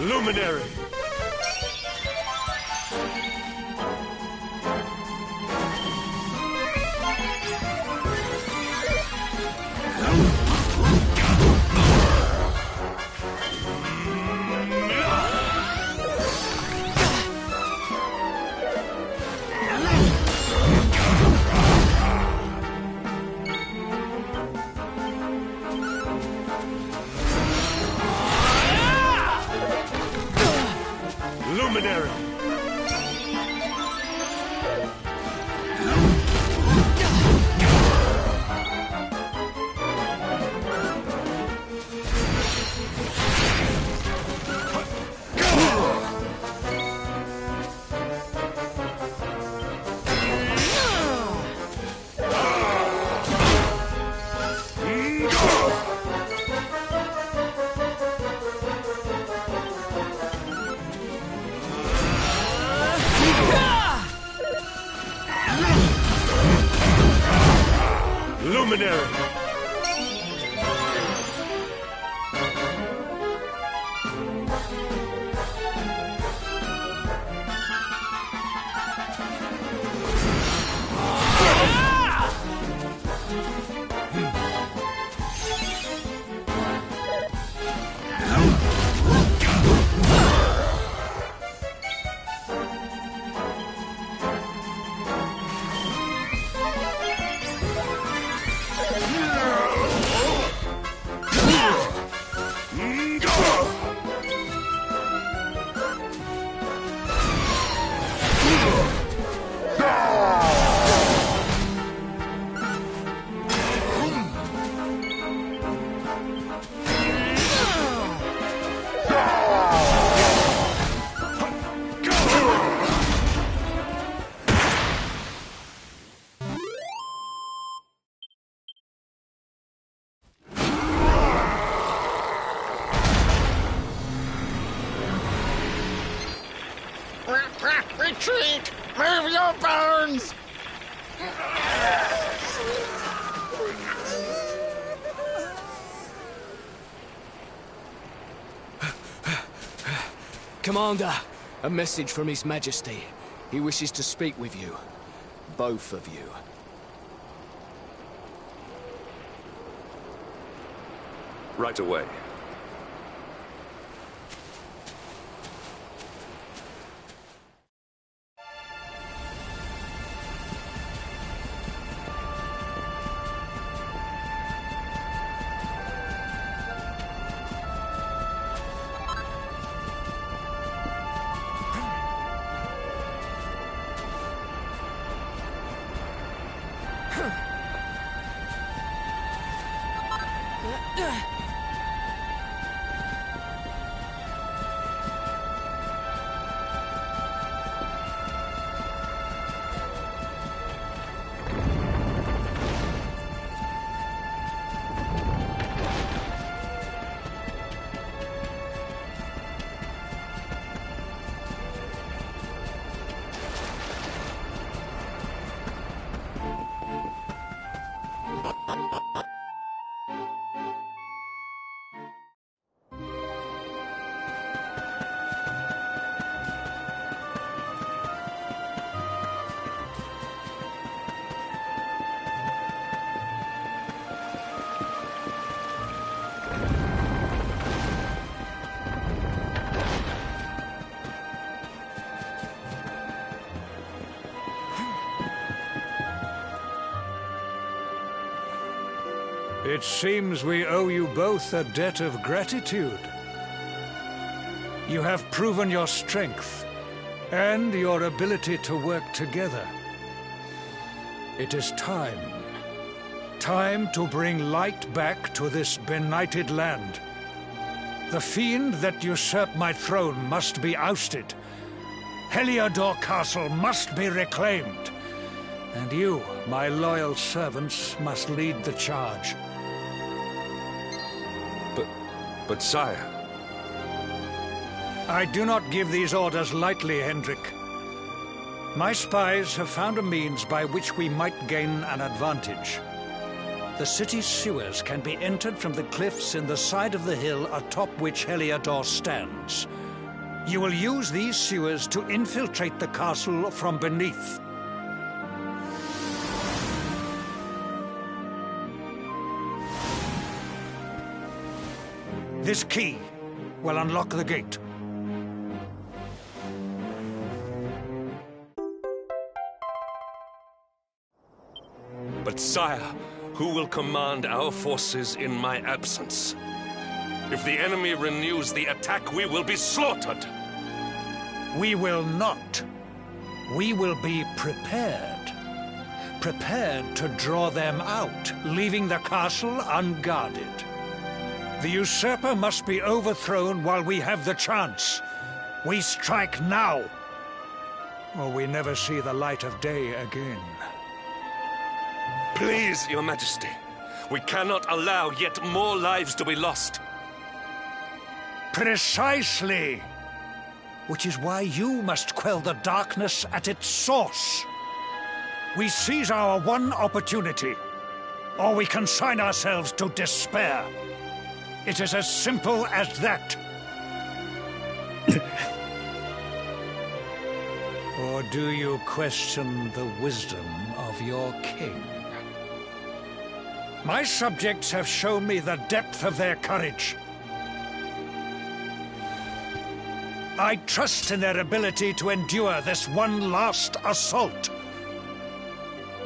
Luminary! Luminary! Luminary! Retreat! Move your bones! Commander, a message from His Majesty. He wishes to speak with you. Both of you. Right away. It seems we owe you both a debt of gratitude. You have proven your strength and your ability to work together. It is time. Time to bring light back to this benighted land. The fiend that usurped my throne must be ousted. Heliodor Castle must be reclaimed. And you, my loyal servants, must lead the charge. But sire... I do not give these orders lightly, Hendrik. My spies have found a means by which we might gain an advantage. The city's sewers can be entered from the cliffs in the side of the hill atop which Heliodor stands. You will use these sewers to infiltrate the castle from beneath. This key will unlock the gate. But sire, who will command our forces in my absence? If the enemy renews the attack, we will be slaughtered. We will not. We will be prepared. Prepared to draw them out, leaving the castle unguarded. The usurper must be overthrown while we have the chance. We strike now, or we never see the light of day again. Please, Your Majesty. We cannot allow yet more lives to be lost. Precisely. Which is why you must quell the darkness at its source. We seize our one opportunity, or we consign ourselves to despair. It is as simple as that. Or do you question the wisdom of your king? My subjects have shown me the depth of their courage. I trust in their ability to endure this one last assault.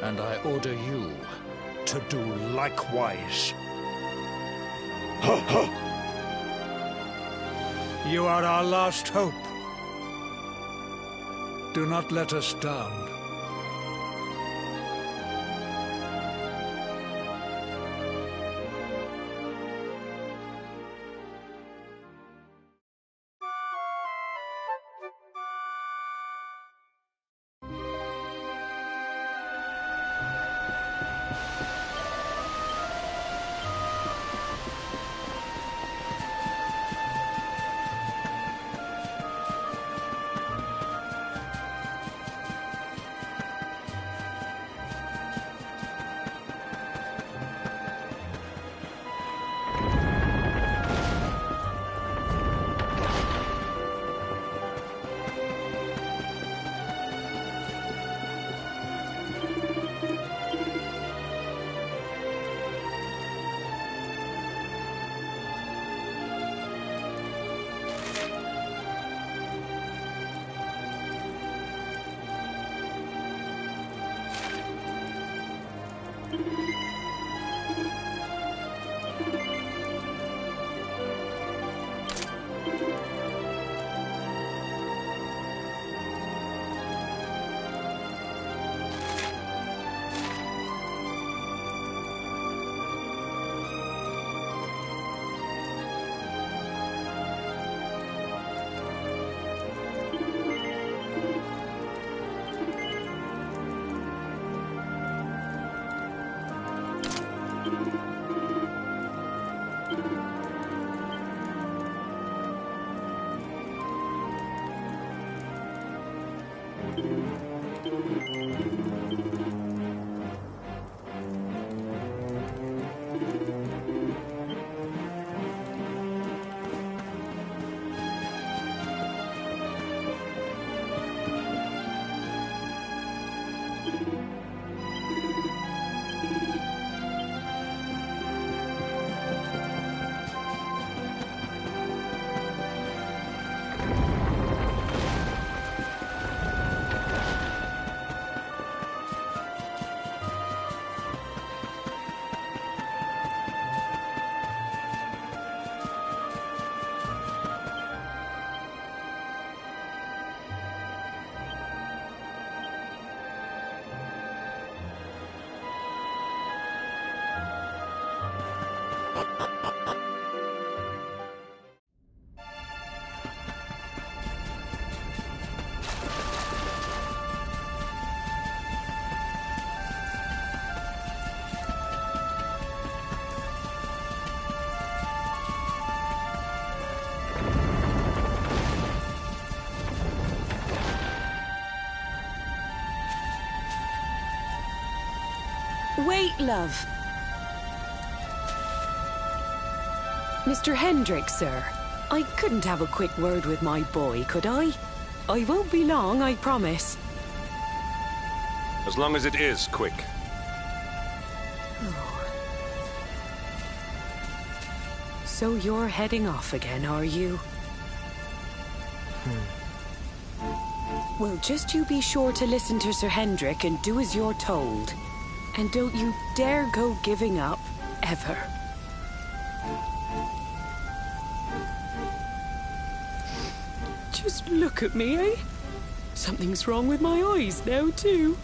And I order you to do likewise. You are our last hope. Do not let us down. Wait, love. Mr. Hendrick, sir. I couldn't have a quick word with my boy, could I? I won't be long, I promise. As long as it is quick. So you're heading off again, are you? Well, just you be sure to listen to Sir Hendrick and do as you're told. And don't you dare go giving up, ever. Just look at me, eh? Something's wrong with my eyes now, too.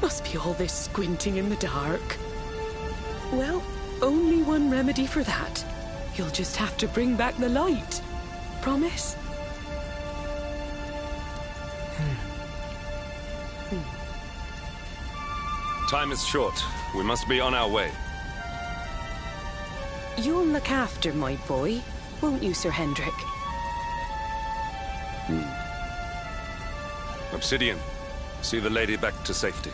Must be all this squinting in the dark. Well, only one remedy for that. You'll just have to bring back the light. Promise? Time is short. We must be on our way. You'll look after my boy, won't you, Sir Hendrick? Obsidian, see the lady back to safety.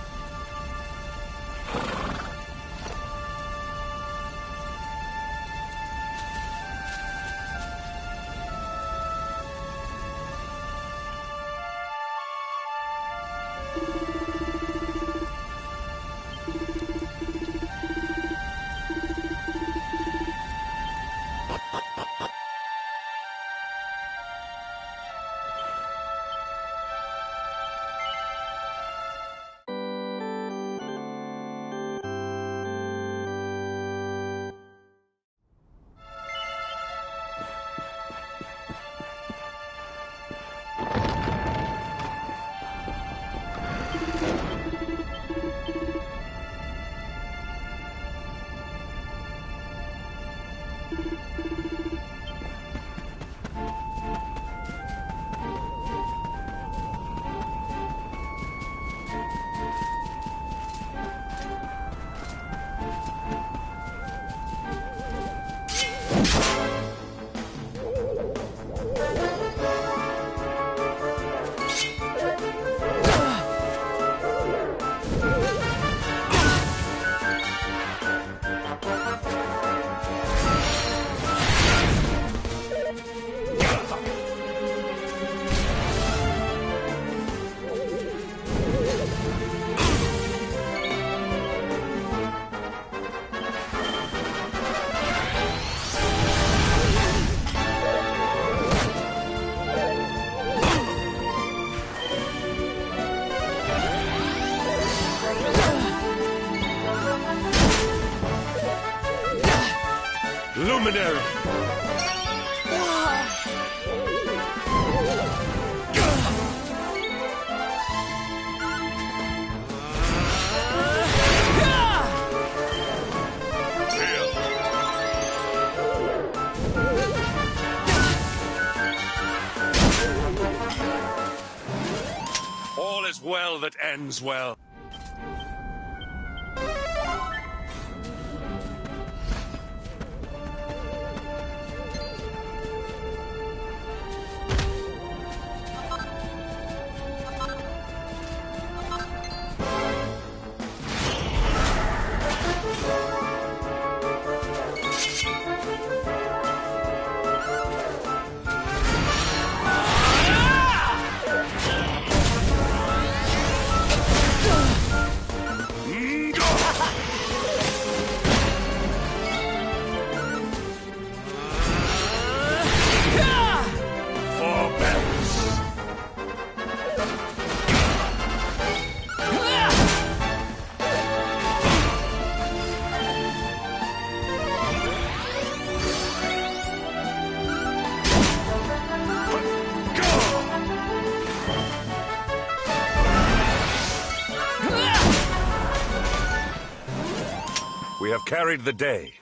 Luminary! All is well that ends well. We have carried the day.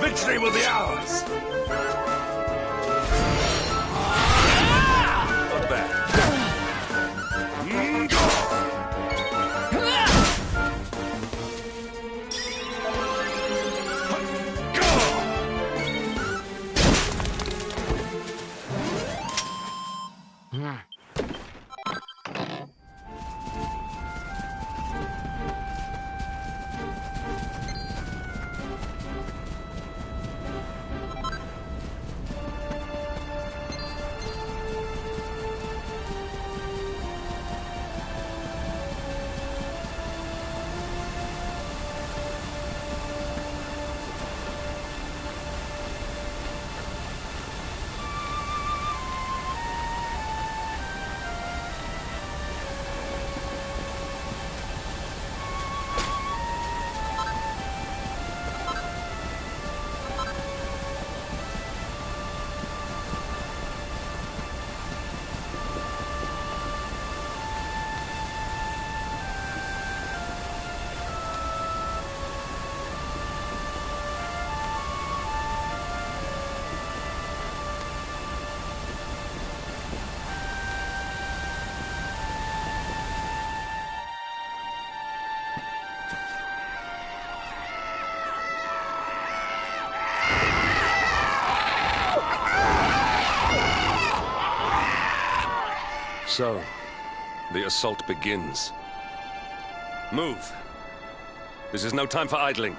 Victory will be ours! Not bad. So, the assault begins. Move. This is no time for idling.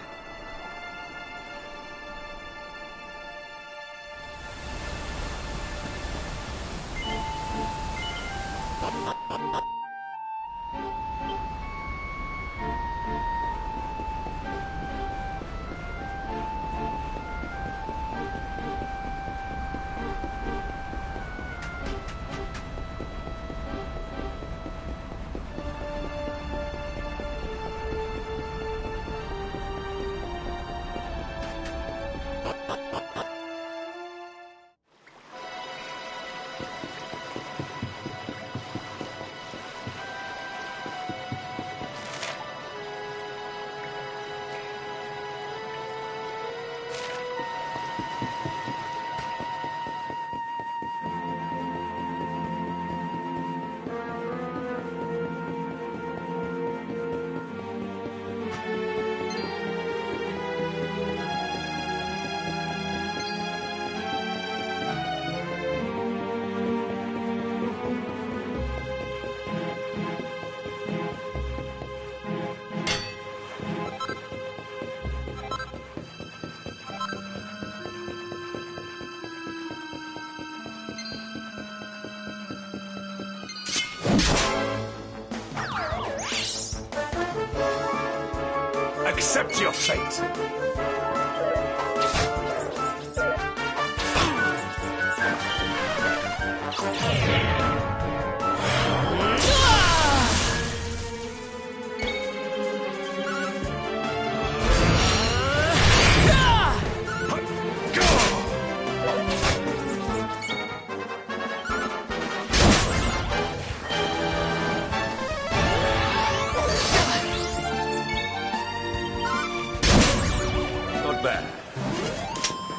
Accept your fate!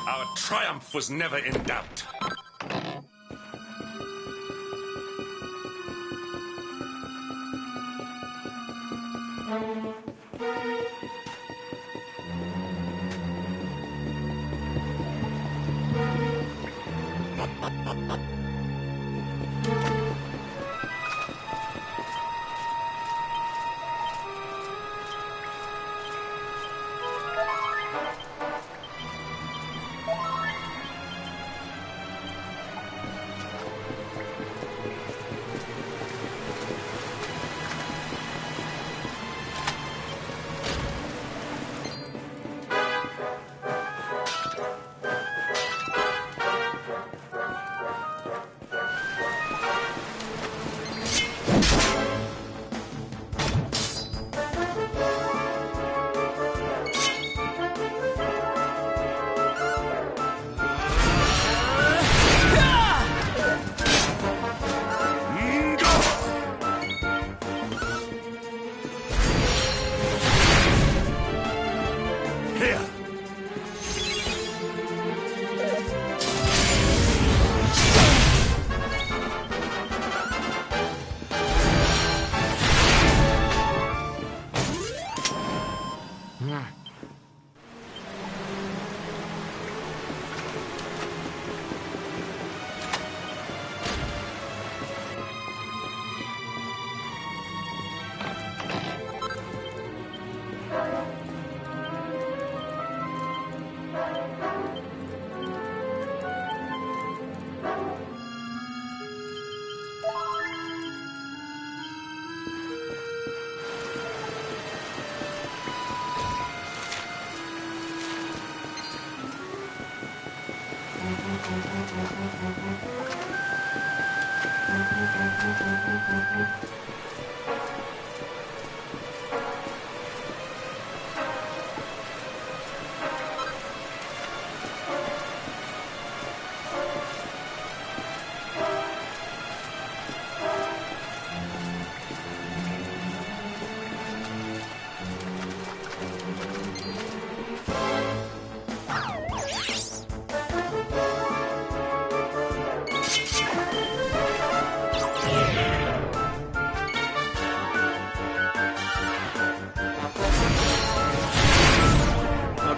Our triumph was never in doubt. Not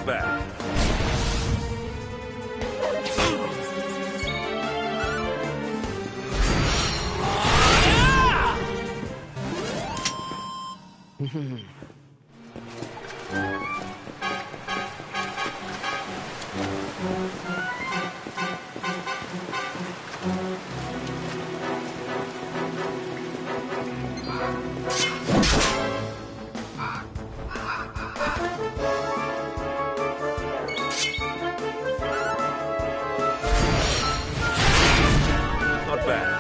bad. Not bad.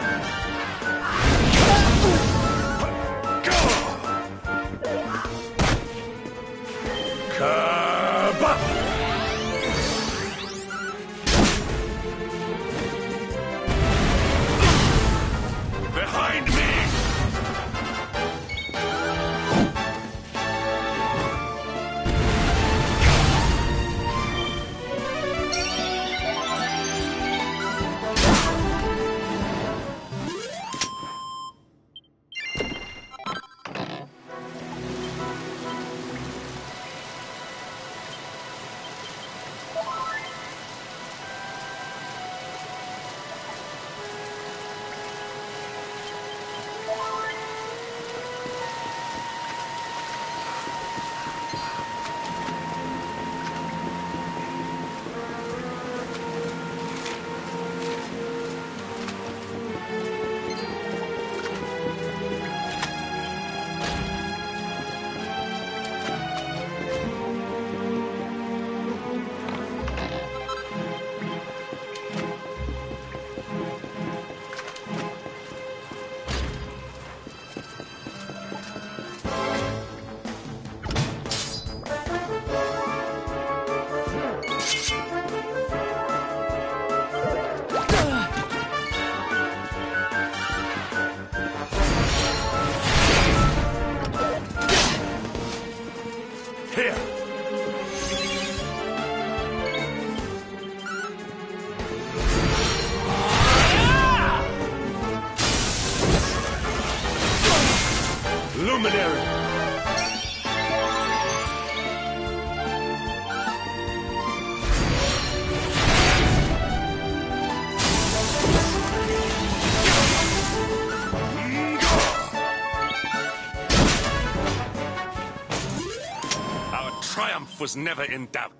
Kabah! Behind me! Here! Luminary! Our triumph was never in doubt.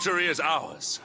Victory is ours.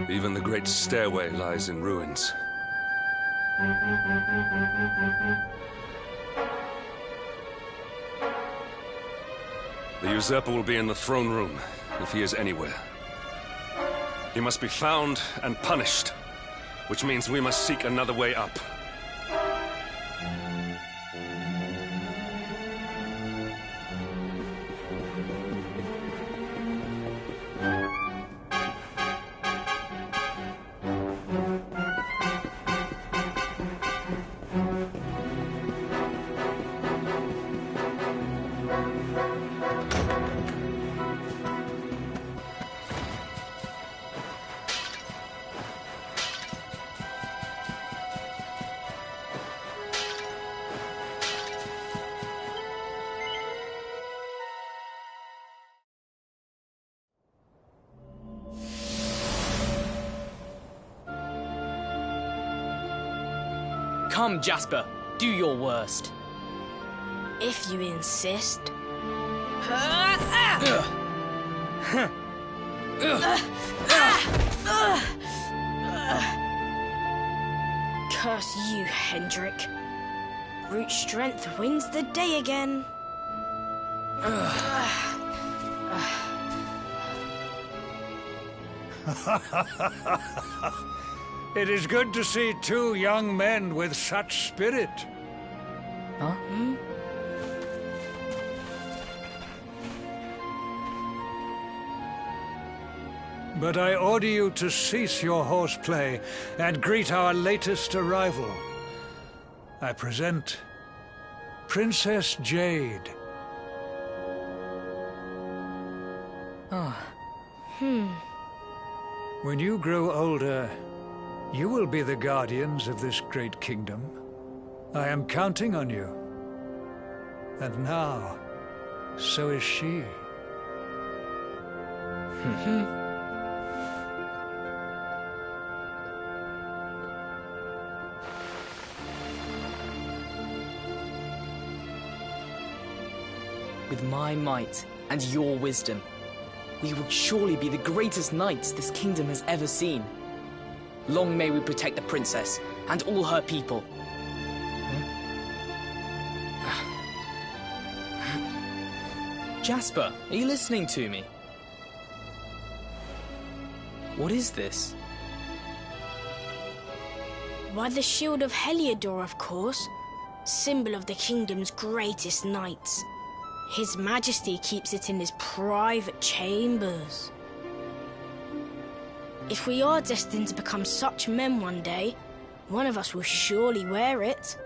Even the great stairway lies in ruins. The usurper will be in the throne room, if he is anywhere. He must be found and punished, which means we must seek another way up. Come, Jasper, do your worst. If you insist. Curse you, Hendrik. Brute strength wins the day again. It is good to see two young men with such spirit. Huh? But I order you to cease your horseplay and greet our latest arrival. I present Princess Jade. When you grow older, you will be the guardians of this great kingdom. I am counting on you. And now, so is she. With my might and your wisdom, we will surely be the greatest knights this kingdom has ever seen. Long may we protect the princess and all her people. Jasper, are you listening to me? What is this? Why, the shield of Heliodor, of course. Symbol of the kingdom's greatest knights. His Majesty keeps it in his private chambers. If we are destined to become such men one day, one of us will surely wear it.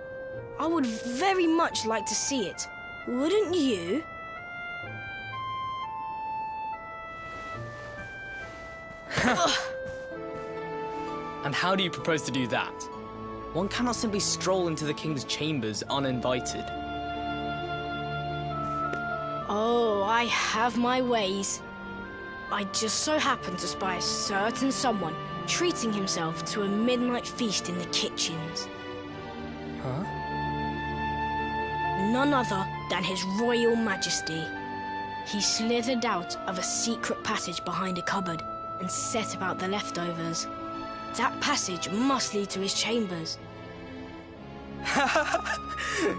I would very much like to see it. Wouldn't you? And how do you propose to do that? One cannot simply stroll into the king's chambers uninvited. Oh, I have my ways. I just so happened to spy a certain someone treating himself to a midnight feast in the kitchens. Huh? None other than His Royal Majesty. He slithered out of a secret passage behind a cupboard and set about the leftovers. That passage must lead to his chambers.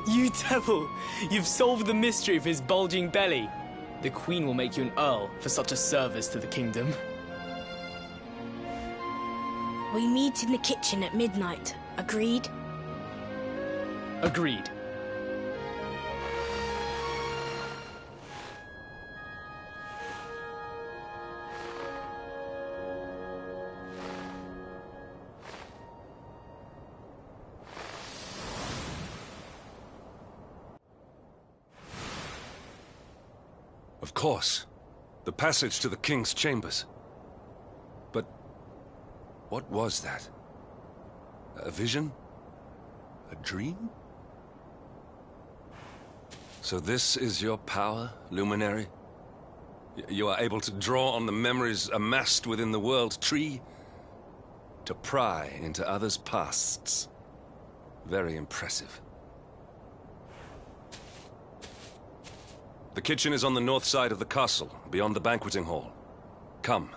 You devil! You've solved the mystery of his bulging belly. The Queen will make you an Earl for such a service to the kingdom. We meet in the kitchen at midnight. Agreed? Agreed. Of course. The passage to the king's chambers. But what was that? A vision? A dream? So this is your power, Luminary? You are able to draw on the memories amassed within the world tree to pry into others' pasts. Very impressive. The kitchen is on the north side of the castle, beyond the banqueting hall. Come.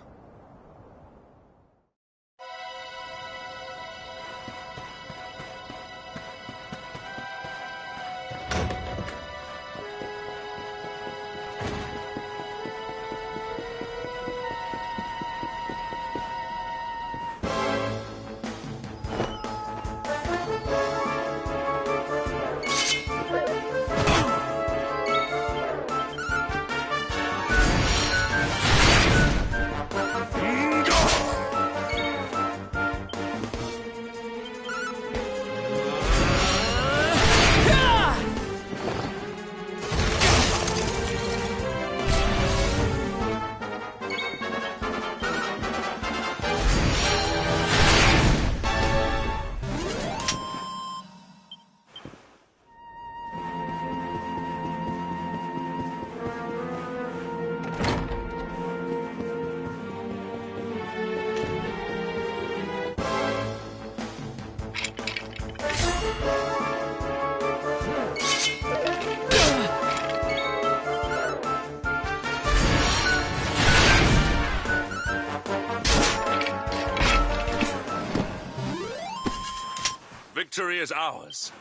Victory is ours.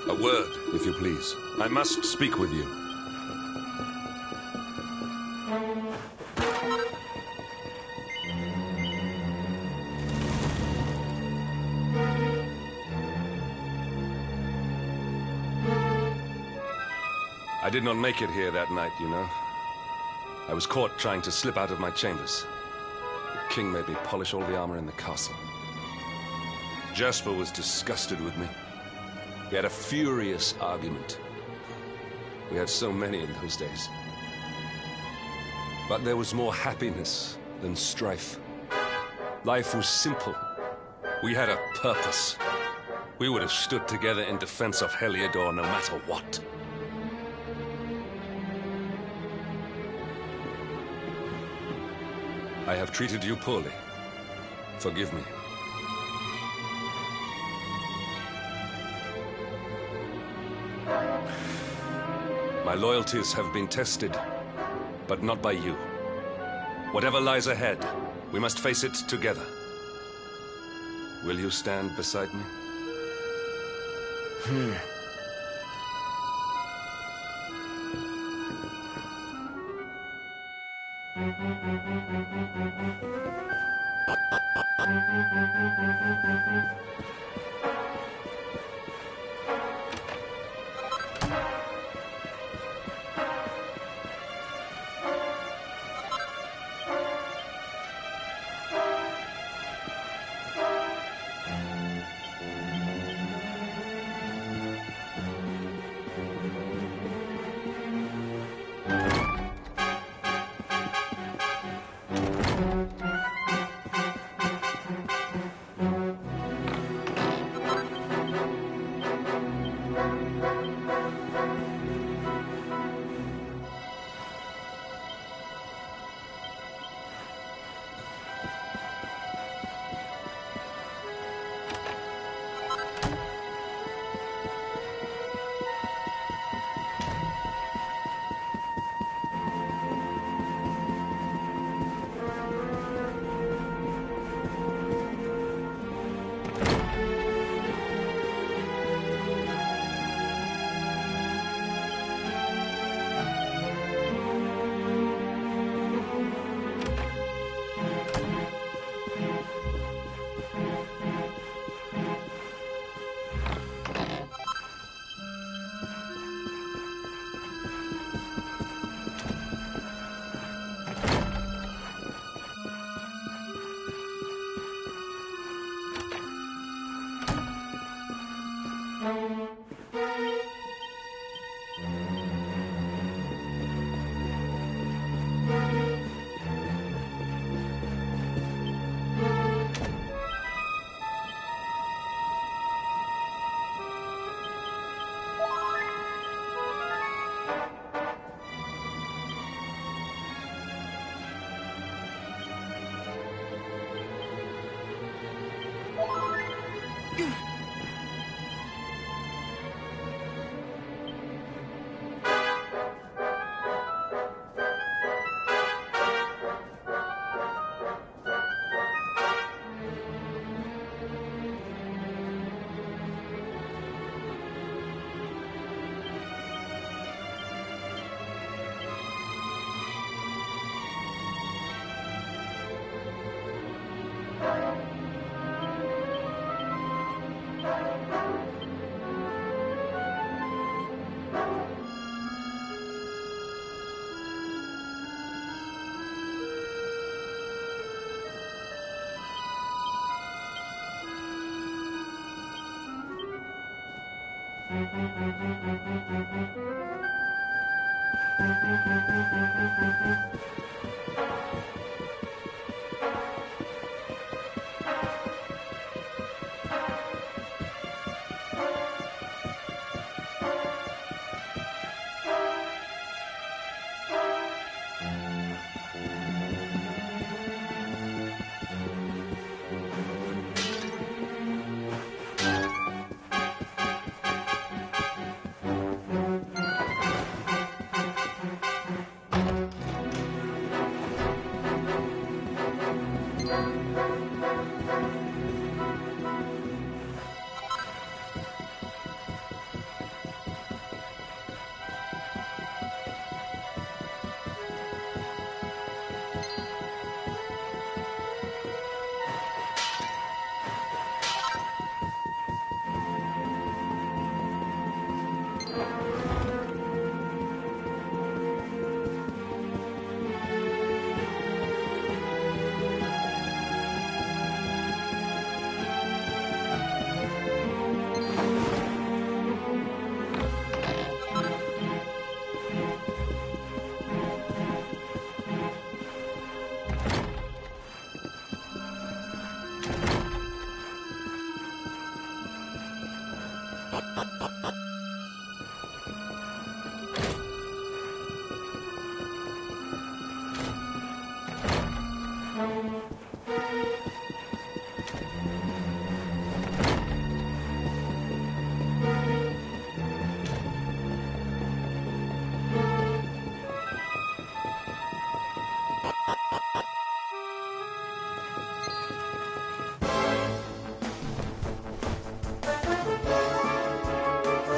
A word, if you please. I must speak with you. I did not make it here that night, you know. I was caught trying to slip out of my chambers. The king made me polish all the armor in the castle. Jasper was disgusted with me. We had a furious argument. We had so many in those days. But there was more happiness than strife. Life was simple. We had a purpose. We would have stood together in defense of Heliodor no matter what. I have treated you poorly. Forgive me. My loyalties have been tested, but not by you. Whatever lies ahead, we must face it together. Will you stand beside me?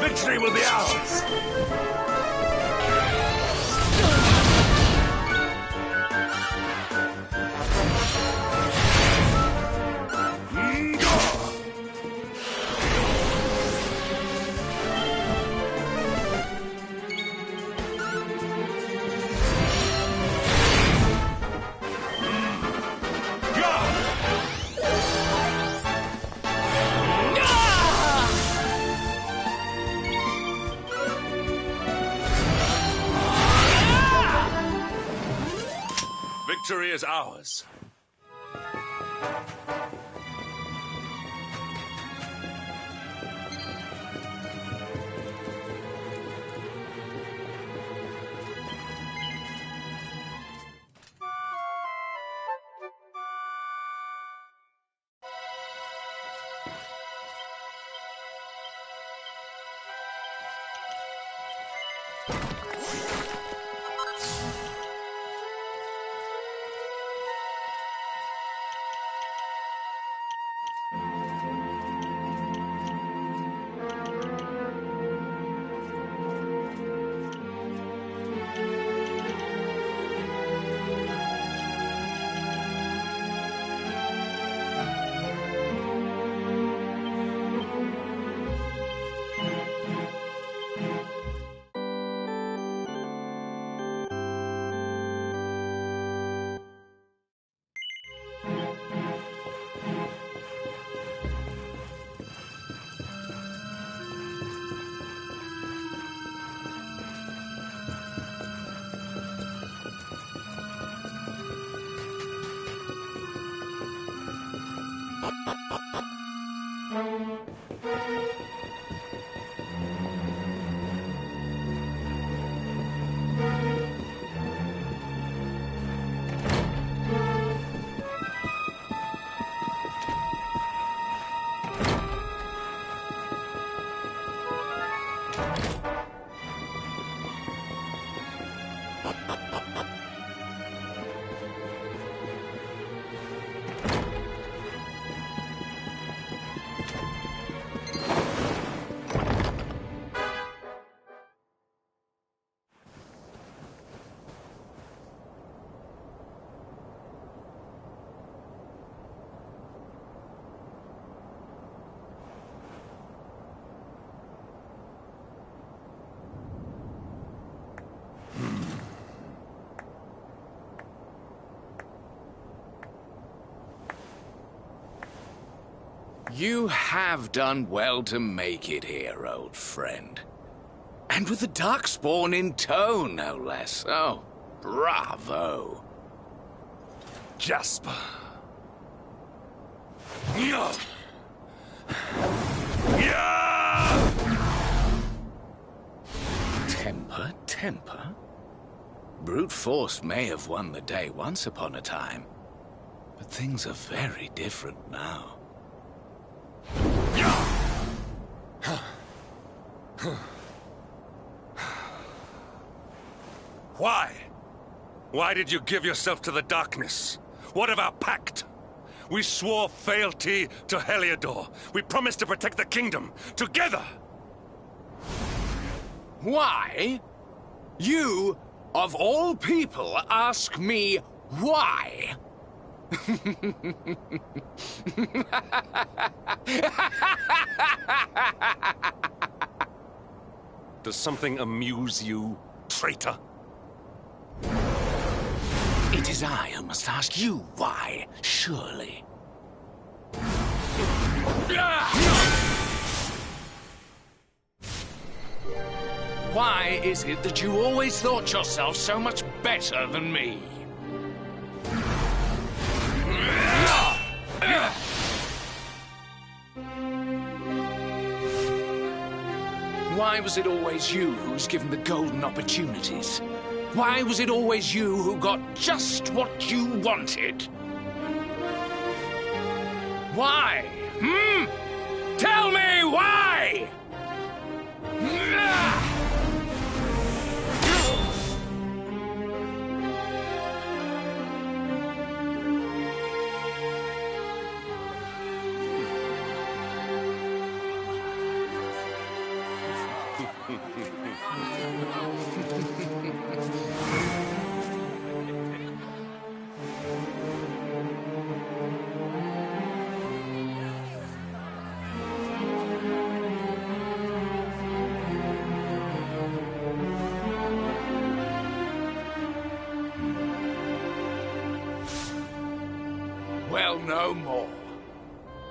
Victory will be ours! Victory is ours. You have done well to make it here, old friend. And with the Darkspawn in tow, no less. Oh, bravo. Jasper. Temper? Brute force may have won the day once upon a time, but things are very different now. Why? Why did you give yourself to the darkness? What of our pact? We swore fealty to Heliodor. We promised to protect the kingdom, together! Why? You, of all people, ask me why? Does something amuse you, traitor? It is I who must ask you why, surely. Why is it that you always thought yourself so much better than me? Why was it always you who was given the golden opportunities? Why was it always you who got just what you wanted? Why? Tell me why! Well, no more.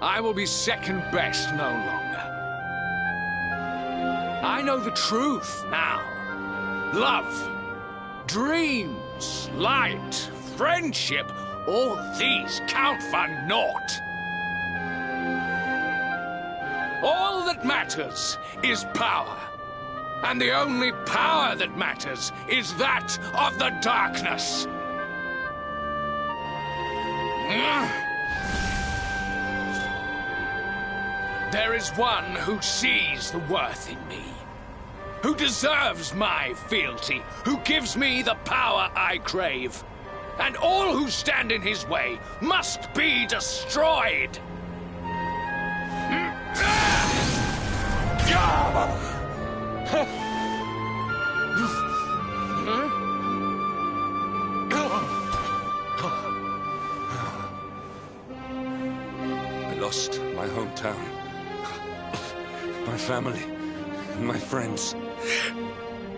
I will be second best no longer. I know the truth now. Love, dreams, light, friendship, all these count for naught. All that matters is power. And the only power that matters is that of the darkness. There is one who sees the worth in me, who deserves my fealty, who gives me the power I crave, and all who stand in his way must be destroyed. I lost my hometown, my family, and my friends,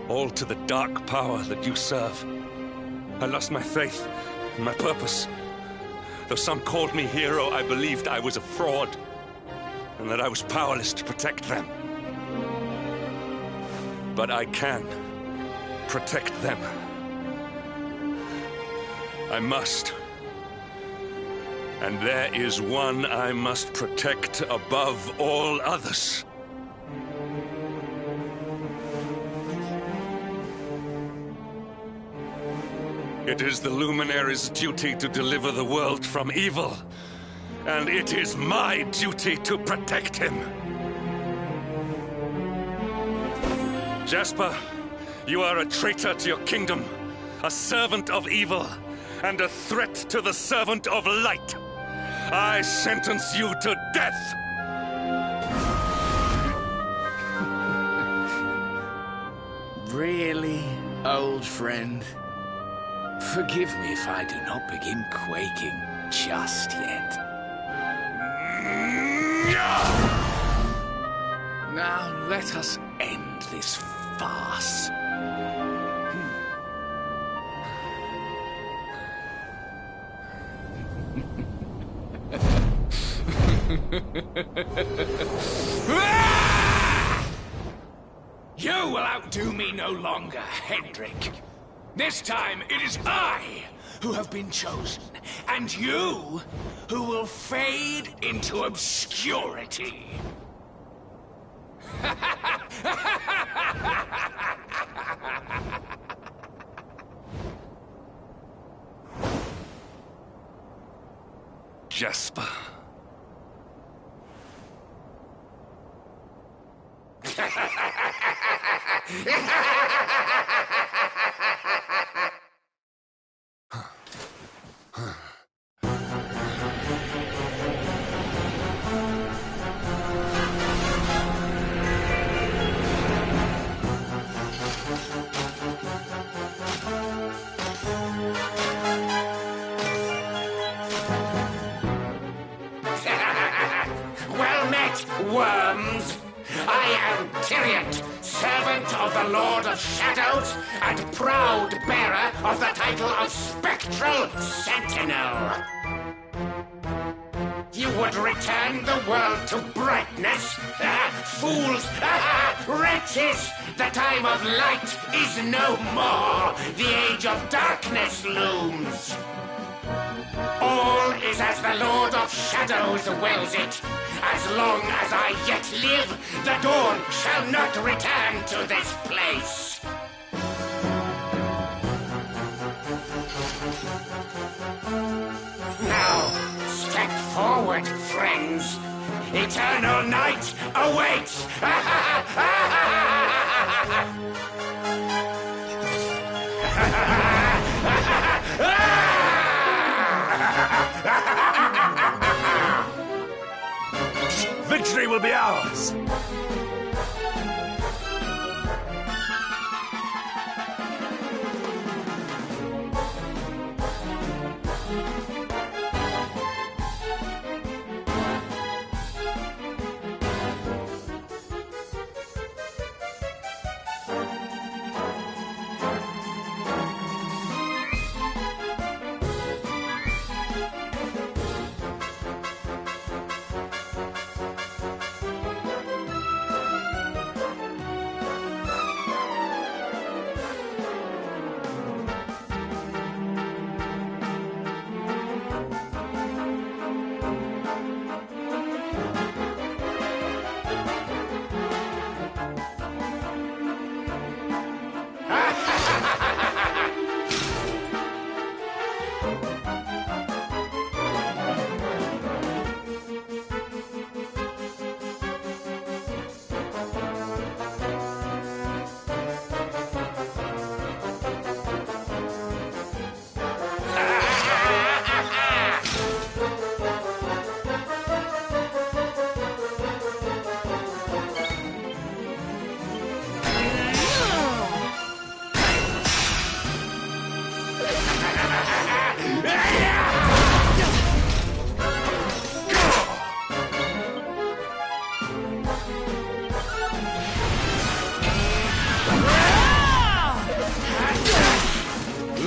all to the dark power that you serve. I lost my faith and my purpose. Though some called me hero, I believed I was a fraud, and that I was powerless to protect them. But I can protect them. I must. And there is one I must protect above all others. It is the Luminary's duty to deliver the world from evil, and it is my duty to protect him. Jasper, you are a traitor to your kingdom, a servant of evil, and a threat to the servant of light. I sentence you to death! Really, old friend? Forgive me if I do not begin quaking just yet. Now let us end this farce. You will outdo me no longer, Hendrik. This time it is I who have been chosen, and you who will fade into obscurity. Jasper. Well met, worms! I am Tyrion, servant of the Lord of Shadows, and proud bearer of the title of Spectral Sentinel. You would return the world to brightness? Fools! Wretches! The time of light is no more. The age of darkness looms. All is as the Lord of Shadows wills it. As long as I yet live, the dawn shall not return to this place. Now, step forward, friends. Eternal night awaits! Victory will be ours!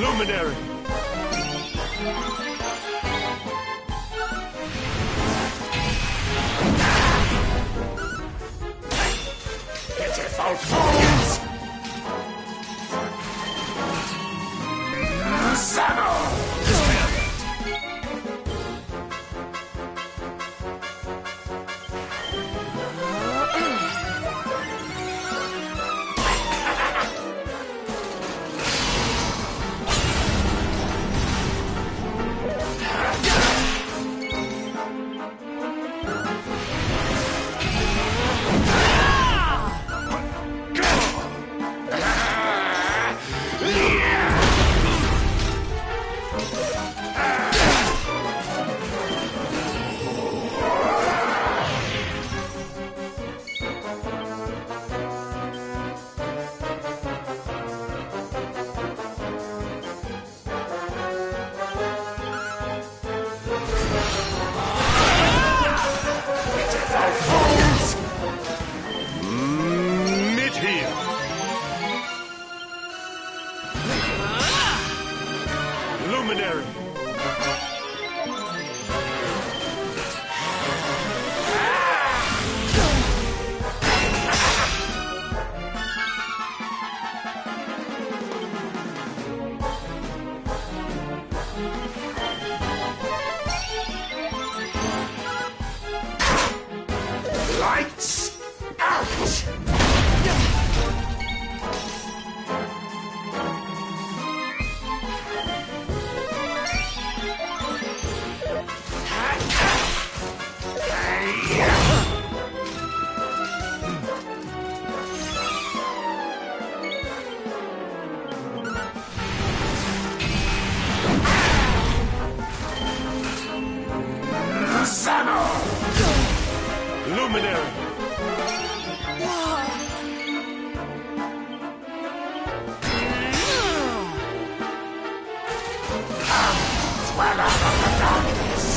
Luminary! Pitiful fools! Lights out! Luminary! Dweller of the darkness!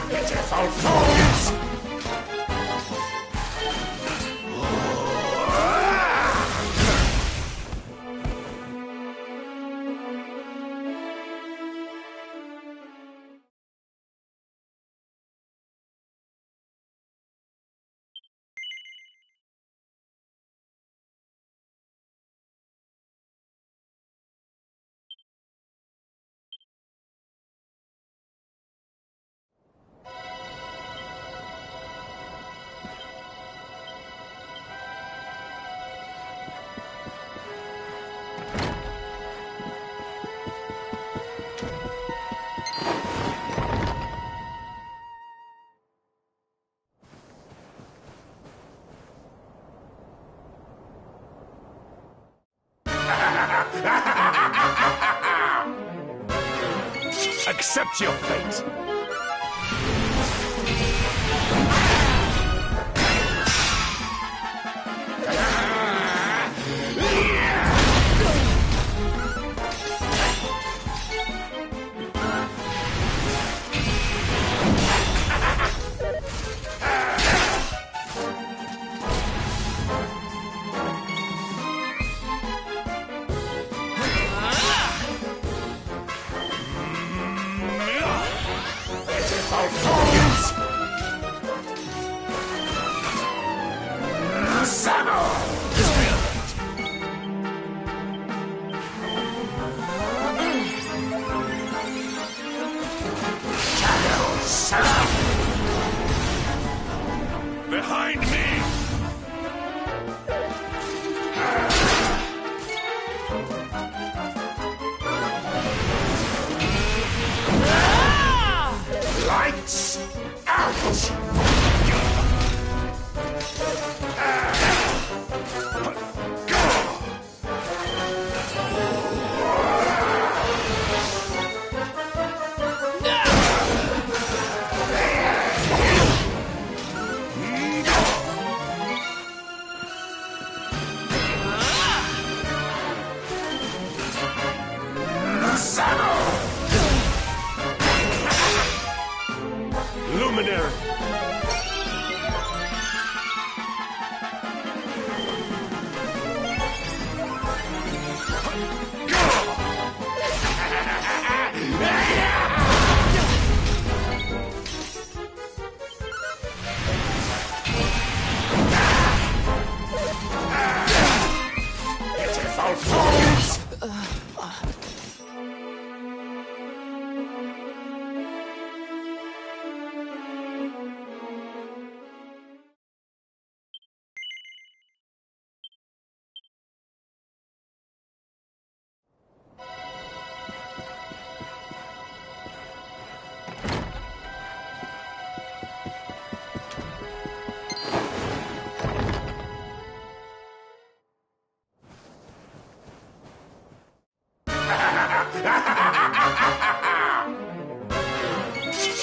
Pitiful fools! Accept your fate! Behind me! Lights out! Luminary! Pitiful fools!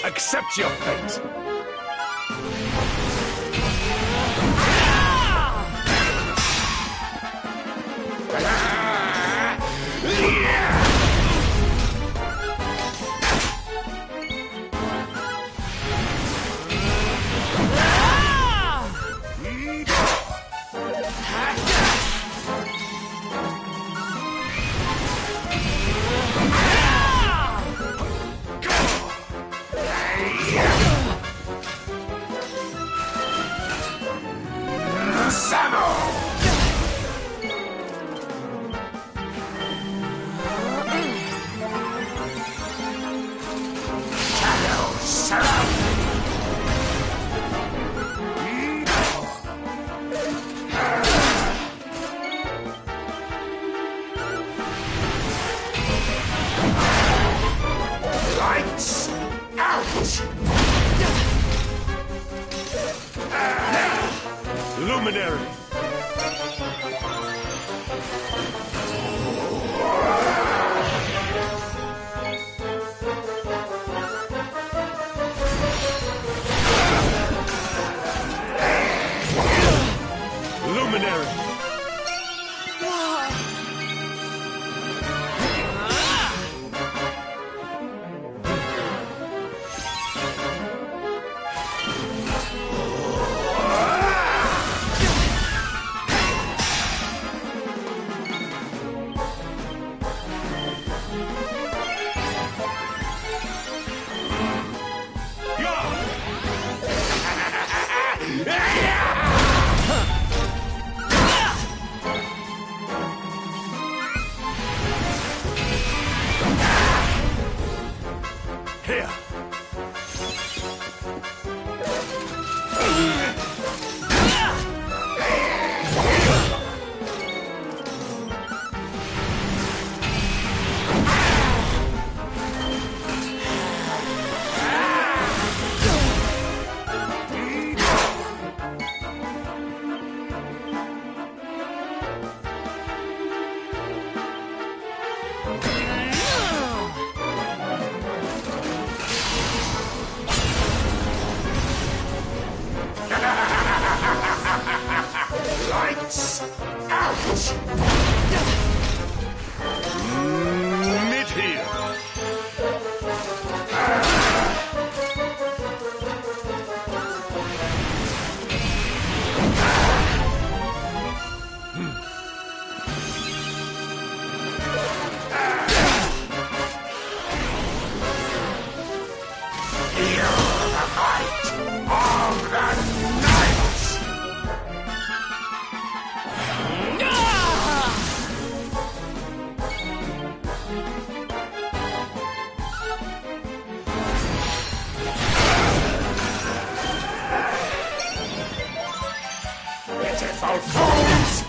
Accept your fate! Ah! Luminary! Luminary! Here! Lights out! Mid here! Feel the might of the knights! Pitiful fools!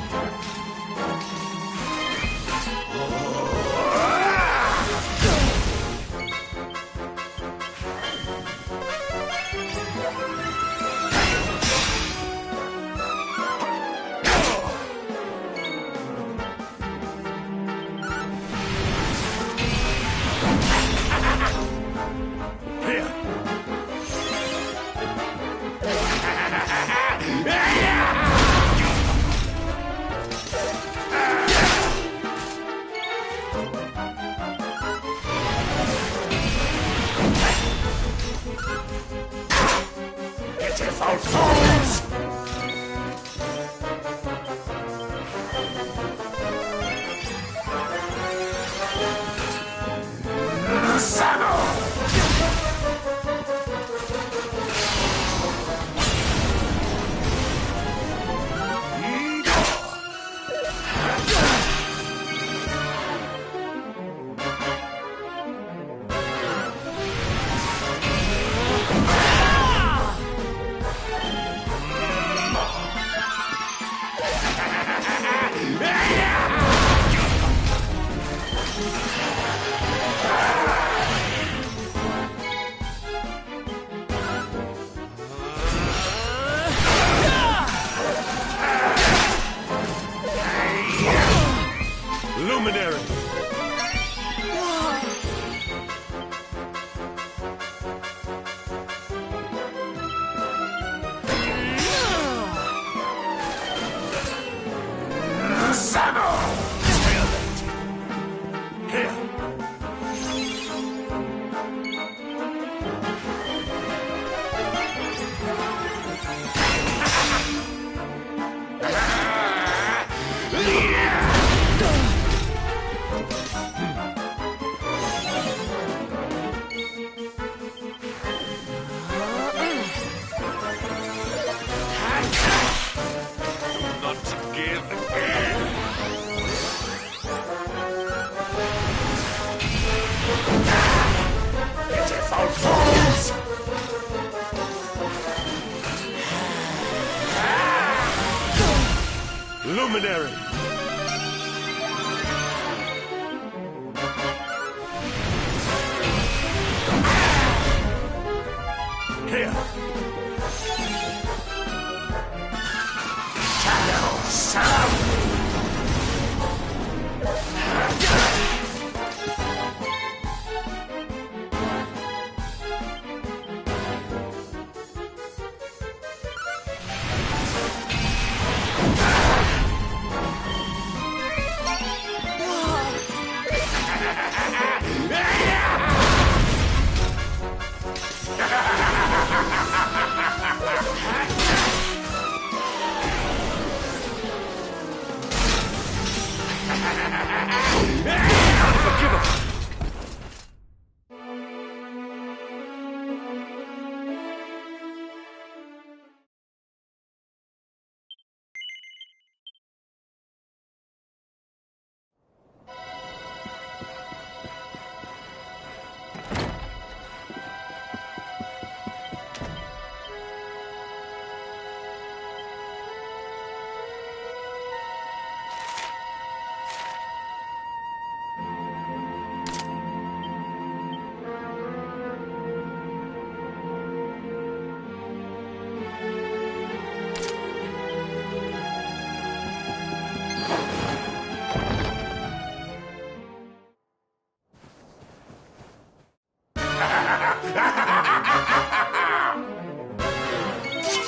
Here! Pitiful fools! Saddle! Luminary! Saddle! Stalemate! Here! Not give in! Pitiful fools! Luminary! Here! Unforgivable!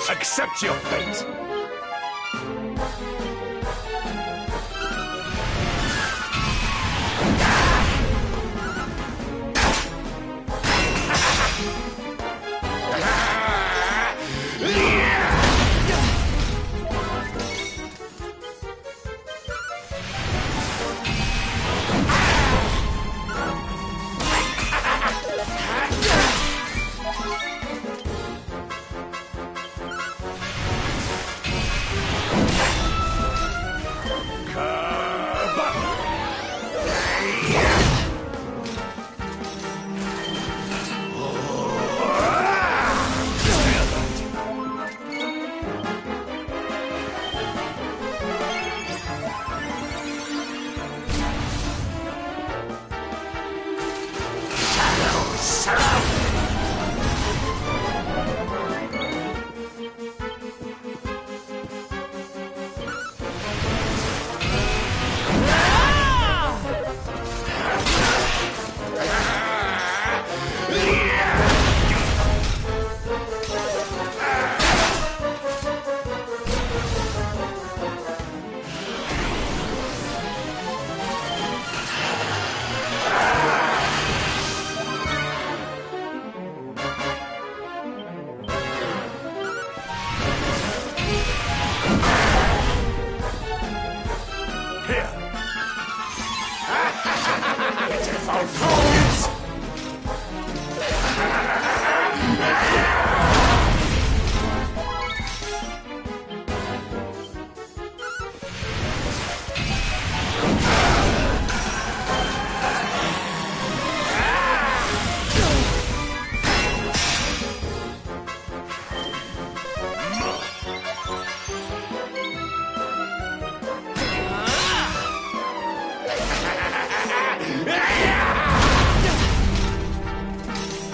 Accept your fate!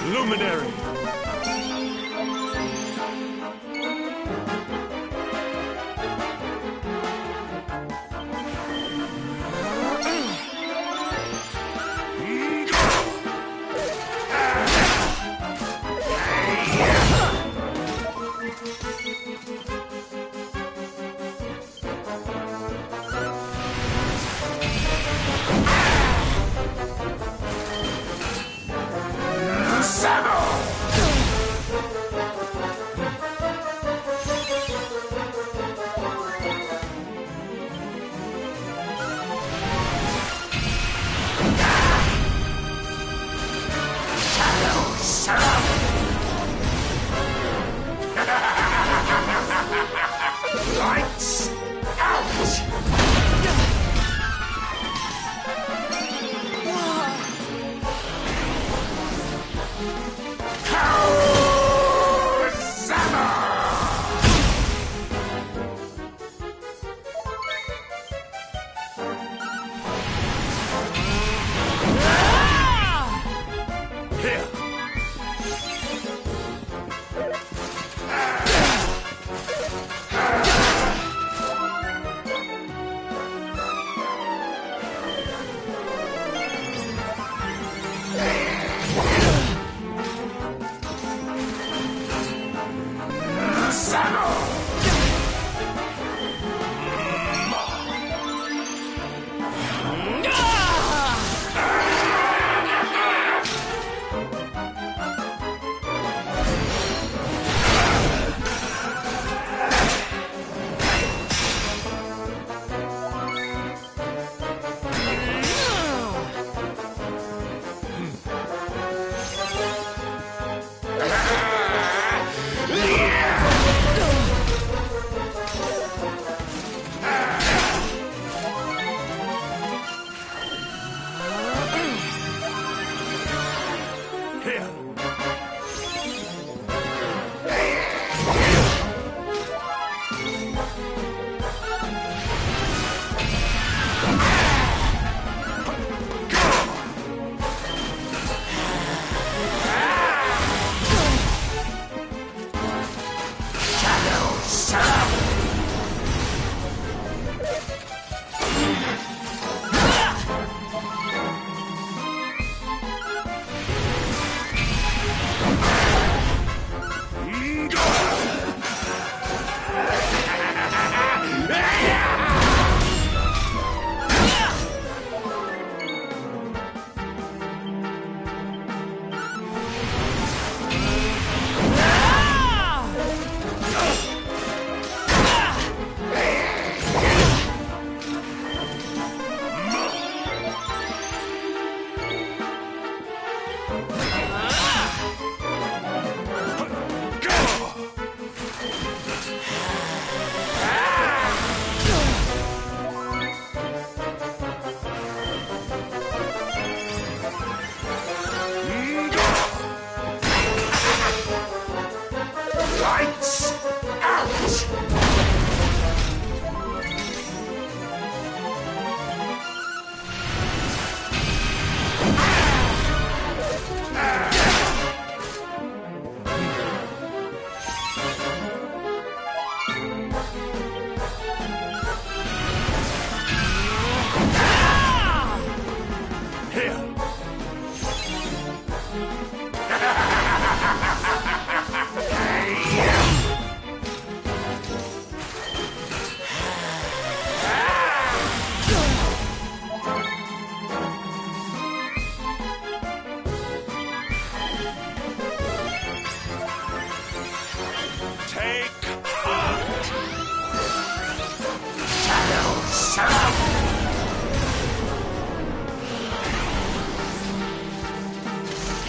Luminary! Saddle!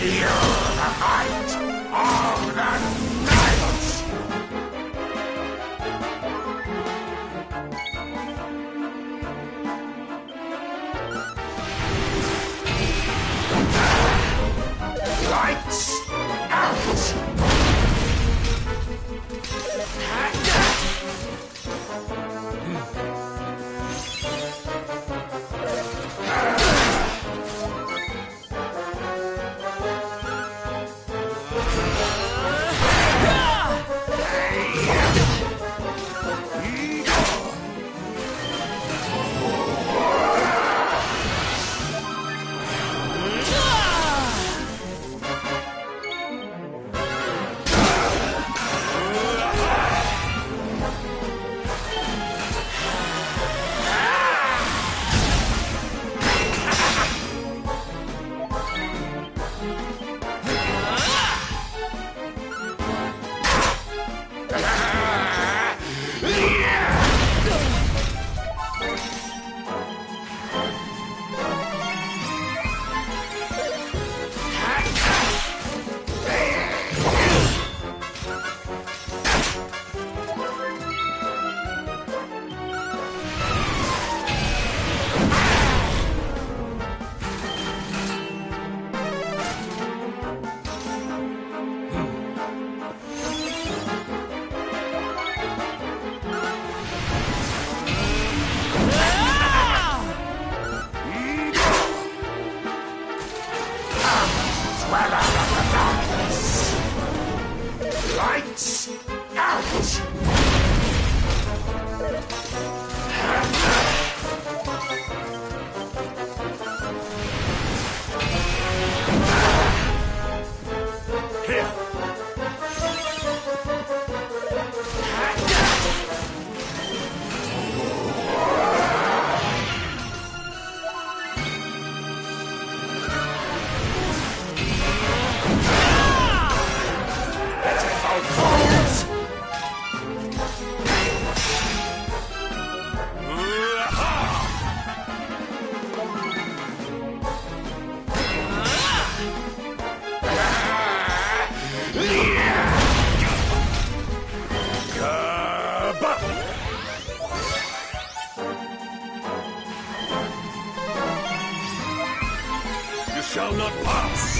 Feel the height of the night! Lights out! Lights out! You shall not pass!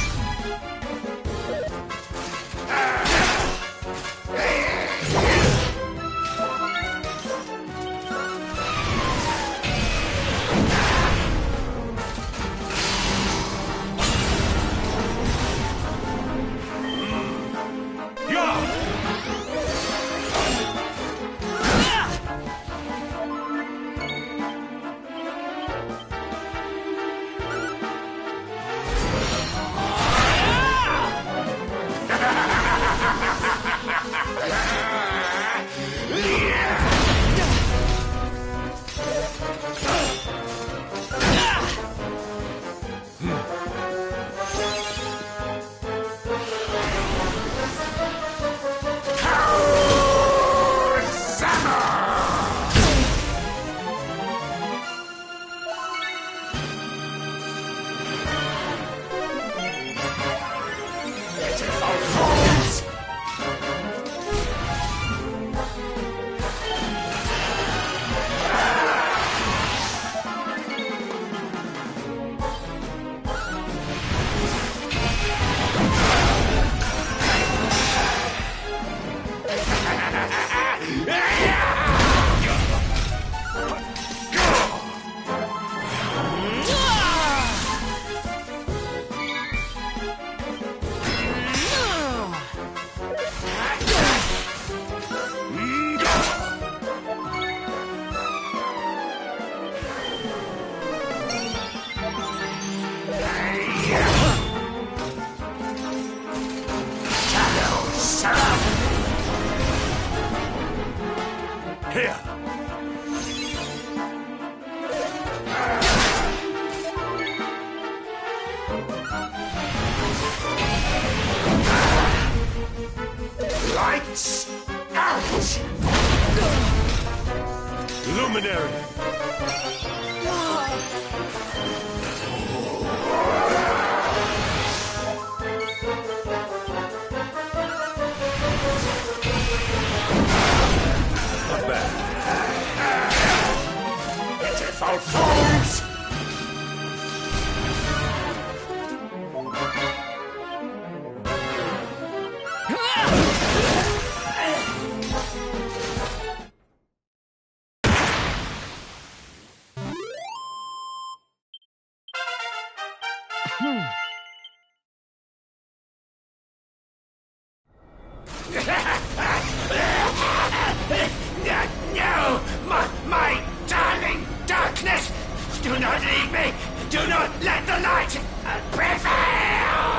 Here! Lights out! Luminary! No! My darling darkness! Do not leave me! Do not let the light prevail!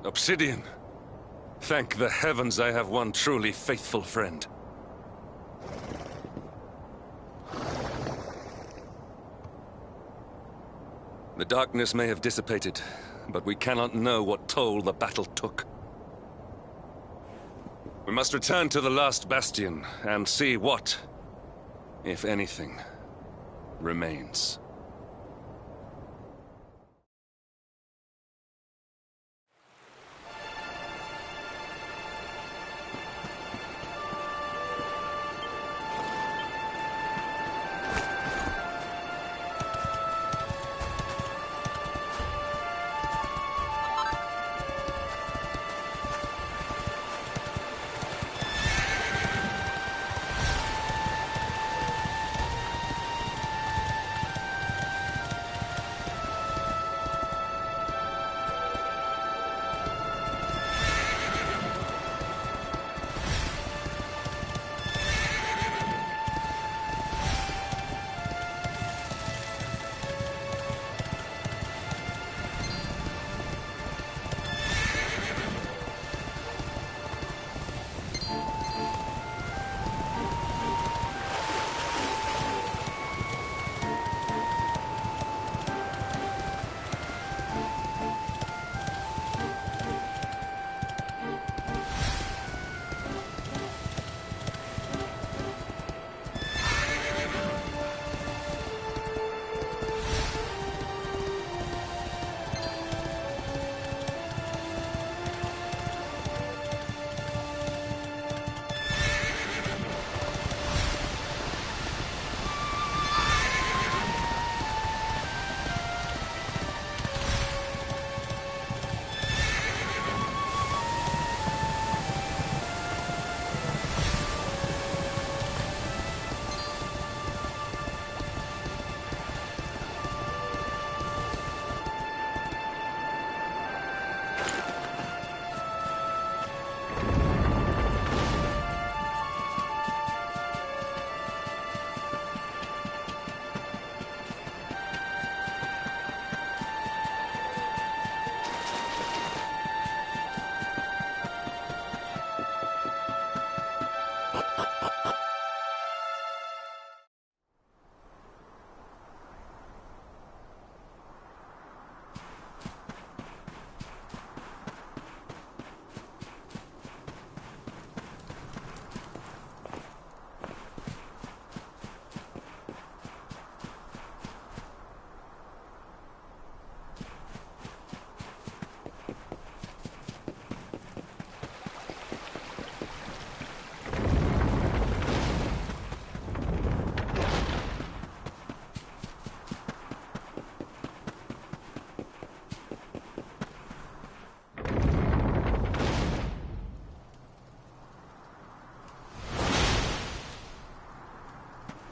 Obsidian. Thank the heavens I have one truly faithful friend. The darkness may have dissipated, but we cannot know what toll the battle took. We must return to the last bastion and see what, if anything, remains.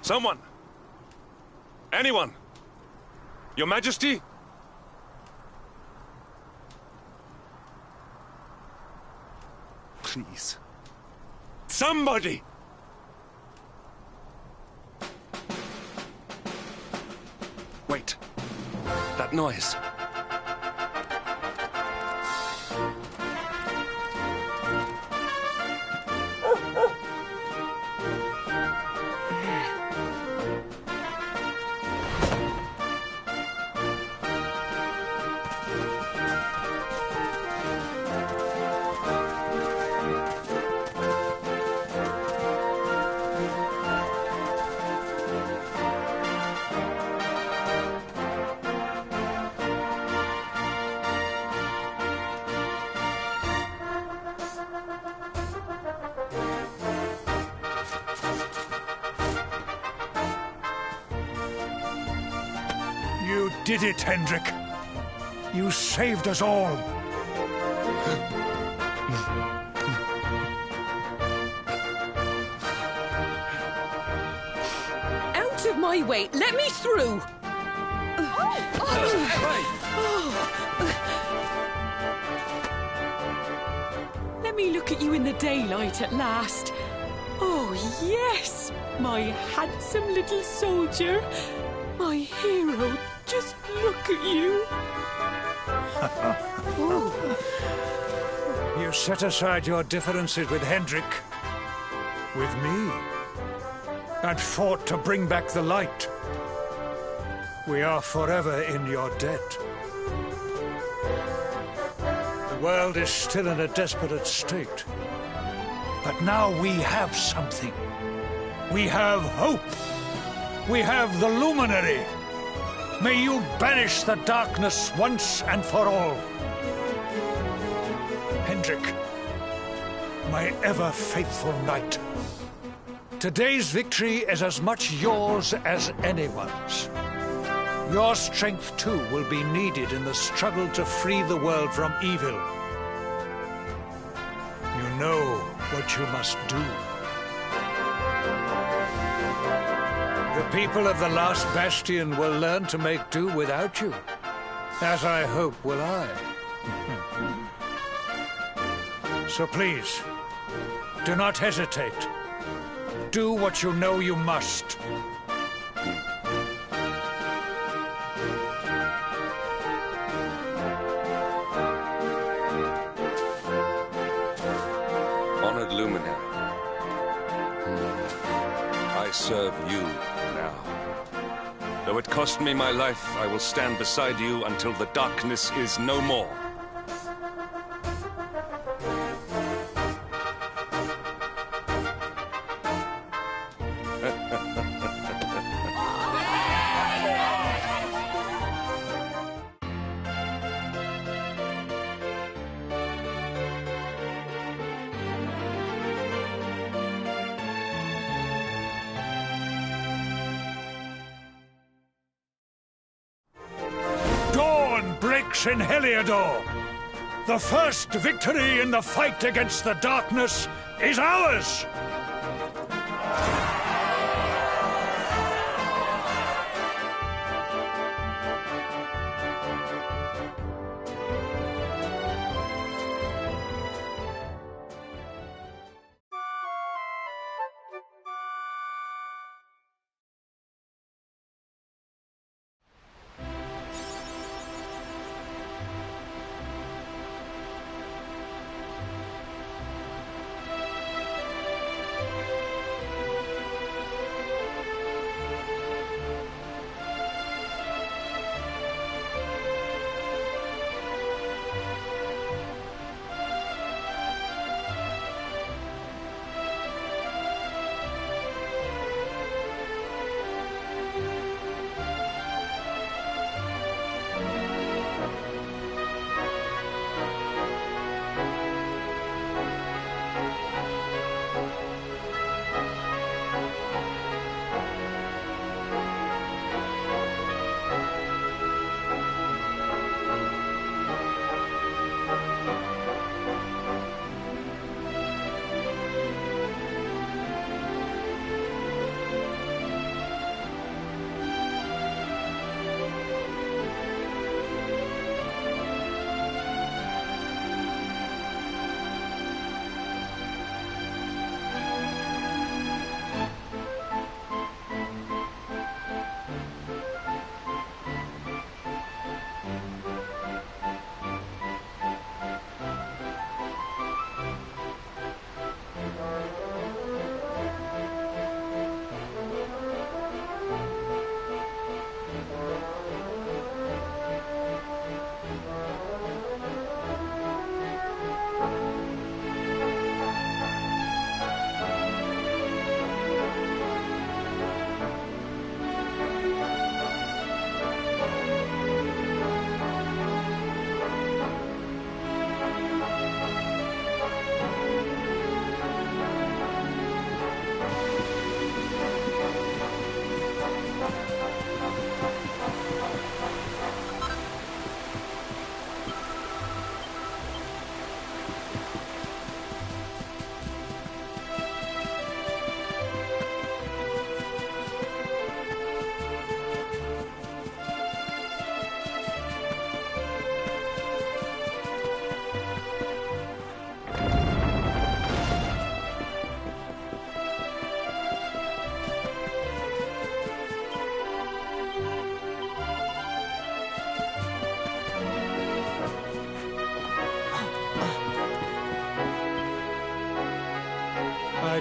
Someone! Anyone! Your Majesty? Please. Somebody! Wait. That noise. You did it, Hendrik. You saved us all. Out of my way! Let me through! Let me look at you in the daylight at last. Oh, yes! My handsome little soldier. My hero. Just look at you. You set aside your differences with Hendrik, with me, and fought to bring back the light. We are forever in your debt. The world is still in a desperate state. But now we have something. We have hope. We have the Luminary. May you banish the darkness once and for all. Hendrik, my ever-faithful knight. Today's victory is as much yours as anyone's. Your strength, too, will be needed in the struggle to free the world from evil. You know what you must do. The people of the last bastion will learn to make do without you, as I hope will I. So please, do not hesitate. Do what you know you must. Honored Luminary, I serve you now. Though it cost me my life, I will stand beside you until the darkness is no more. Breaks in Heliodor. The first victory in the fight against the darkness is ours!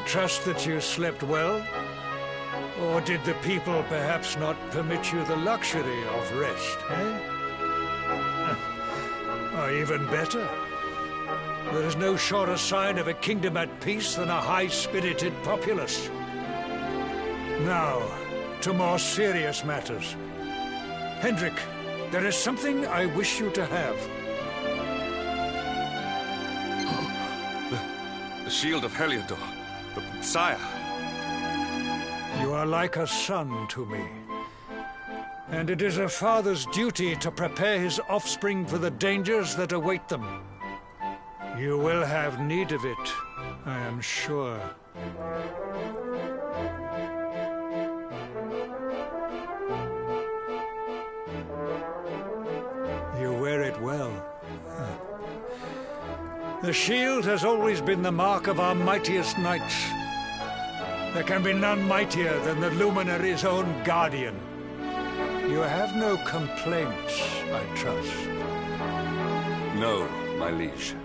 trust that you slept well? Or did the people perhaps not permit you the luxury of rest, eh? Or even better, there is no surer sign of a kingdom at peace than a high-spirited populace. Now, to more serious matters. Hendrik, there is something I wish you to have. The shield of Heliodor. Sire. You are like a son to me. And it is a father's duty to prepare his offspring for the dangers that await them. You will have need of it, I am sure. You wear it well. The shield has always been the mark of our mightiest knights. There can be none mightier than the Luminary's own guardian. You have no complaints, I trust. No, my liege.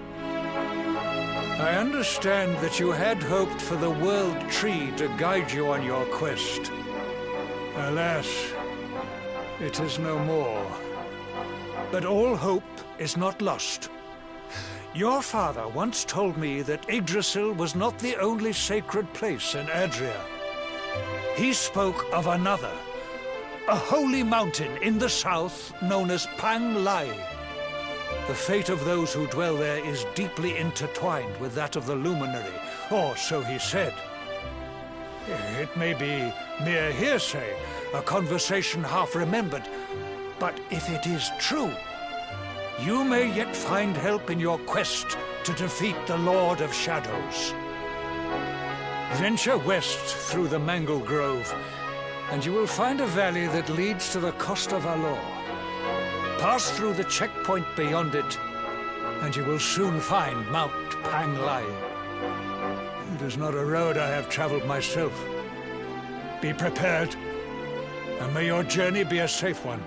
I understand that you had hoped for the World Tree to guide you on your quest. Alas, it is no more. But all hope is not lost. Your father once told me that Yggdrasil was not the only sacred place in Adria. He spoke of another, a holy mountain in the south known as Pang Lai. The fate of those who dwell there is deeply intertwined with that of the Luminary, or so he said. It may be mere hearsay, a conversation half remembered, but if it is true, you may yet find help in your quest to defeat the Lord of Shadows. Venture west through the Mangle Grove, and you will find a valley that leads to the Costa Valor. Pass through the checkpoint beyond it, and you will soon find Mount Pang Lai. It is not a road I have traveled myself. Be prepared, and may your journey be a safe one.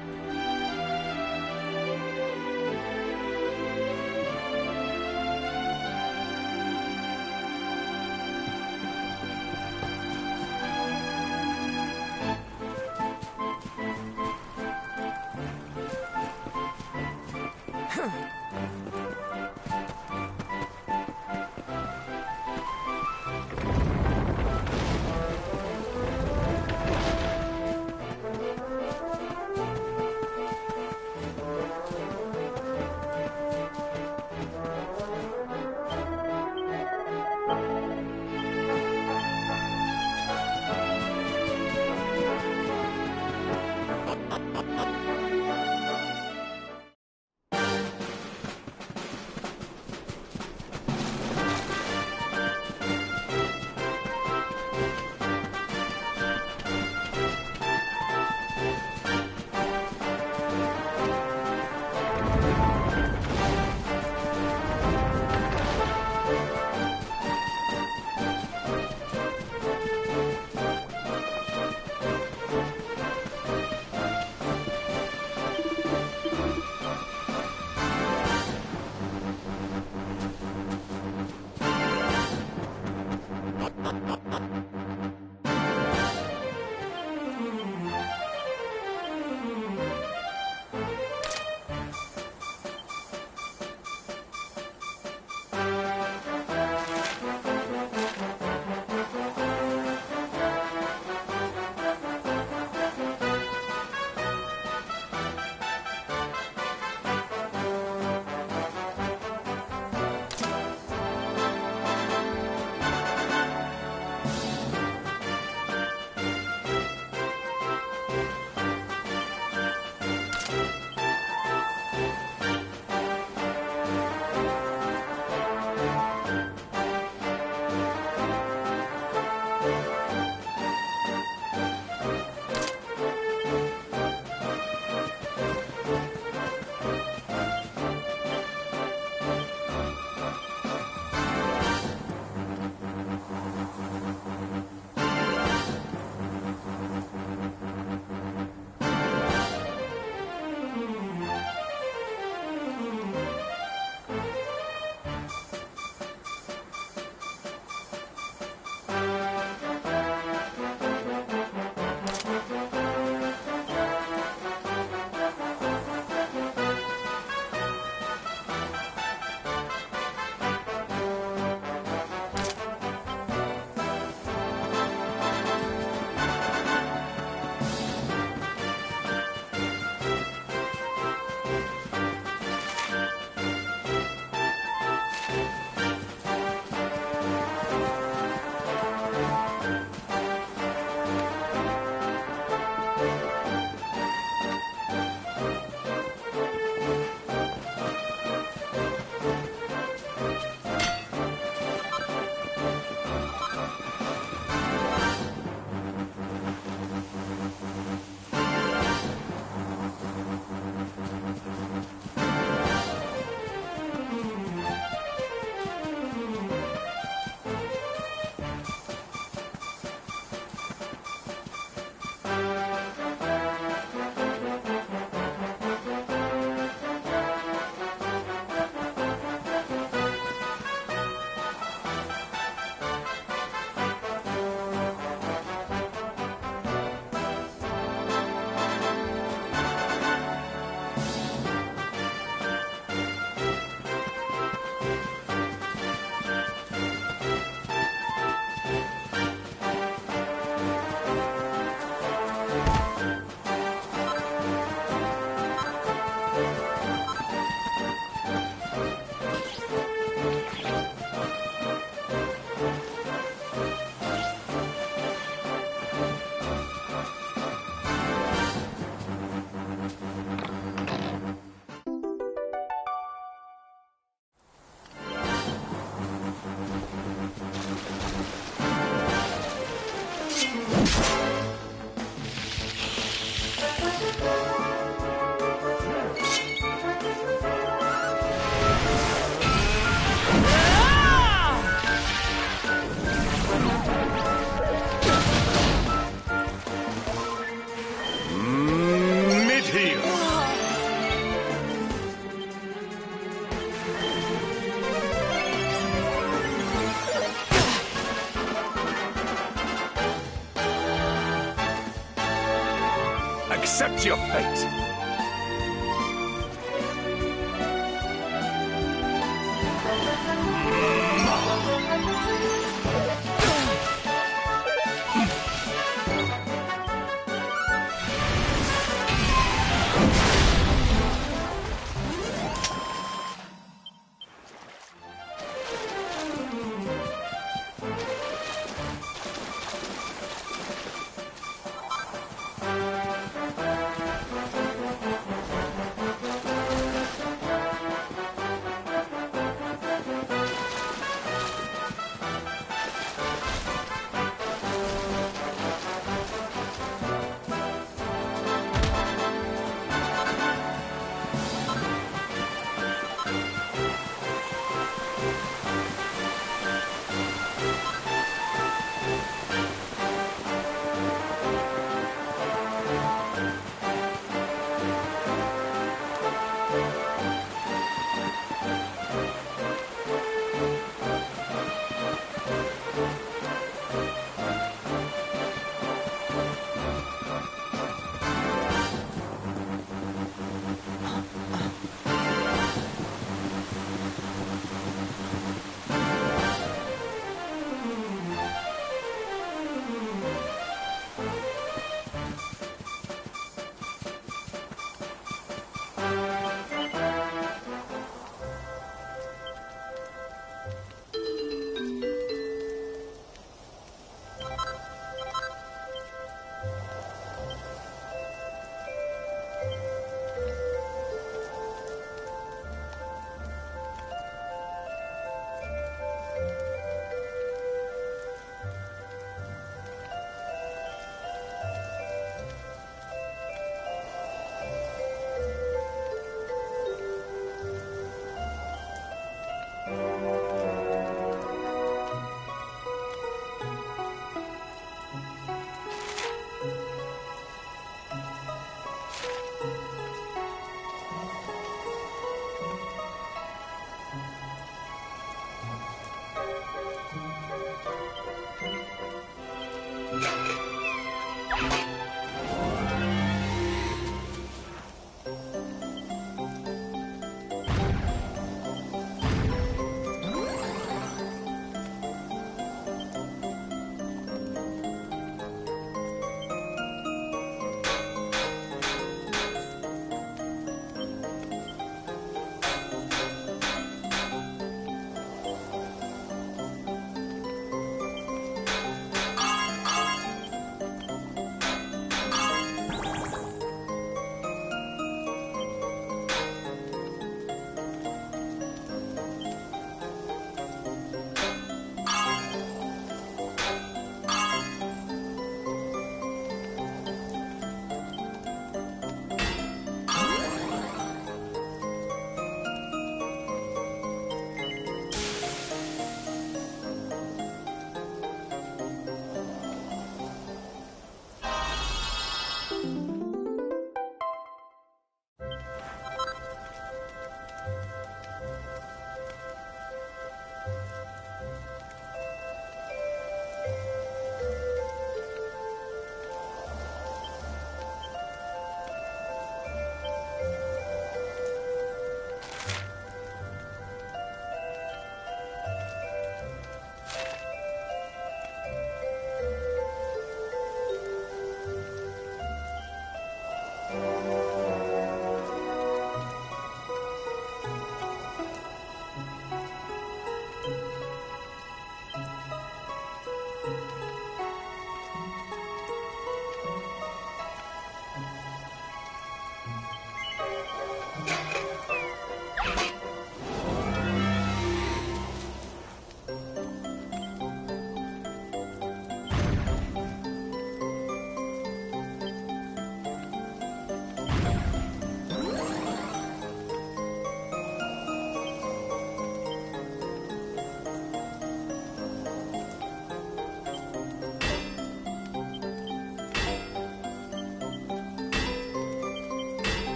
meet your fate.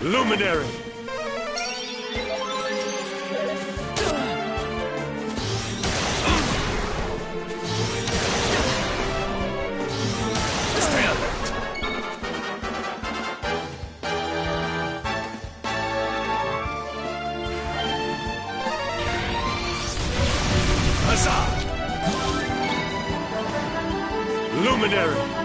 Luminary! Stay alert! Huzzah! Luminary!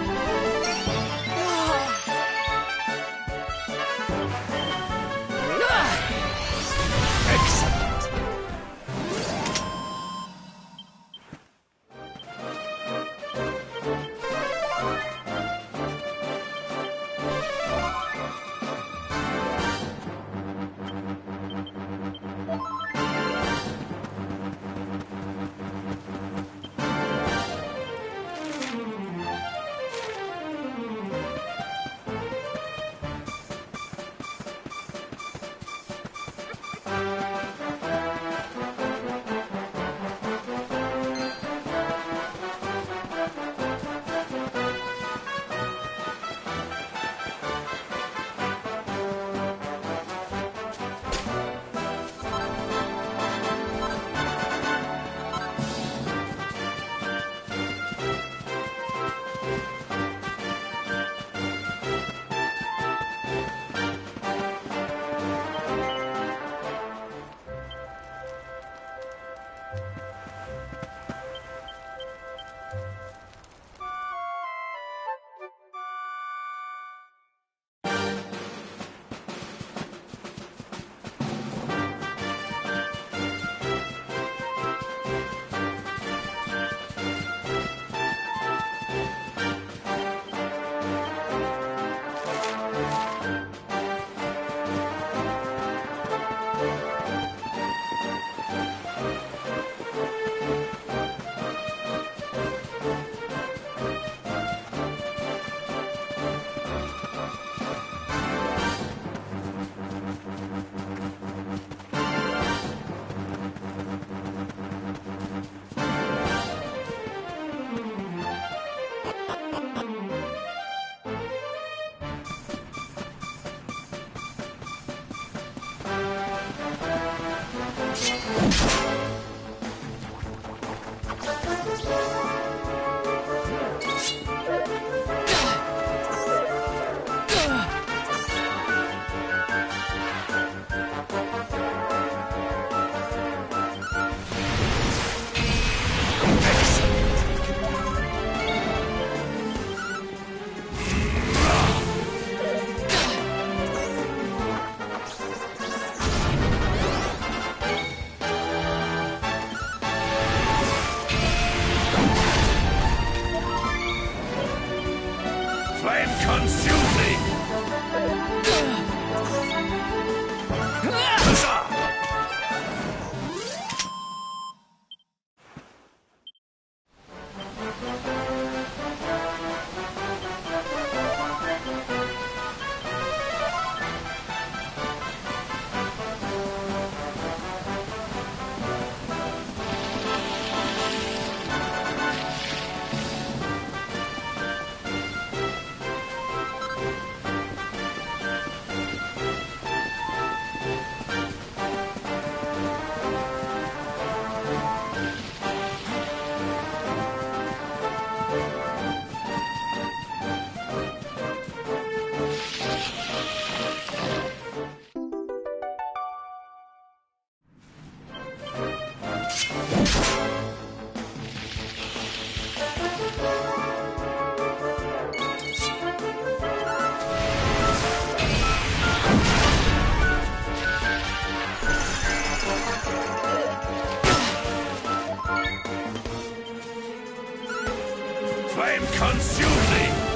flame consume thee!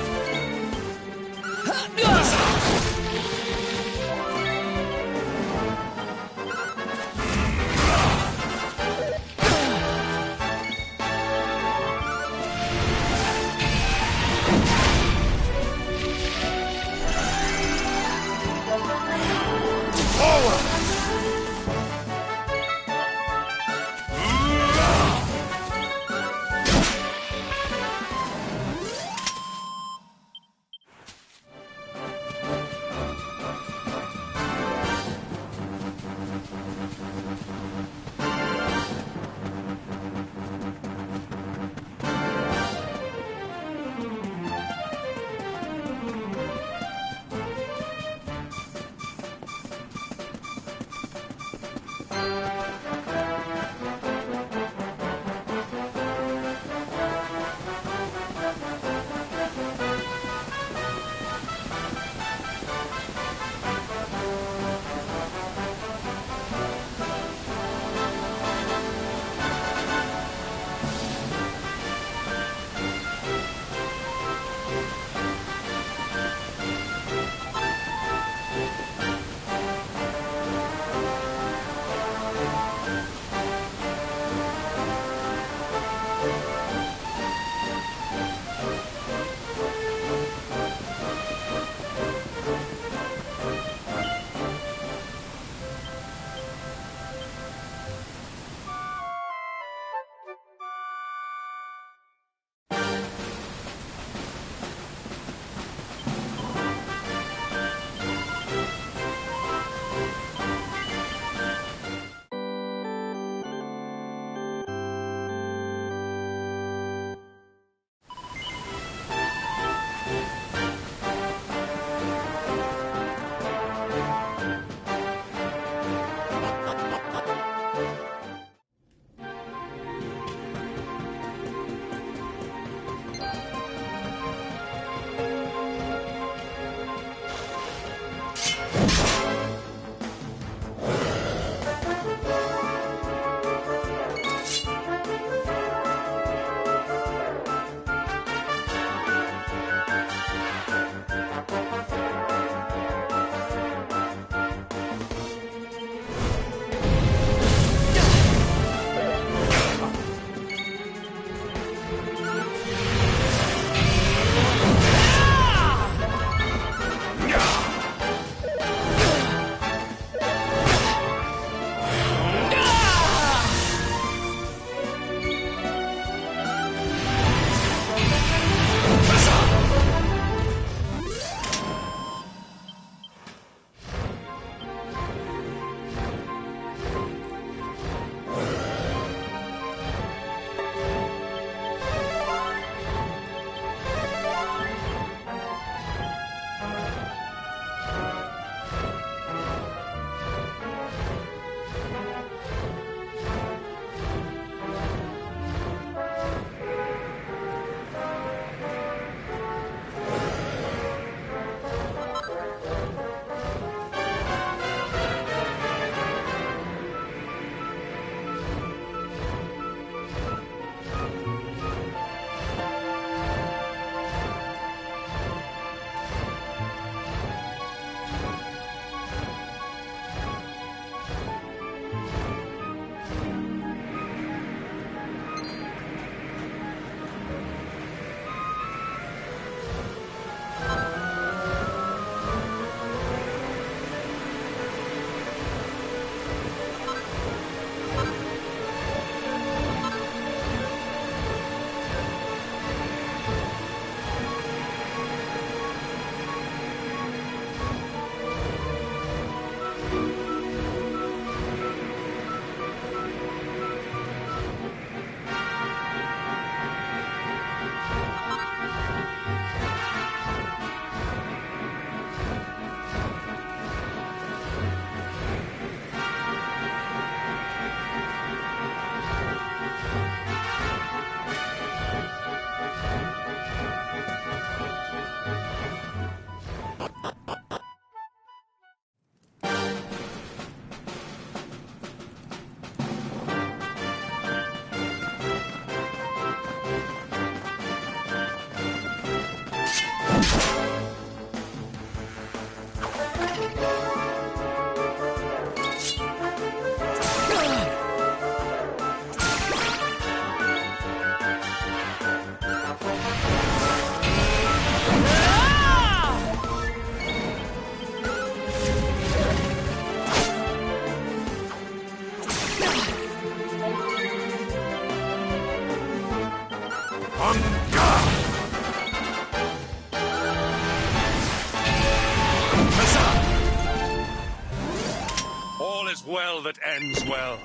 well that ends well.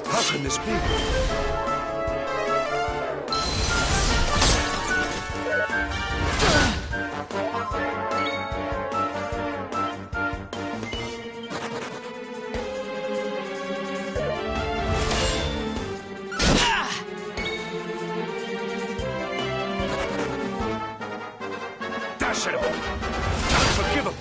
How can this be? Dashable! Unforgivable!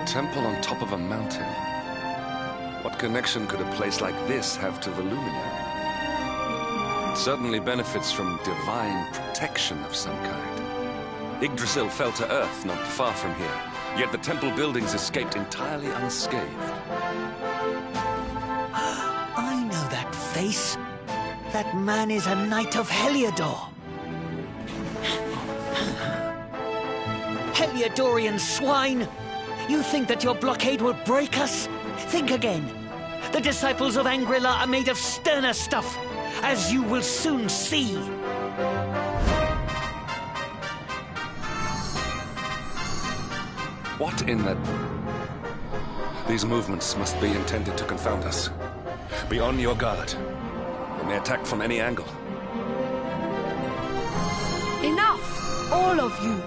Temple on top of a mountain. What connection could a place like this have to the luminary? It certainly benefits from divine protection of some kind. Yggdrasil fell to earth not far from here, yet the temple buildings escaped entirely unscathed. I know that face. That man is a knight of Heliodor. Heliodorian swine! You think that your blockade will break us? Think again. The disciples of Angri-La are made of sterner stuff, as you will soon see. What in the... These movements must be intended to confound us. Be on your guard. They may attack from any angle. Enough, all of you.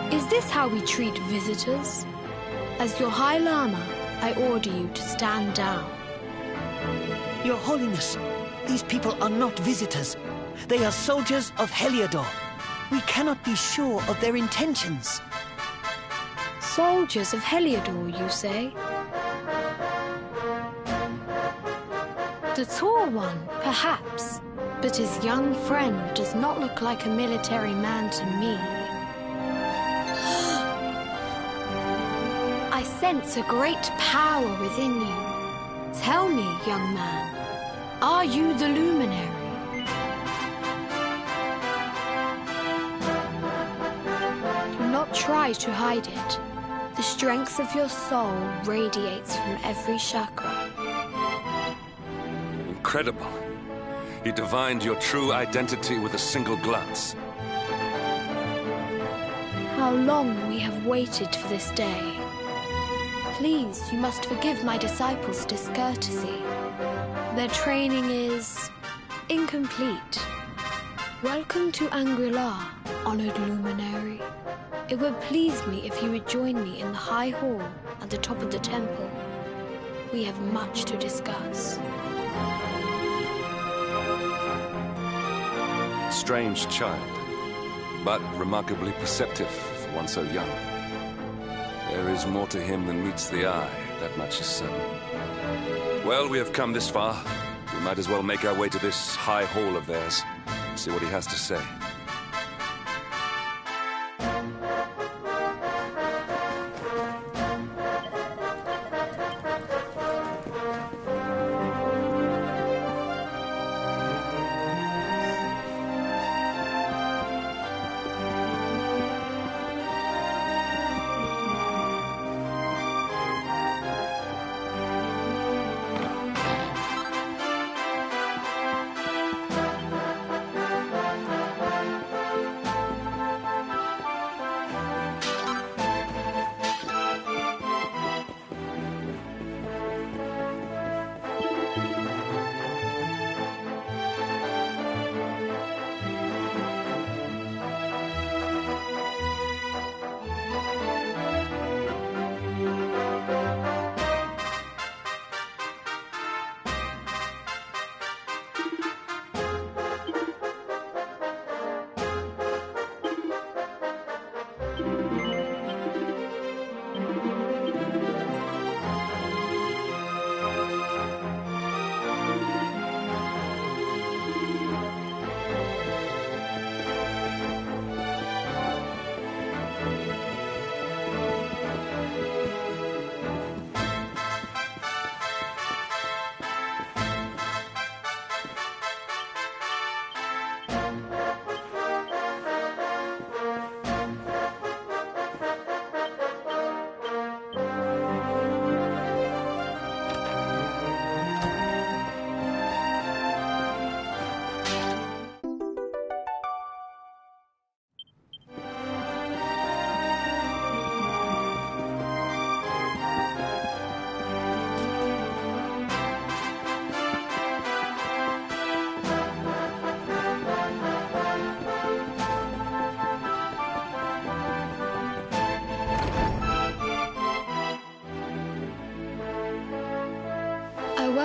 Is this how we treat visitors? As your High Lama, I order you to stand down. Your Holiness, these people are not visitors. They are soldiers of Heliodor. We cannot be sure of their intentions. Soldiers of Heliodor, you say? The tall one, perhaps, but his young friend does not look like a military man to me. I sense a great power within you. Tell me, young man, are you the luminary? Do not try to hide it. The strength of your soul radiates from every chakra. Incredible. He divined your true identity with a single glance. How long we have waited for this day. Please, you must forgive my disciples' discourtesy. Their training is incomplete. Welcome to Angri-La, honored luminary. It would please me if you would join me in the high hall at the top of the temple. We have much to discuss. Strange child, but remarkably perceptive for one so young. There is more to him than meets the eye, that much is certain. Well, we have come this far. We might as well make our way to this high hall of theirs, see what he has to say.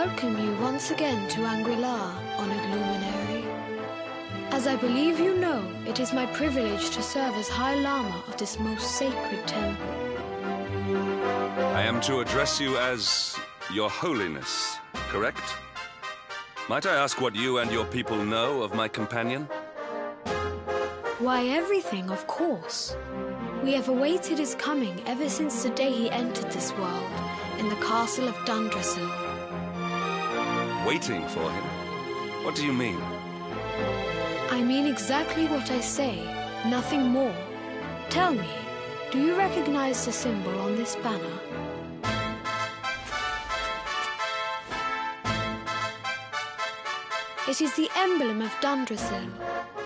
welcome you once again to Angri-La, honored luminary. As I believe you know, it is my privilege to serve as High Lama of this most sacred temple. I am to address you as Your Holiness, correct? Might I ask what you and your people know of my companion? Why, everything, of course. We have awaited his coming ever since the day he entered this world, in the castle of Dundrasil. Waiting for him? What do you mean? I mean exactly what I say, nothing more. Tell me, do you recognize the symbol on this banner? It is the emblem of Dundrasil.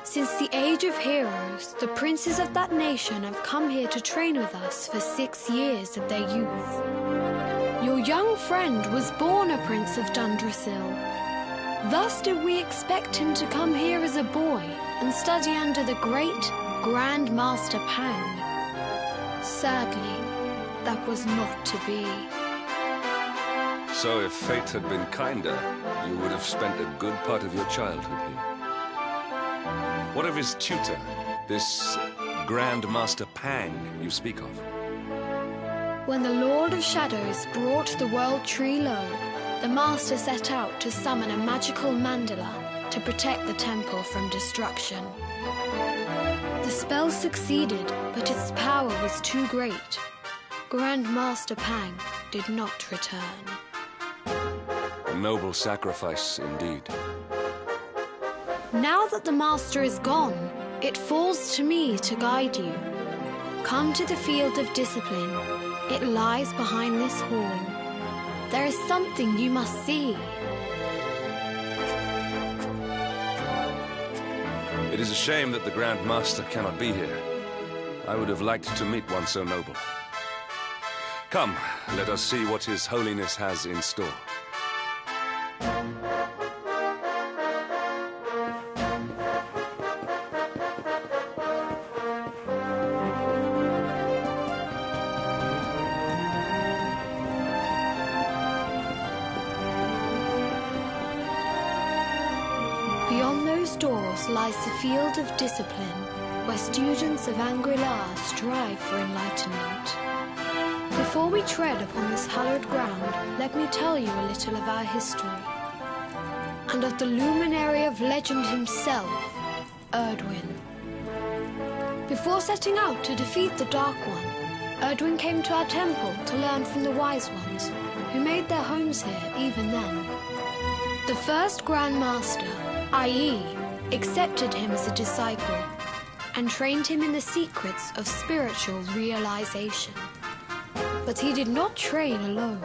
Since the Age of Heroes, the princes of that nation have come here to train with us for 6 years of their youth. Your young friend was born a prince of Dundrasil. Thus did we expect him to come here as a boy and study under the great Grand Master Pang. Sadly, that was not to be. So if fate had been kinder, you would have spent a good part of your childhood here. What of his tutor, this Grand Master Pang you speak of? When the Lord of Shadows brought the World Tree low, the Master set out to summon a magical mandala to protect the temple from destruction. The spell succeeded, but its power was too great. Grand Master Pang did not return. A noble sacrifice indeed. Now that the Master is gone, it falls to me to guide you. Come to the Field of Discipline. It lies behind this hall. There is something you must see. It is a shame that the Grand Master cannot be here. I would have liked to meet one so noble. Come, let us see what His Holiness has in store. Beyond those doors lies the Field of Discipline, where students of Angri-La strive for enlightenment. Before we tread upon this hallowed ground, let me tell you a little of our history. And of the luminary of legend himself, Erdwin. Before setting out to defeat the Dark One, Erdwin came to our temple to learn from the Wise Ones, who made their homes here even then. The first Grand Master, i.e., accepted him as a disciple and trained him in the secrets of spiritual realization. But he did not train alone.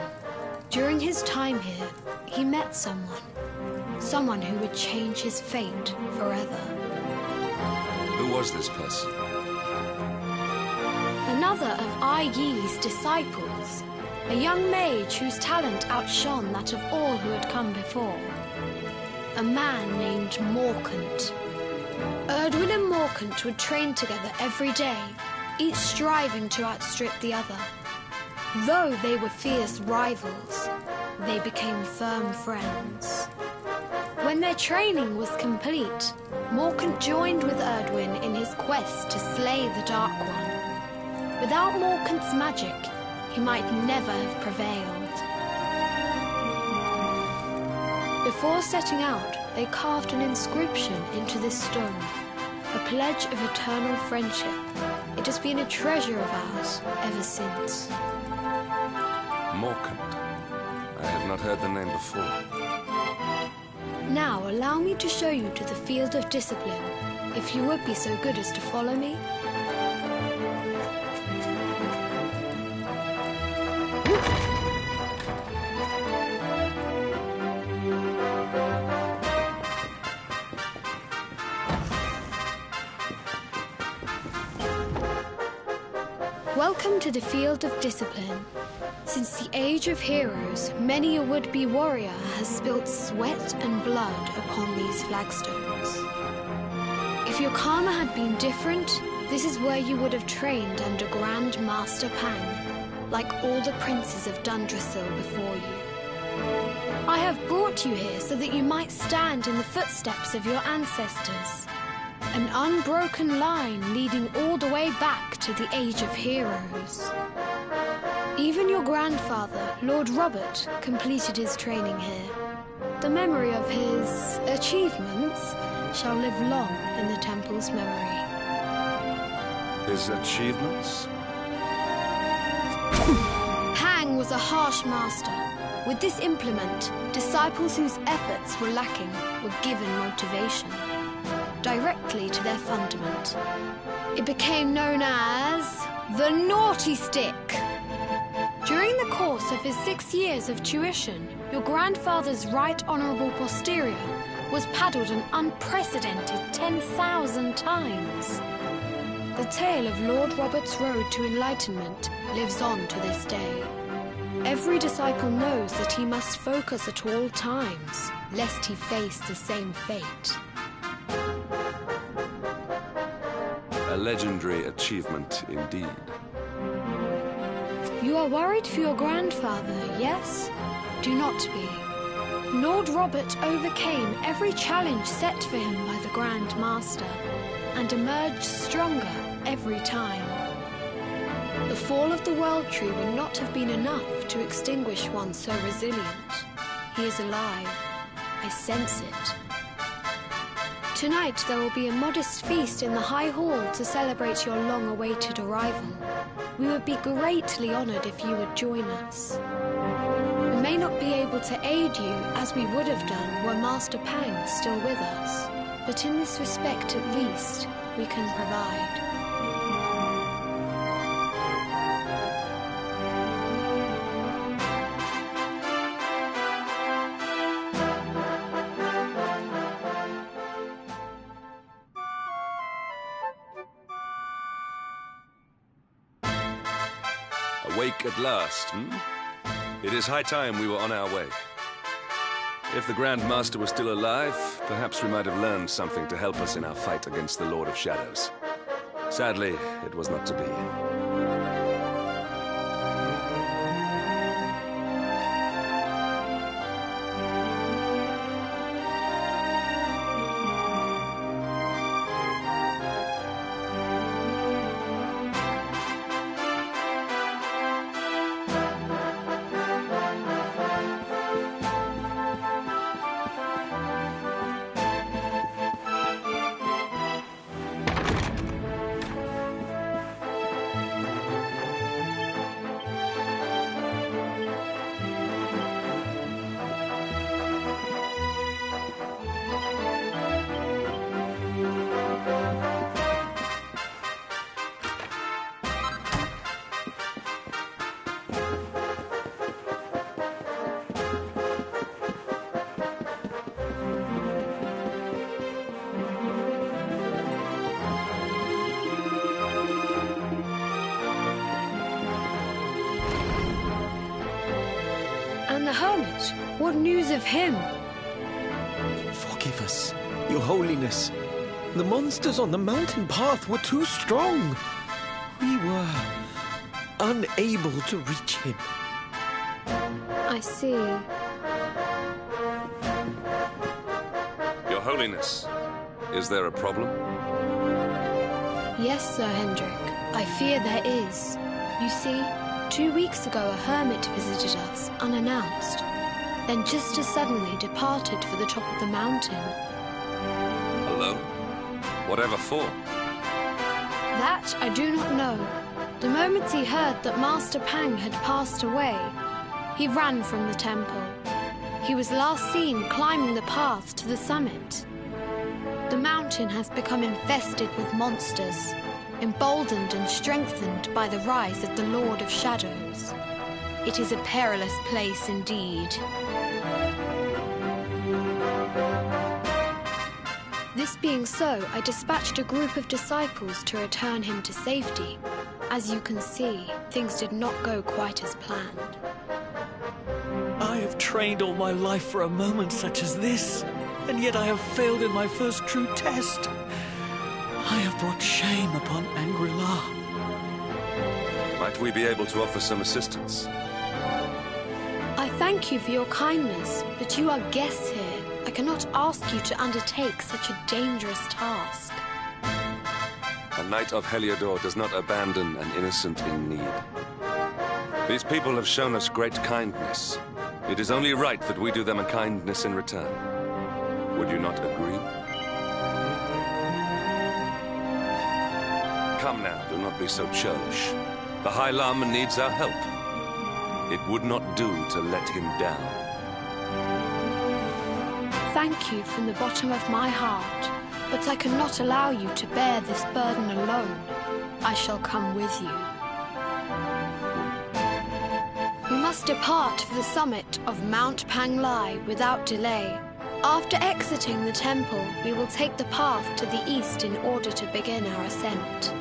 During his time here, he met someone who would change his fate forever. Who was this person? Another of Ai Yi's disciples, a young mage whose talent outshone that of all who had come before. A man named Morkant. Erdwin and Morkant would train together every day, each striving to outstrip the other. Though they were fierce rivals, they became firm friends. When their training was complete, Morkant joined with Erdwin in his quest to slay the Dark One. Without Morkant's magic, he might never have prevailed. Before setting out, they carved an inscription into this stone, a pledge of eternal friendship. It has been a treasure of ours ever since. Morkant. I have not heard the name before. Now allow me to show you to the Field of Discipline, if you would be so good as to follow me. Welcome to the Field of Discipline. Since the Age of Heroes, many a would-be warrior has spilt sweat and blood upon these flagstones. If your karma had been different, this is where you would have trained under Grand Master Pang, like all the princes of Dundrasil before you. I have brought you here so that you might stand in the footsteps of your ancestors. An unbroken line leading all the way back to the Age of Heroes. Even your grandfather, Lord Robert, completed his training here. The memory of his achievements shall live long in the temple's memory. His achievements? Pang was a harsh master. With this implement, disciples whose efforts were lacking were given motivation directly to their fundament. It became known as the Naughty Stick. During the course of his 6 years of tuition, your grandfather's right honourable posterior was paddled an unprecedented 10,000 times. The tale of Lord Robert's road to enlightenment lives on to this day. Every disciple knows that he must focus at all times, lest he face the same fate. A legendary achievement indeed. You are worried for your grandfather, yes? Do not be. Lord Robert overcame every challenge set for him by the Grand Master, and emerged stronger every time. The fall of the World Tree would not have been enough to extinguish one so resilient. He is alive. I sense it. Tonight there will be a modest feast in the High Hall to celebrate your long-awaited arrival. We would be greatly honoured if you would join us. We may not be able to aid you as we would have done were Master Pang still with us, but in this respect at least, we can provide. Awake at last, hmm? It is high time we were on our way. If the Grand Master was still alive, perhaps we might have learned something to help us in our fight against the Lord of Shadows. Sadly, it was not to be. And the hermit? What news of him? Forgive us, Your Holiness. The monsters on the mountain path were too strong. We were unable to reach him. I see. Your Holiness, is there a problem? Yes, Sir Hendrik. I fear there is. You see, 2 weeks ago a hermit visited us, unannounced, then just as suddenly departed for the top of the mountain. Alone? Whatever for? That I do not know. The moment he heard that Master Pang had passed away, he ran from the temple. He was last seen climbing the path to the summit. The mountain has become infested with monsters, emboldened and strengthened by the rise of the Lord of Shadows. It is a perilous place indeed. This being so, I dispatched a group of disciples to return him to safety. As you can see, things did not go quite as planned. I have trained all my life for a moment such as this, and yet I have failed in my first true test. I have brought shame upon Angri-La. Might we be able to offer some assistance? I Thank you for your kindness, but you are guests here. I cannot ask you to undertake such a dangerous task. A knight of Heliodor does not abandon an innocent in need. These people have shown us great kindness. It is only right that we do them a kindness in return. Would you not agree? Come now, do not be so churlish. The High Lama needs our help. It would not do to let him down. Thank you from the bottom of my heart, but I cannot allow you to bear this burden alone. I shall come with you. We must depart for the summit of Mount Panglai without delay. After exiting the temple, we will take the path to the east in order to begin our ascent.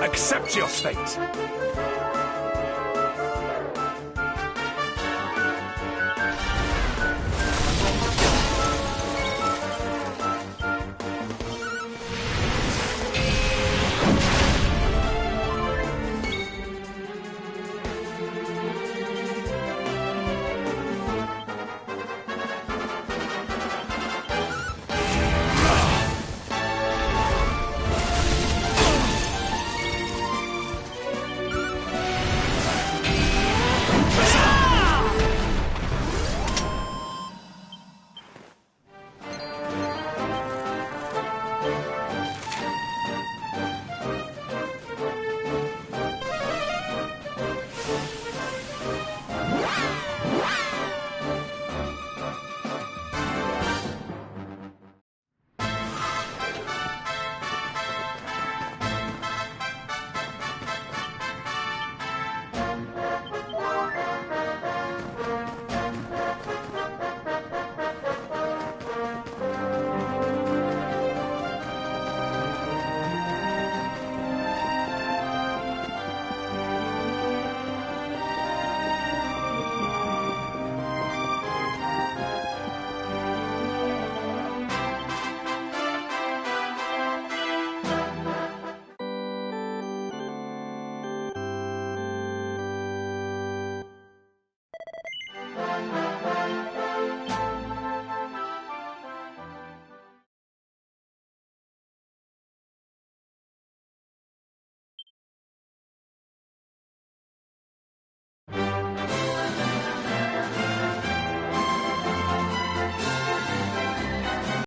Accept your fate.